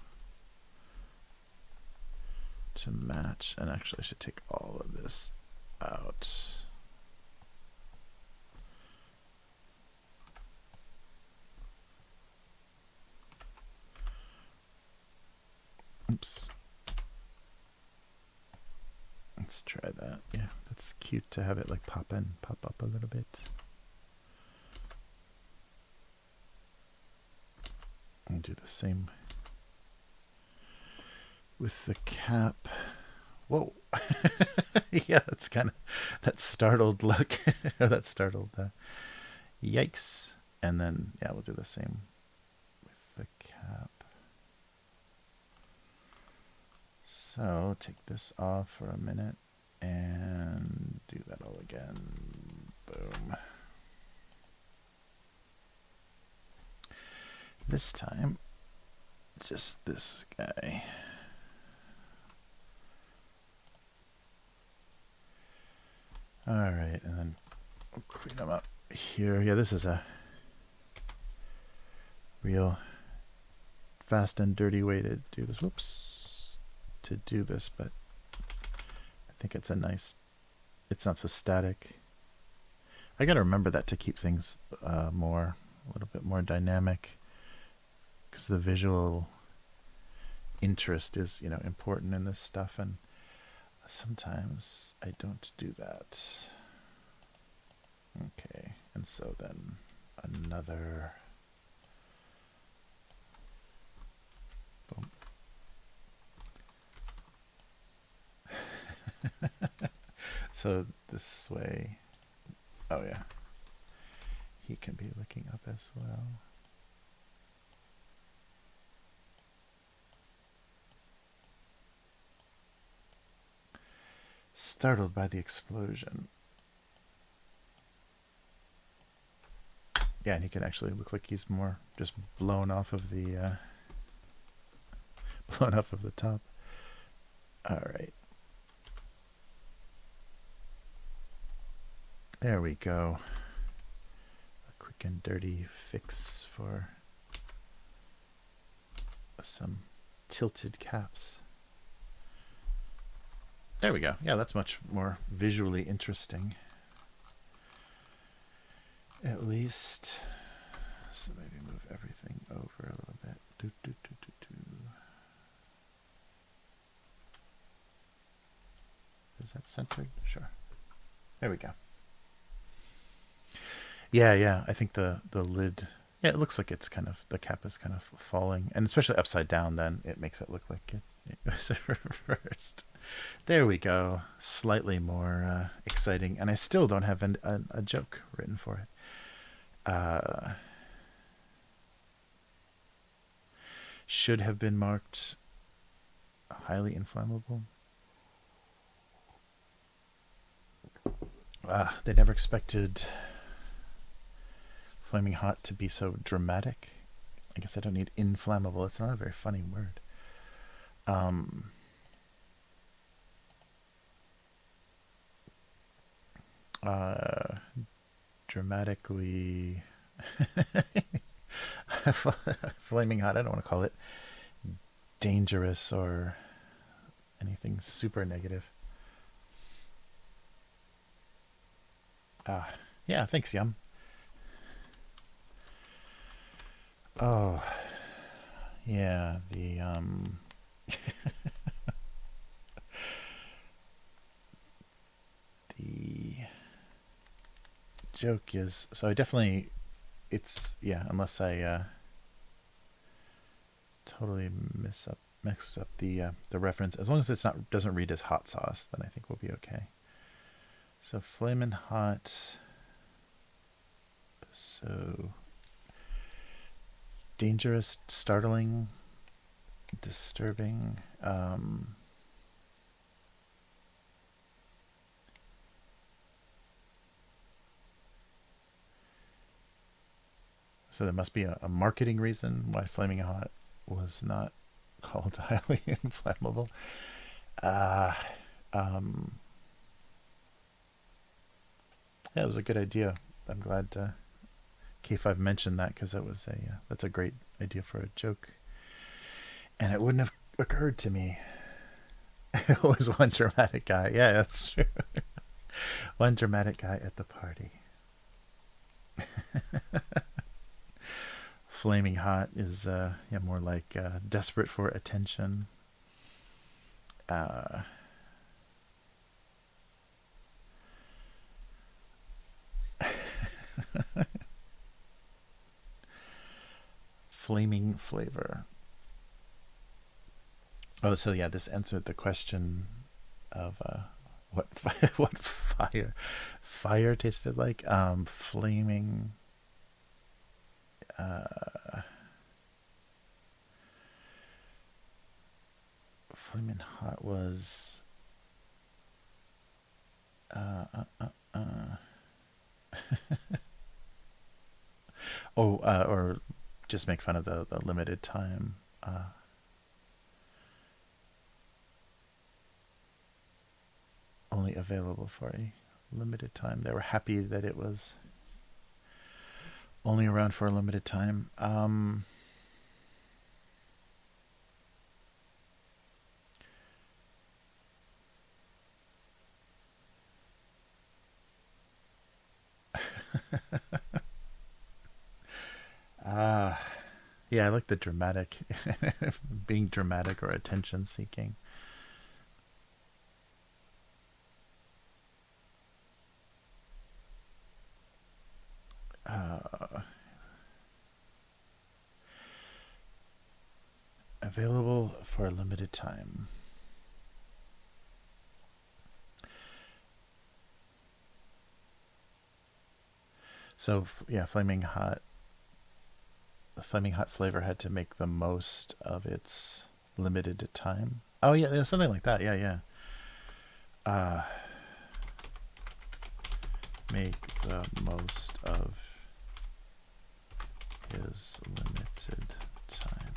Speaker 1: to match. And actually, I should take all of this out. Oops. Let's try that. Yeah, that's cute to have it like pop up a little bit. And do the same with the cap. Whoa. Yeah, that's kind of that startled look. Or that startled yikes. And then yeah, we'll do the same with the cap. So take this off for a minute and do that all again. Boom. This time, just this guy. All right, and then we'll clean them up here. Yeah, this is a real fast and dirty way to do this. Whoops, to do this, but I think it's a nice. It's not so static. I got to remember that to keep things a little bit more dynamic, because the visual interest is, important in this stuff, and sometimes I don't do that. Okay, and so then another. Boom. So this way, oh yeah, he can be looking up as well. Startled by the explosion. Yeah, and he can actually look like he's more just blown off of the top. All right. There we go. A quick and dirty fix for some tilted caps. There we go. Yeah, that's much more visually interesting. At least. So maybe move everything over a little bit. Is that centered? Sure. There we go. Yeah. I think the lid. Yeah, it looks like it's kind of, the cap is kind of falling, and especially upside down. Then it makes it look like it was reversed. There we go. Slightly more exciting, and I still don't have a joke written for it. Should have been marked highly inflammable. They never expected Flaming Hot to be so dramatic. I guess I don't need inflammable. It's not a very funny word. Dramatically Flaming Hot, I don't want to call it dangerous or anything super negative. Yeah, thanks, Yum. Oh, yeah, the the joke is, so I definitely, it's, yeah, unless I totally miss up mix up the reference. As long as it's not doesn't read as hot sauce, then I think we'll be okay. So flamin' hot. So dangerous, startling, disturbing. So there must be a marketing reason why flaming hot was not called highly inflammable. Yeah, it was a good idea. I'm glad K5 mentioned that because that was that's a great idea for a joke, and it wouldn't have occurred to me. It was one dramatic guy. Yeah, that's true. One dramatic guy at the party. Flaming hot is yeah, more like desperate for attention. Flaming flavor. Oh, so yeah, this answered the question of what what fire tasted like. Flaming. Flaming hot was. Oh, or just make fun of the limited time. Only available for a limited time. They were happy that it was only around for a limited time. Yeah, I like the dramatic, being dramatic or attention seeking. Available for a limited time. So yeah, flaming hot. The flaming hot flavor had to make the most of its limited time. Oh yeah, something like that. Yeah, yeah. Make the most of his limited time.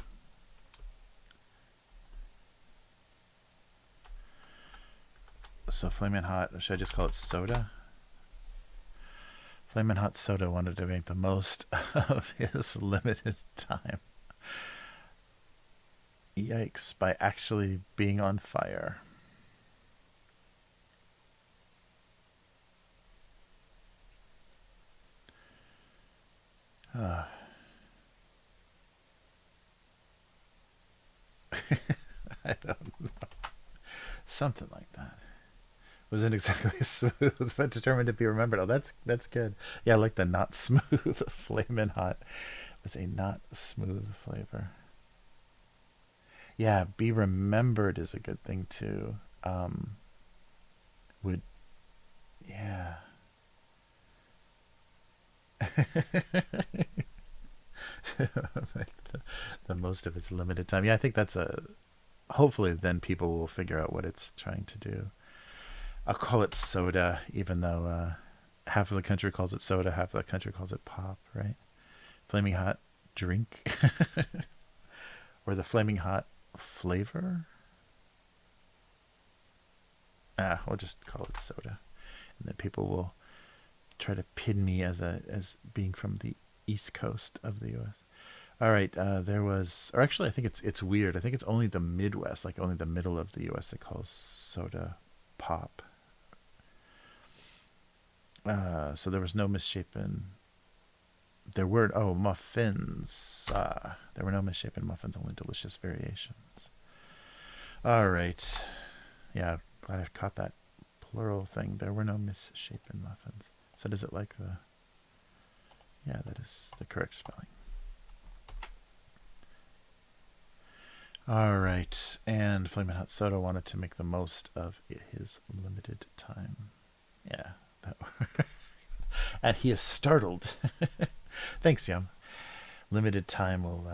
Speaker 1: So flaming hot. Should I just call it soda? Flamin' Hot Soda wanted to make the most of his limited time. Yikes, by actually being on fire. I don't know. Something like that. Wasn't exactly smooth, but determined to be remembered. Oh, that's good. Yeah, I like the not smooth. Flamin' hot was a not smooth flavor. Yeah, be remembered is a good thing too. Would yeah. Make the most of its limited time. Yeah, I think that's a. Hopefully, then people will figure out what it's trying to do. I'll call it soda, even though half of the country calls it soda, half of the country calls it pop, right? Flaming hot drink, or the flaming hot flavor. We'll just call it soda, and then people will try to pin me as being from the East Coast of the U.S. All right, there was, or actually, I think it's weird. I think it's only the Midwest, like only the middle of the U.S. that calls soda pop. So there was no misshapen. There were muffins. There were no misshapen muffins, only delicious variations. All right, yeah, glad I caught that plural thing. There were no misshapen muffins. So does it like the? Yeah, that is the correct spelling. All right, and Flamin' Hot Soda wanted to make the most of his limited time. Yeah, that and he is startled. Thanks, Yum. Limited time will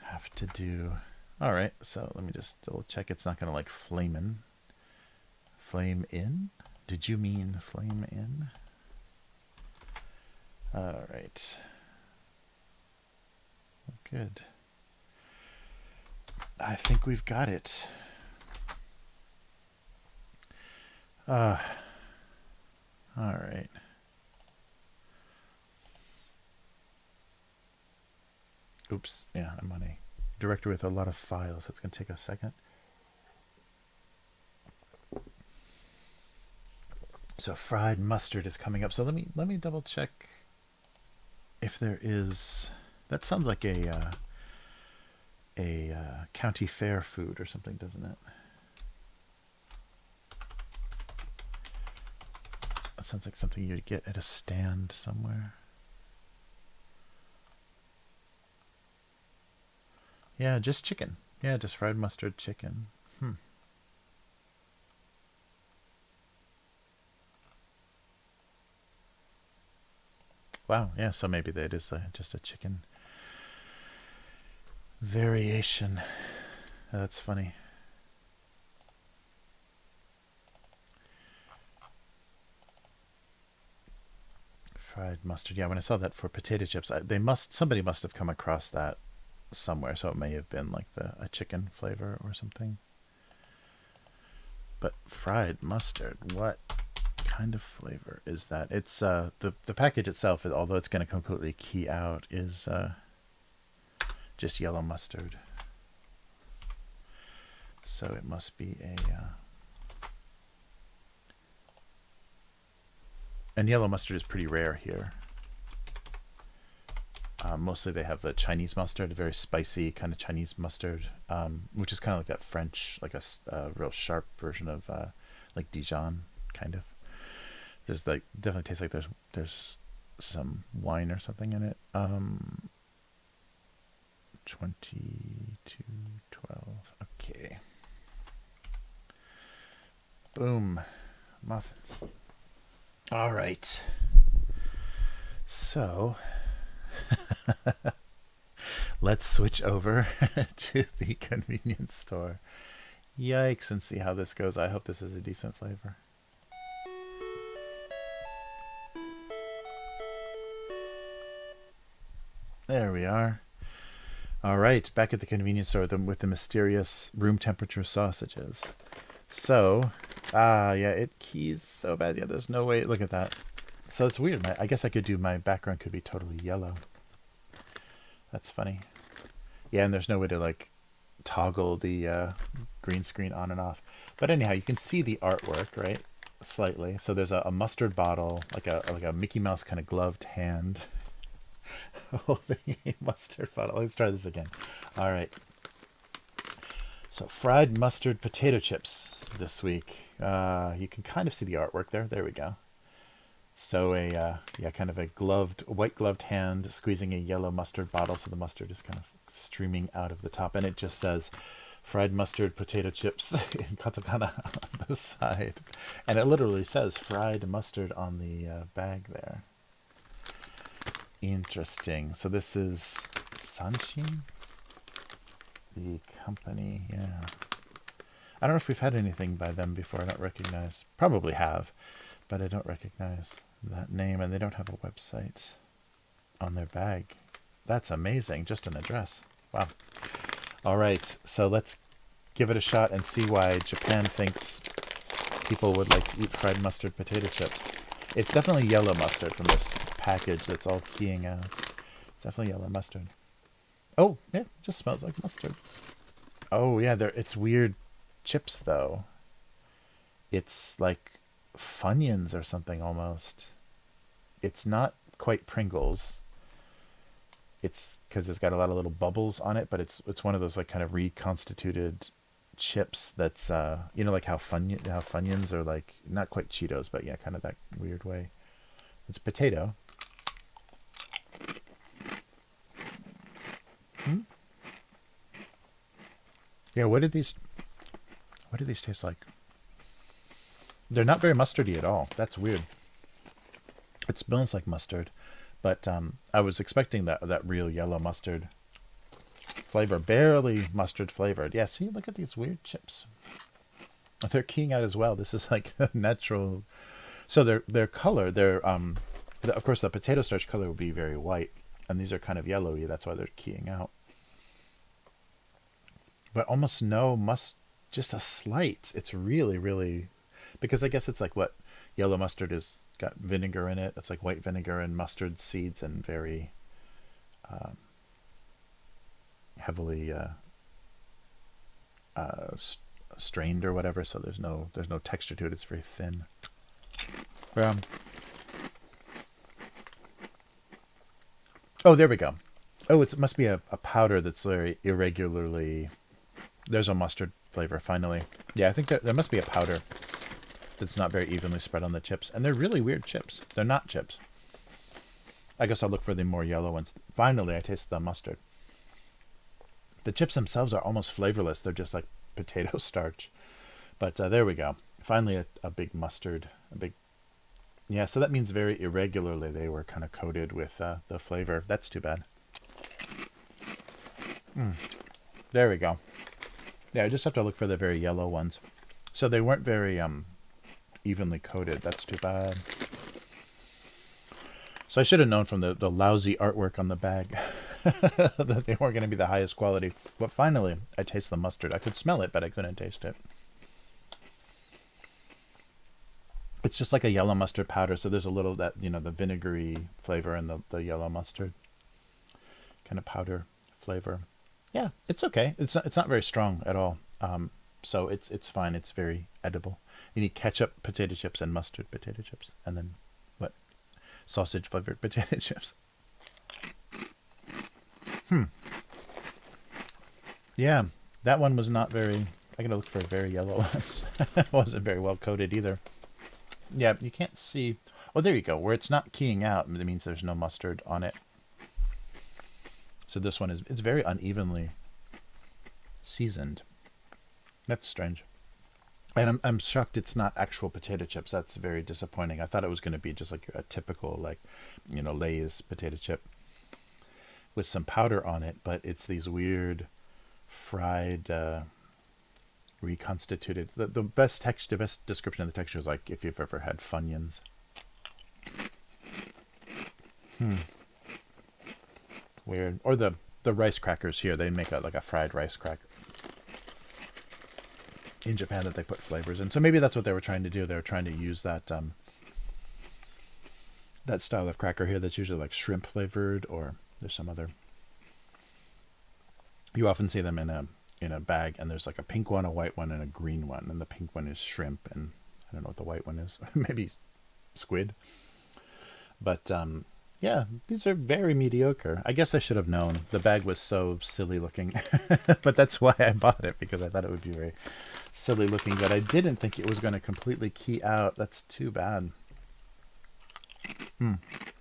Speaker 1: have to do. All right, so let me just double check. It's not going to like flame in. Did you mean flame in? All right. Good. I think we've got it. All right. Oops. Yeah, I'm on a directory with a lot of files. So it's going to take a second. So fried mustard is coming up. So let me double check if there is. That sounds like a county fair food or something, doesn't it? That sounds like something you'd get at a stand somewhere. Yeah, just chicken. Yeah, just fried mustard chicken. Wow, yeah, so maybe that is just a chicken variation. That's funny. Fried mustard. Yeah, when I saw that for potato chips, somebody must have come across that somewhere, so it may have been like a chicken flavor or something. But fried mustard, what kind of flavor is that? It's the package itself, although it's going to completely key out, is just yellow mustard. So it must be a and yellow mustard is pretty rare here. Mostly they have the Chinese mustard, a very spicy kind of Chinese mustard, which is kind of like that French, like a real sharp version of like Dijon, kind of. There's like definitely tastes like there's some wine or something in it. 2212. Okay. Boom. Muffins. All right. So let's switch over to the convenience store. Yikes, and see how this goes. I hope this is a decent flavor. There we are. All right, back at the convenience store with the mysterious room temperature sausages. So, yeah, it keys so bad. Yeah, there's no way. Look at that. So it's weird. I guess I could do my background could be totally yellow. That's funny. Yeah, and there's no way to like toggle the green screen on and off. But anyhow, you can see the artwork, right? Slightly. So there's a mustard bottle, like a Mickey Mouse kind of gloved hand holding a mustard bottle. Let's try this again. All right. So fried mustard potato chips this week. You can kind of see the artwork there. There we go. So kind of a white gloved hand squeezing a yellow mustard bottle. So the mustard is kind of streaming out of the top, and it just says fried mustard potato chips in katakana on the side, and it literally says fried mustard on the bag there. Interesting. So this is Sanshin, the company. Yeah, I don't know if we've had anything by them before. I don't recognize. Probably have, but I don't recognize that name, and they don't have a website on their bag. That's amazing. Just an address. Wow. All right, so let's give it a shot and see why Japan thinks people would like to eat fried mustard potato chips. It's definitely yellow mustard from this package that's all keying out. It's definitely yellow mustard. Oh, yeah, it just smells like mustard. Oh, yeah, it's weird chips, though. It's like Funyuns or something almost. It's not quite Pringles. It's because it's got a lot of little bubbles on it, but it's one of those like kind of reconstituted chips that's like how Funyuns are like not quite Cheetos, but yeah, kind of that weird way. It's potato. Yeah, what do these taste like? They're not very mustardy at all. That's weird. It smells like mustard, but I was expecting that real yellow mustard flavor, barely mustard flavored. Yeah, see, look at these weird chips. They're keying out as well. This is like a natural. So their color, of course the potato starch color would be very white, and these are kind of yellowy. That's why they're keying out. But almost no just a slight. It's really, really, because I guess it's like what yellow mustard is got vinegar in it. It's like white vinegar and mustard seeds and very heavily strained or whatever. So there's no texture to it. It's very thin. Oh, there we go. Oh, it must be a powder that's very irregularly. There's a mustard flavor, finally. Yeah, I think there must be a powder that's not very evenly spread on the chips. And they're really weird chips. They're not chips. I guess I'll look for the more yellow ones. Finally, I taste the mustard. The chips themselves are almost flavorless. They're just like potato starch. But there we go. Finally, a big mustard. Yeah, so that means very irregularly they were kind of coated with the flavor. That's too bad. There we go. Yeah, I just have to look for the very yellow ones. So they weren't very evenly coated. That's too bad. So I should have known from the lousy artwork on the bag that they weren't going to be the highest quality. But finally, I taste the mustard. I could smell it, but I couldn't taste it. It's just like a yellow mustard powder. So there's a little that, the vinegary flavor and the yellow mustard kind of powder flavor. Yeah, it's okay. It's not very strong at all. So it's fine. It's very edible. You need ketchup potato chips and mustard potato chips, and then what? Sausage flavored potato chips. Yeah, that one was not very. I gotta look for very yellow ones. It wasn't very well coated either. Yeah, you can't see. Oh, there you go. Where it's not keying out, it means there's no mustard on it. So this one it's very unevenly seasoned. That's strange. And I'm shocked it's not actual potato chips. That's very disappointing. I thought it was going to be just like a typical, like, Lay's potato chip with some powder on it, but it's these weird fried, reconstituted. The best description of the texture is like if you've ever had Funyuns. Weird. Or the rice crackers here. They make like a fried rice cracker in Japan that they put flavors in. So maybe that's what they were trying to do. They were trying to use that that style of cracker here that's usually like shrimp flavored, or there's some other. You often see them in a bag, and there's like a pink one, a white one, and a green one. And the pink one is shrimp, and I don't know what the white one is. Maybe squid. But yeah, these are very mediocre. I guess I should have known. The bag was so silly looking. But that's why I bought it, because I thought it would be very silly looking. But I didn't think it was going to completely key out. That's too bad.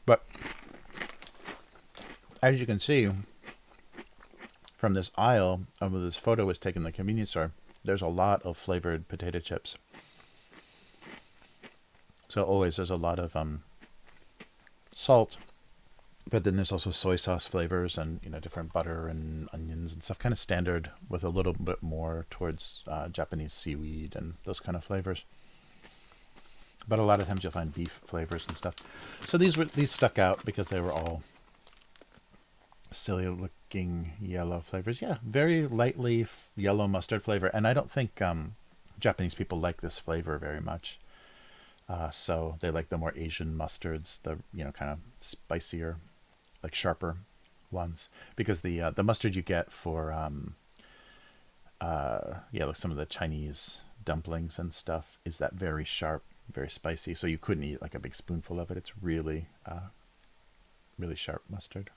Speaker 1: But as you can see, from this aisle, this photo was taken in the convenience store, there's a lot of flavored potato chips. So always there's a lot of salt, but then there's also soy sauce flavors and different butter and onions and stuff, kind of standard, with a little bit more towards Japanese seaweed and those kind of flavors. But a lot of times you'll find beef flavors and stuff. So these stuck out because they were all silly looking yellow flavors. Yeah, very lightly yellow mustard flavor, and I don't think Japanese people like this flavor very much. So they like the more Asian mustards, the kind of spicier, like sharper ones, because the mustard you get for like some of the Chinese dumplings and stuff is that very sharp, very spicy. So you couldn't eat like a big spoonful of it. It's really really sharp mustard.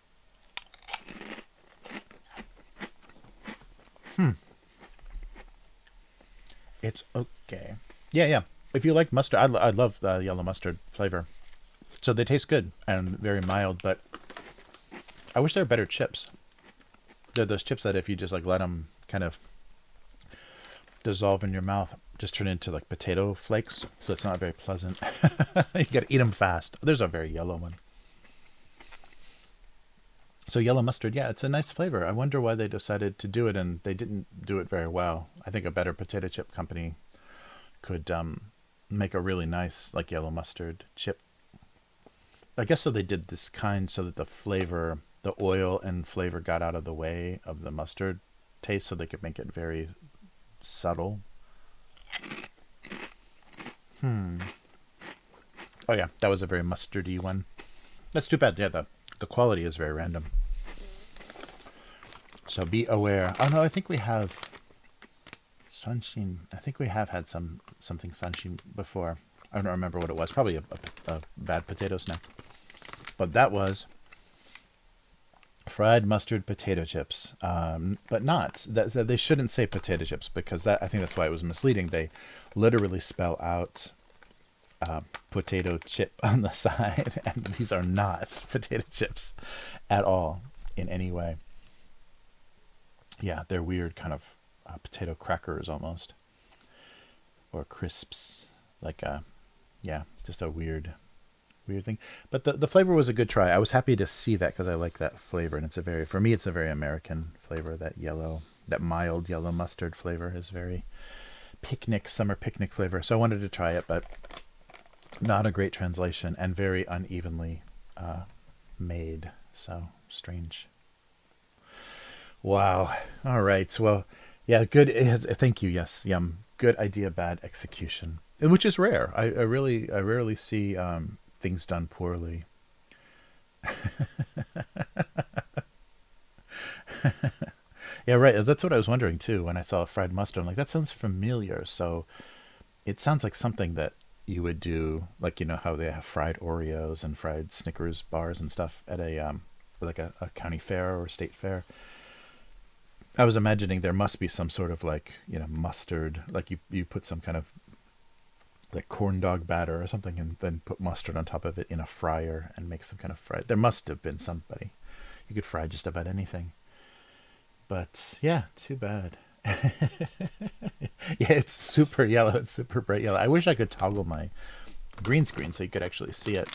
Speaker 1: It's okay. Yeah. If you like mustard, I love the yellow mustard flavor. So they taste good and very mild, but I wish they were better chips. They're those chips that if you just like let them kind of dissolve in your mouth, just turn into like potato flakes. So it's not very pleasant. You gotta eat them fast. There's a very yellow one. So yellow mustard, yeah, it's a nice flavor. I wonder why they decided to do it, and they didn't do it very well. I think a better potato chip company could make a really nice like yellow mustard chip. I guess so they did this kind so that the flavor, the oil and flavor got out of the way of the mustard taste, so they could make it very subtle. Oh yeah, that was a very mustardy one. That's too bad. Yeah, the quality is very random. So be aware. Oh no, I think we have sunshine. I think we have had something sunshine before. I don't remember what it was. Probably a bad potato snack. But that was fried mustard potato chips. But not. They shouldn't say potato chips, because I think that's why it was misleading. They literally spell out potato chip on the side, and these are not potato chips at all in any way. Yeah, they're weird kind of potato crackers almost, or crisps, like yeah, just a weird thing. But the flavor was a good try. I was happy to see that, because I like that flavor, and for me it's a very American flavor. That mild yellow mustard flavor is very summer picnic flavor. So I wanted to try it, but not a great translation and very unevenly made. So strange. Wow. All right. Well, yeah, good. Thank you. Yes. Yum. Good idea, bad execution, which is rare. I rarely see things done poorly. Yeah, right. That's what I was wondering too when I saw fried mustard. I'm like, that sounds familiar. So it sounds like something that you would do, like, how they have fried Oreos and fried Snickers bars and stuff at a county fair or state fair. I was imagining there must be some sort of like, mustard, like you put some kind of like corn dog batter or something, and then put mustard on top of it in a fryer and make some kind of fry. There must have been somebody. You could fry just about anything. But yeah, too bad. Yeah, it's super yellow. It's super bright yellow. I wish I could toggle my green screen so you could actually see it.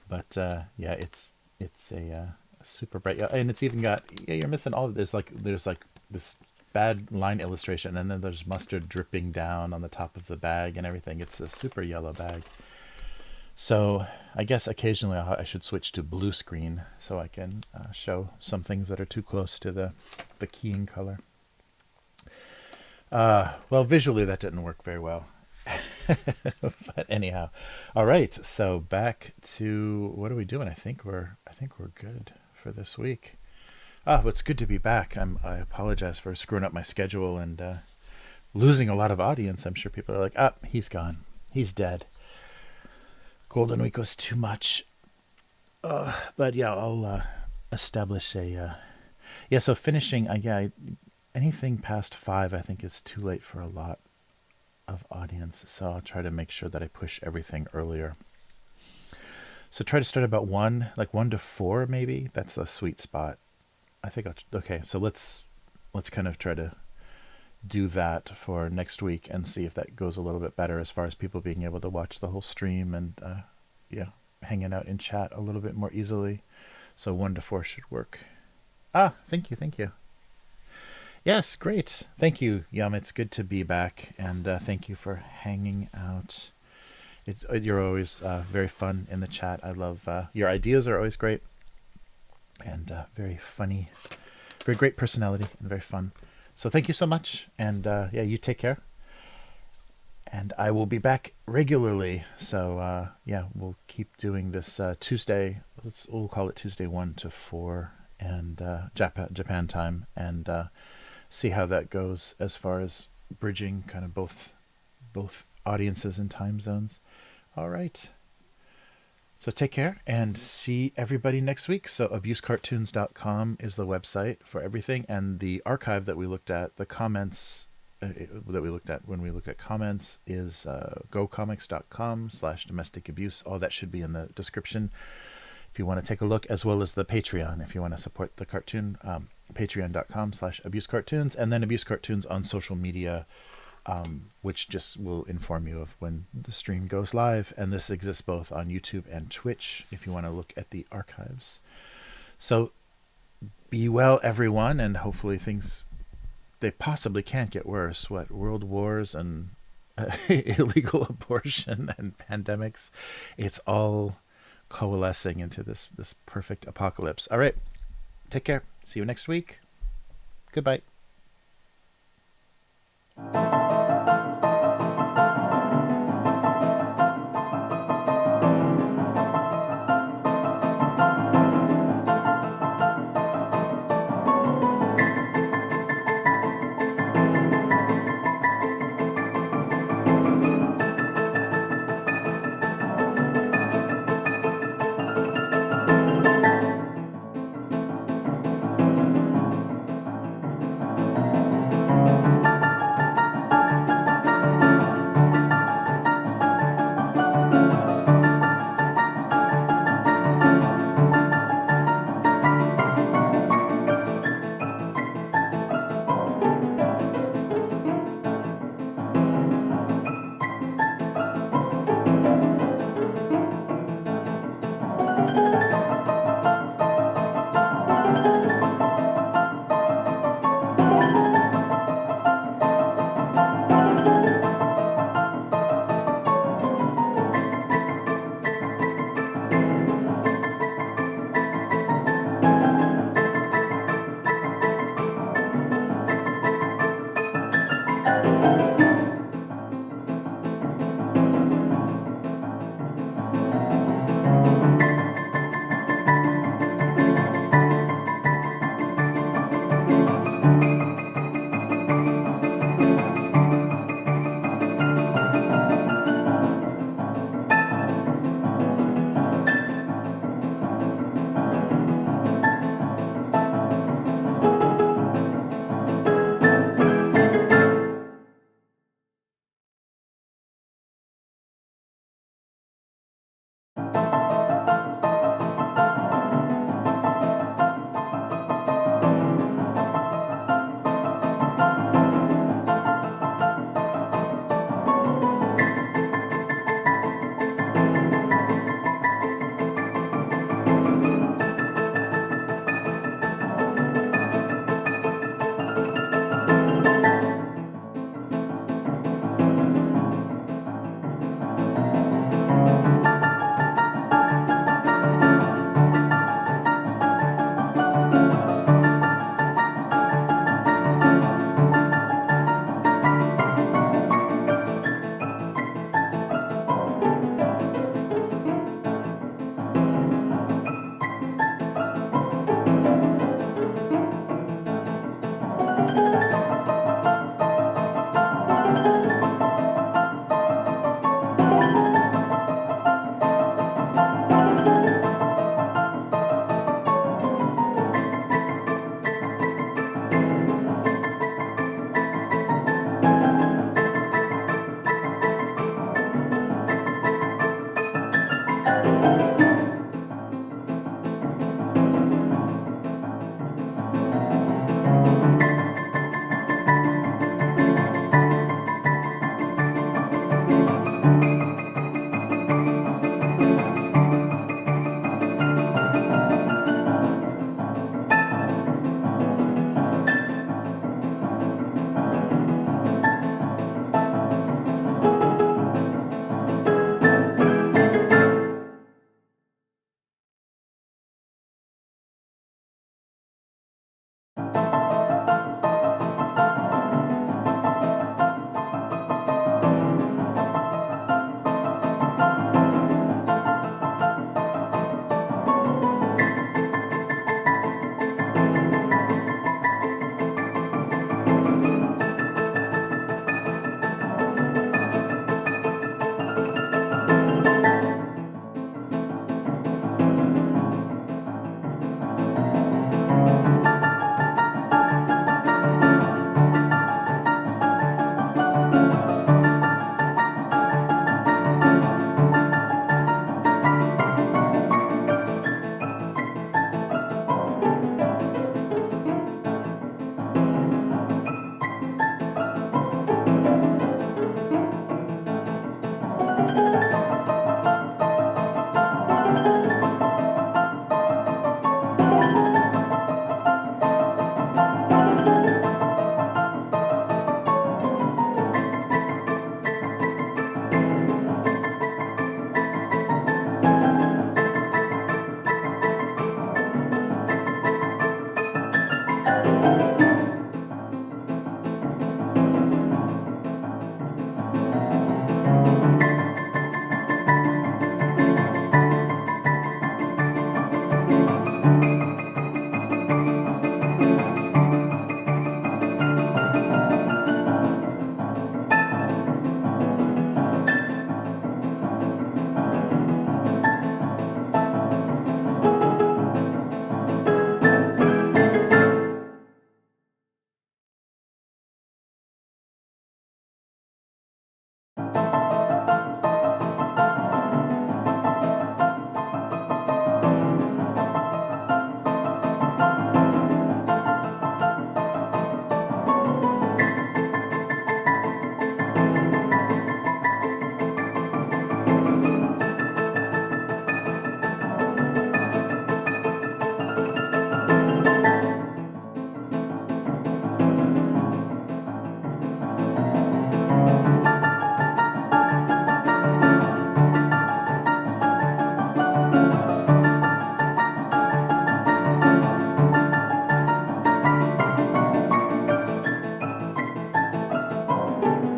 Speaker 1: But yeah, it's a super bright yellow, and it's even got, yeah, you're missing all of this. There's like this bad line illustration, and then there's mustard dripping down on the top of the bag and everything. It's a super yellow bag. So I guess occasionally I should switch to blue screen so I can show some things that are too close to the keying color. Well, visually that didn't work very well. But anyhow, all right. So back to, what are we doing? I think we're good for this week. Well, it's good to be back. I apologize for screwing up my schedule and losing a lot of audience. I'm sure people are like, he's gone. He's dead. Golden Week was too much. But yeah, I'll establish a... yeah, so finishing... anything past 5, I think, is too late for a lot of audience. So I'll try to make sure that I push everything earlier. So try to start about 1, like 1 to 4 maybe. That's a sweet spot. I think okay, so let's kind of try to do that for next week and see if that goes a little bit better as far as people being able to watch the whole stream and yeah, hanging out in chat a little bit more easily. So 1 to 4 should work. Thank you. Yes, great. Thank you, Yum. It's good to be back, and thank you for hanging out. You're always very fun in the chat. I love your ideas are always great, and very funny, very great personality, and very fun. So thank you so much, and yeah, you take care. And I will be back regularly. So yeah, we'll keep doing this Tuesday. We'll call it Tuesday 1 to 4, and Japan time, and see how that goes as far as bridging kind of both audiences and time zones. All right. So take care and see everybody next week. So abusecartoons.com is the website for everything. And the archive that we looked at, the comments that we looked at when we looked at comments is gocomics.com/domestic abuse. All that should be in the description if you want to take a look, as well as the Patreon if you want to support the cartoon. Patreon.com/abusecartoons, and then Abuse Cartoons on social media, which just will inform you of when the stream goes live. And this exists both on YouTube and Twitch if you want to look at the archives. So be well, everyone, and hopefully things, they possibly can't get worse. What, world wars and illegal abortion and pandemics, it's all coalescing into this perfect apocalypse. All right, take care. See you next week. Goodbye.